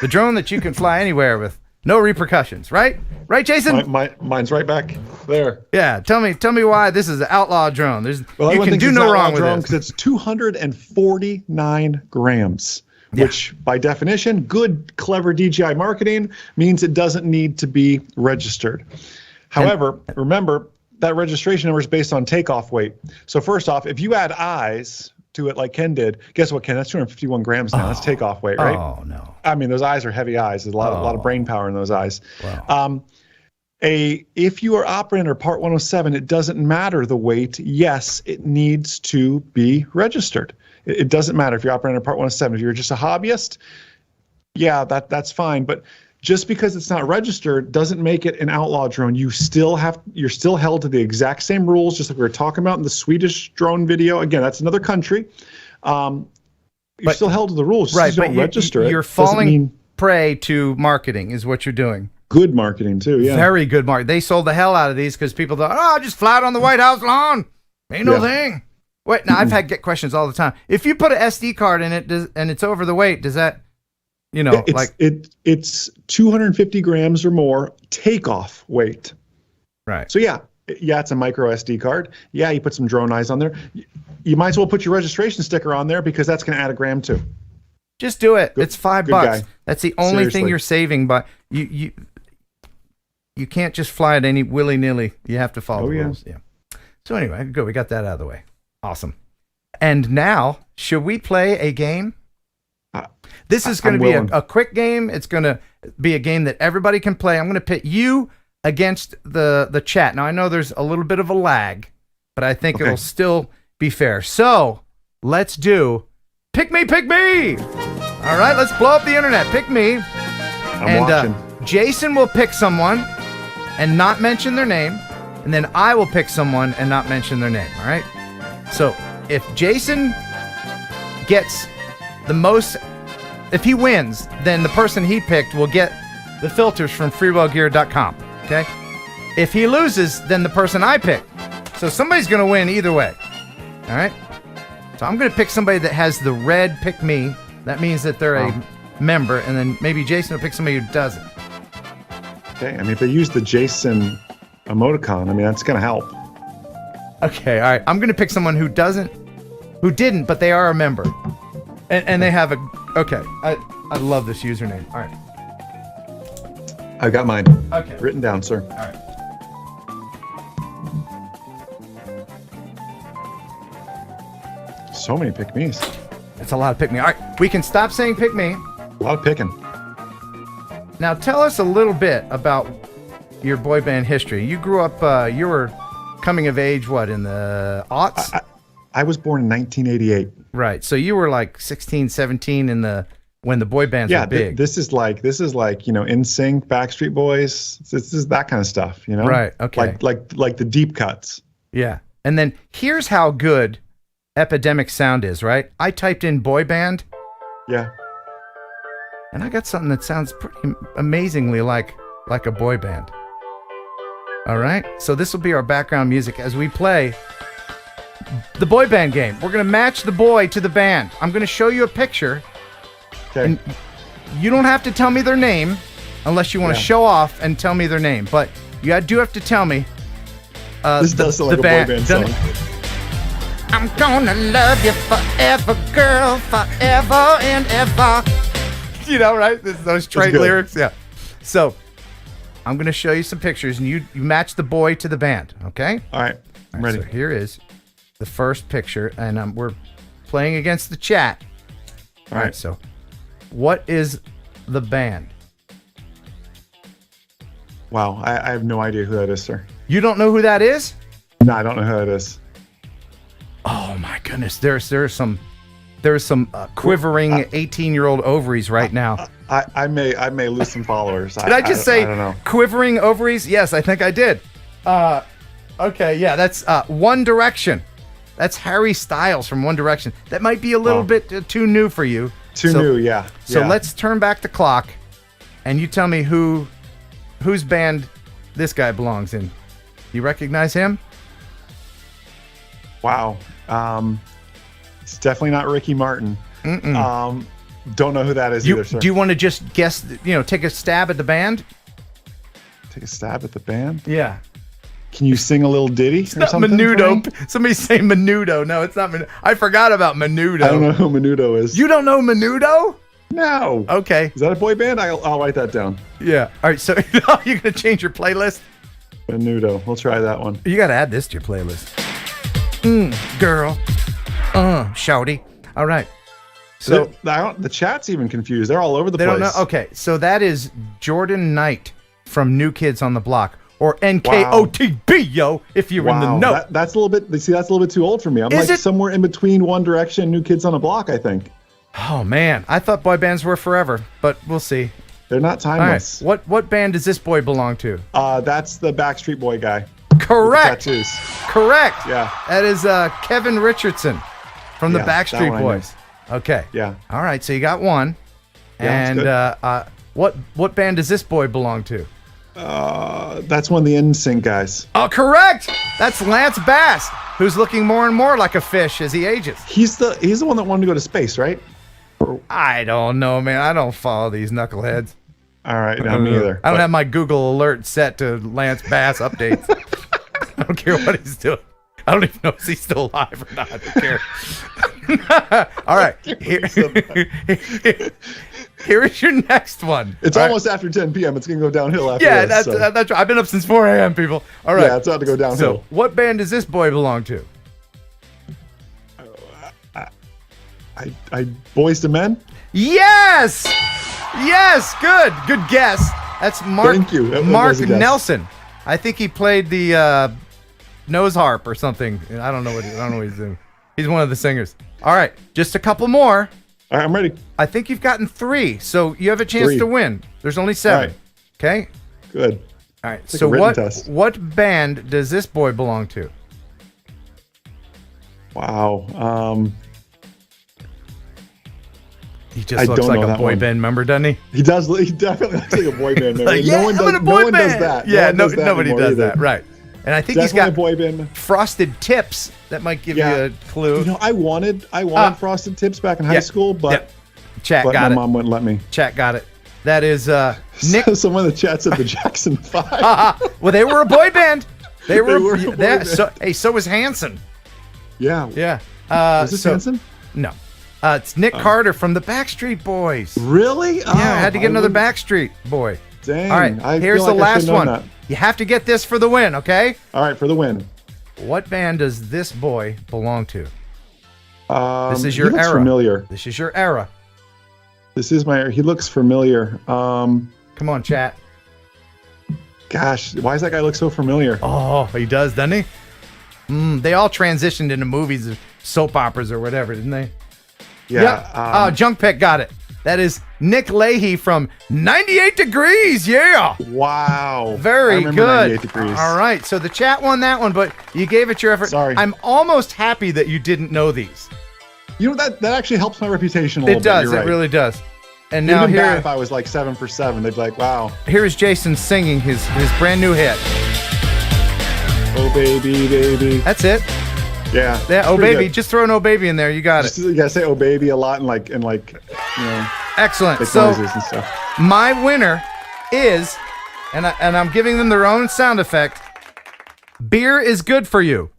the drone that you can fly anywhere with no repercussions, right? Right, Jason? Mine's right back there. Yeah. Tell me why this is the Outlaw drone. You can do no wrong with it. Because it's 249 grams. Which, by definition, good, clever DJI marketing means it doesn't need to be registered. However, remember, that registration number is based on takeoff weight. So first off, if you add eyes to it like Ken did, guess what, Ken? That's 251 grams now. That's takeoff weight, right? Oh, no. I mean, those eyes are heavy eyes. There's a lot of brain power in those eyes. Wow. If you are operating under Part 107, it doesn't matter the weight. Yes, it needs to be registered. It doesn't matter if you're operating under Part 107. If you're just a hobbyist, yeah, that's fine. But just because it's not registered doesn't make it an outlaw drone. You're still held to the exact same rules, just like we were talking about in the Swedish drone video. Again, that's another country. You're still held to the rules. Right, just don't register it. You're Doesn't falling mean prey to marketing is what you're doing. good marketing too. Yeah, very good marketing. They sold the hell out of these because people thought, oh, just fly it on the White House lawn. Ain't no thing. Wait, now I've had questions all the time. If you put an SD card in it and it's over the weight, does that, you know, it's 250 grams or more takeoff weight. Right. So yeah, it's a micro SD card. Yeah, you put some drone eyes on there. You might as well put your registration sticker on there because that's going to add a gram too. Just do it. It's $5. Guy. That's the only thing Seriously. you're saving. But you can't just fly it any willy nilly. You have to follow the rules. Yeah. So anyway, good. We got that out of the way. Awesome. And now, should we play a game? This is going to be a quick game. It's going to be a game that everybody can play. I'm going to pit you against the chat. Now, I know there's a little bit of a lag, but I think it'll still be fair. So let's do Pick Me, Pick Me. All right, let's blow up the internet. Pick me. I'm watching. Jason will pick someone and not mention their name. And then I will pick someone and not mention their name. All right. So if Jason gets the most, if he wins, then the person he picked will get the filters from freewellgear.com. Okay. If he loses, then the person I picked. So somebody's going to win either way. All right. So I'm going to pick somebody that has the red Pick Me. That means that they're a member. And then maybe Jason will pick somebody who doesn't. Okay. I mean, if they use the Jason emoticon, I mean, that's going to help. Okay. All right. I'm going to pick someone who didn't, but they are a member. And they have okay. I love this username. All right. I got mine. Okay. Written down, sir. All right. So many pick me's. That's a lot of pick me. All right. We can stop saying pick me. A lot of picking. Now tell us a little bit about your boy band history. You grew up, you were coming of age, what, in the aughts? I was born in 1988. Right. So you were like 16, 17 when the boy bands were big. This is like, you know, NSYNC, Backstreet Boys. This is that kind of stuff, you know? Right. Okay. Like the deep cuts. Yeah. And then here's how good Epidemic Sound is, right? I typed in boy band. Yeah. And I got something that sounds pretty amazingly like a boy band. All right. So this will be our background music as we play the boy band game. We're going to match the boy to the band. I'm going to show you a picture. Okay. And you don't have to tell me their name unless you want to show off and tell me their name. But you do have to tell me this does sound like a boy band song. I'm gonna love you forever, girl, forever and ever. You know, right? Those trade lyrics. Yeah. So I'm going to show you some pictures, and you match the boy to the band, okay? All right. I'm ready. So here is the first picture, and we're playing against the chat. All right. So what is the band? Wow. I have no idea who that is, sir. You don't know who that is? No, I don't know who that is. Oh, my goodness. There's some quivering 18-year-old ovaries right now. I may lose some followers. Did I just say I don't know. Quivering ovaries? Yes, I think I did. Okay, yeah, that's One Direction. That's Harry Styles from One Direction. That might be a little bit too new for you. Too new, yeah. So let's turn back the clock, and you tell me whose band this guy belongs in. You recognize him? Wow. It's definitely not Ricky Martin. Don't know who that is either, sir. Do you want to just guess, take a stab at the band? Take a stab at the band? Yeah. Can you sing a little ditty or something? Menudo. Somebody say Menudo. No, it's not Menudo. I forgot about Menudo. I don't know who Menudo is. You don't know Menudo? No. Okay. Is that a boy band? I'll write that down. Yeah. All right. So you're going to change your playlist? Menudo. We'll try that one. You got to add this to your playlist. Girl. Shouty. All right. So the chat's even confused. They're all over the place. Don't know. Okay. So that is Jordan Knight from New Kids on the Block, or NKOTB, yo, if you're in the know. That's a little bit. That's a little bit too old for me. I'm somewhere in between One Direction and New Kids on the Block, I think. Oh man, I thought boy bands were forever, but we'll see. They're not All timeless. right. What band does this boy belong to? That's the Backstreet Boy guy. Correct. Tattoos. Correct. Yeah. That is Kevin Richardson from the Yeah, that Backstreet one I Boys. Okay. Yeah. All right. So you got one. Yeah, And what band does this boy belong to? That's one of the NSYNC guys. Oh, correct. That's Lance Bass, who's looking more and more like a fish as he ages. He's the one that wanted to go to space, right? I don't know, man. I don't follow these knuckleheads. All right, not me either. I don't have my Google alert set to Lance Bass updates. I don't care what he's doing. I don't even know if he's still alive or not. I don't care. All right. Here is your next one. It's All almost after 10 p.m. It's going to go downhill after Yeah, this. that's right. I've been up since 4 a.m., people. All right. Yeah, it's about to go downhill. So, what band does this boy belong to? I Boys to Men? Yes! Yes! Good guess. That's Mark, Thank you. That Mark was a guess. Nelson. I think he played the nose harp or something. I don't know what he's doing. He's one of the singers. All right, just a couple more. All right, I'm ready. I think you've gotten 3, so you have a chance 3. to win. There's only 7. All right. Okay? Good. All right. It's like So a written test. what band does this boy belong to? Wow. He just looks like a boy band member, doesn't he? He does. He definitely looks like a boy band member. Like, yeah, no one I'm in a does. boy No one does band. that. Yeah, no one does that nobody anymore does either. that. Right. And I think Definitely he's got a boy band. frosted tips that might give you a clue. You know, I wanted frosted tips back in high school, but Chat but got my it. mom wouldn't let me. Chat got it. That is Nick. Someone in the chat said the Jackson 5. Well, they were a boy band. They were. were a boy band. So was Hanson. Yeah. Yeah. Was this Hanson? No. It's Nick Carter from the Backstreet Boys. Really? Yeah, I had to get another Backstreet Boy. Dang. All right, I here's feel the like I last should've known one. that. You have to get this for the win, okay? All right, for the win. What band does this boy belong to? This is He your looks era. familiar. This is your era. This is my. He looks familiar. Come on, chat. Gosh, why does that guy look so familiar? Oh, he does, doesn't he? They all transitioned into movies, or soap operas, or whatever, didn't they? Yeah. Yep. Junk Pick got it. That is Nick Leahy from 98 Degrees. Yeah. Wow. Very I remember good. 98 Degrees. All right. So the chat won that one, but you gave it your effort. Sorry. I'm almost happy that you didn't know these. You know that actually helps my reputation a little It bit. does. You're It right. really does. And It now would've been bad here, if I was like 7 for 7, they'd be like, "Wow, here's Jason singing his brand new hit. oh baby, baby." That's it. Yeah. Yeah. it's Oh pretty baby, good. just throw an oh baby in there. You got it. You gotta say "oh baby" a lot and like you know, Excellent. make So noises and stuff. my winner is, and I'm giving them their own sound effect. Beer is good for you.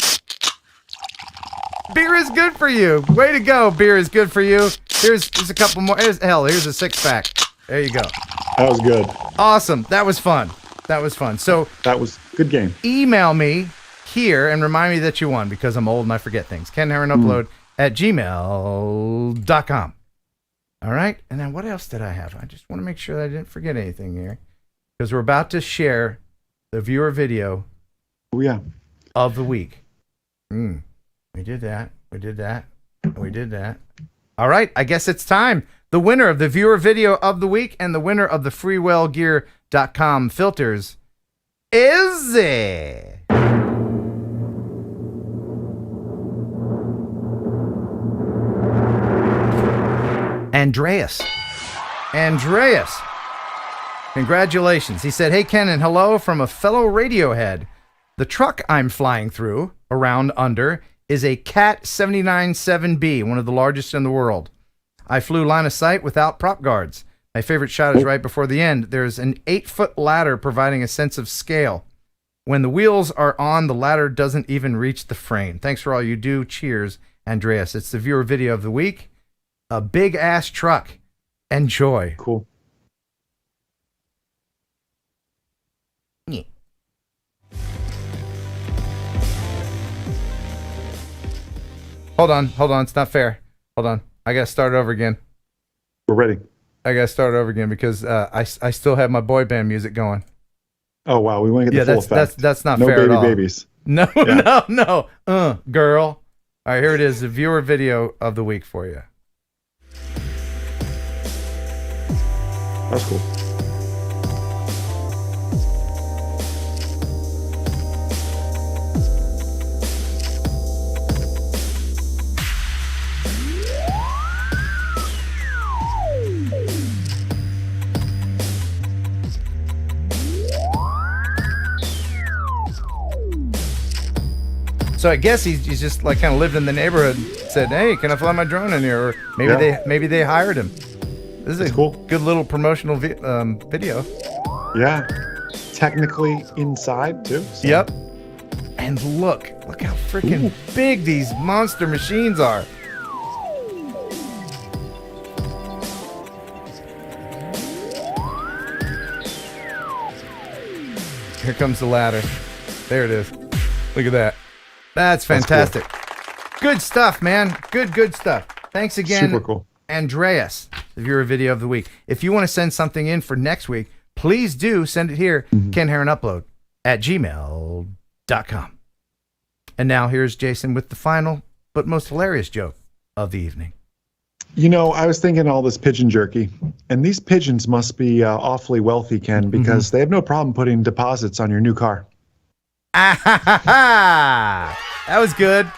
Beer is good for you. Way to go. Beer is good for you. Here's a couple more. Here's a 6-pack. There you go. That was good. Awesome. That was fun. So That was good game. email me here and remind me that you won because I'm old and I forget things. Ken Heron Upload at gmail.com. All right. And then what else did I have? I just want to make sure that I didn't forget anything here because we're about to share the viewer video Oh yeah. of the week. We did that. We did that. We did that. All right. I guess it's time. The winner of the viewer video of the week and the winner of the freewellgear.com filters is Andreas. Congratulations. He said, "Hey, Ken, and hello from a fellow Radiohead. The truck I'm flying through, around under, is a Cat 79-7B, one of the largest in the world. I flew line of sight without prop guards. My favorite shot is right before the end. There's an 8-foot ladder providing a sense of scale. When the wheels are on, the ladder doesn't even reach the frame. Thanks for all you do. Cheers, Andreas." It's the viewer video of the week. A big-ass truck. Enjoy. Cool. Yeah. Hold on. It's not fair. Hold on. I gotta start over again. We're ready. I gotta start over again because I still have my boy band music going. Oh wow, we want to get the full effect. That's not no fair baby at all. babies. No, Yeah. no. Girl. All right, here it is, the viewer video of the week for you. That's cool. So I guess he's just like kind of lived in the neighborhood. Said, "Hey, can I fly my drone in here?" Or maybe they hired him. This is a cool. Good little promotional video. Yeah, technically inside too. So. Yep. And look how freaking big these monster machines are. Here comes the ladder. There it is. Look at that. That's fantastic. Cool. Good stuff, man. Good stuff. Thanks again. Super cool. Andreas, the viewer video of the week. If you want to send something in for next week, please do send it here, Ken Heron Upload at gmail.com. And now here's Jason with the final but most hilarious joke of the evening. You know, I was thinking all this pigeon jerky, and these pigeons must be awfully wealthy, Ken, because they have no problem putting deposits on your new car. Ah ha ha ha! That was good.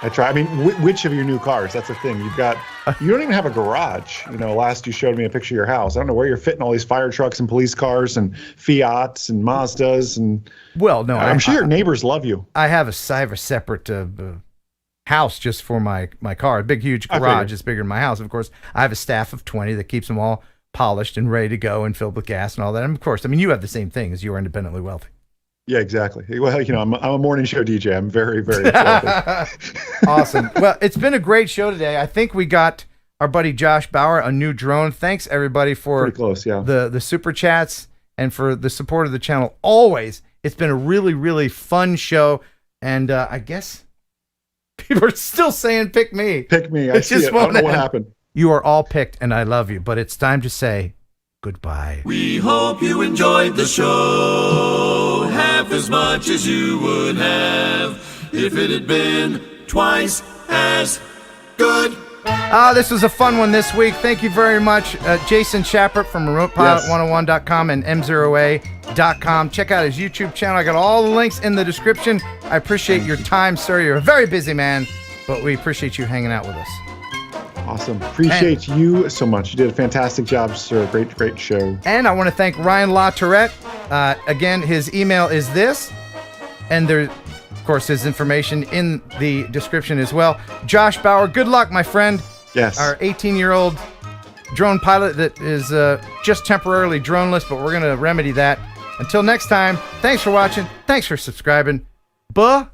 I try. I mean, which of your new cars? That's the thing. You don't even have a garage. You know, last you showed me a picture of your house. I don't know where you're fitting all these fire trucks and police cars and Fiats and Mazdas and. Well, no, I'm sure your neighbors love you. I have a separate house just for my car. A big, huge garage is bigger than my house. Of course, I have a staff of 20 that keeps them all polished and ready to go and filled with gas and all that. And of course, I mean, you have the same thing as you are independently wealthy. Yeah, exactly. Well, you know, I'm a morning show DJ. I'm very, very wealthy. Awesome. Well, it's been a great show today. I think we got our buddy Josh Bauer a new drone. Thanks everybody for pretty close, yeah. the super chats and for the support of the channel. Always. It's been a really, really fun show. And I guess people are still saying pick me. Pick me. I see it. I don't know what happened. You are all picked and I love you, but it's time to say goodbye. We hope you enjoyed the show half as much as you would have if it had been twice as good. This was a fun one this week. Thank you very much, Jason Shapert from RemotePilot101.com and M0A.com. Check out his YouTube channel. I got all the links in the description. I appreciate your time, sir. You're a very busy man, but we appreciate you hanging out with us. Awesome. Appreciate you so much. You did a fantastic job, sir. Great show. And I want to thank Ryan LaTourette. Again, his email is this, and there, of course, his information in the description as well. Josh Bauer, good luck, my friend. Yes. Our 18-year-old drone pilot that is just temporarily droneless, but we're going to remedy that. Until next time, thanks for watching. Thanks for subscribing. Bye.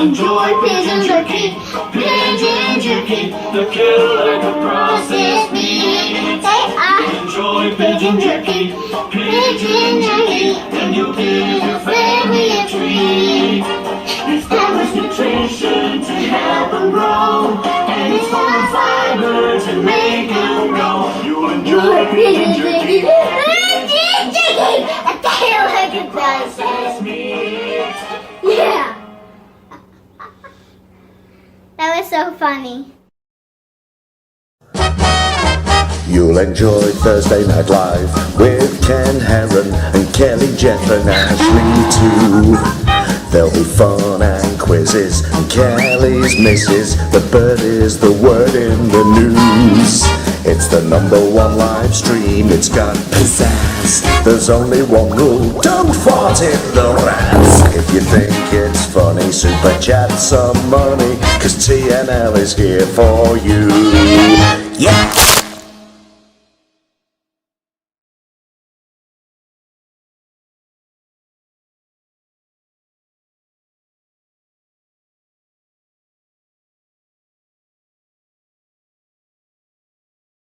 enjoy pigeon jerky, the killer like a processed meat. Enjoy pigeon jerky, and you'll give your family a treat. It's balanced nutrition to help them grow, and it's full of fiber to make them grow. You enjoy pigeon jerky, a tail like a processed meat. Yeah. That was so funny. You'll enjoy Thursday Night Live with Ken Heron and Kelly, Jeff and Ashley too. There'll be fun and quizzes and Kelly's misses. The bird is the word in the news. It's the #1 live stream, it's got pizzazz. There's only one rule, don't fart in the rats. If you think it's funny, super chat some money, 'cause TNL is here for you. Yeah!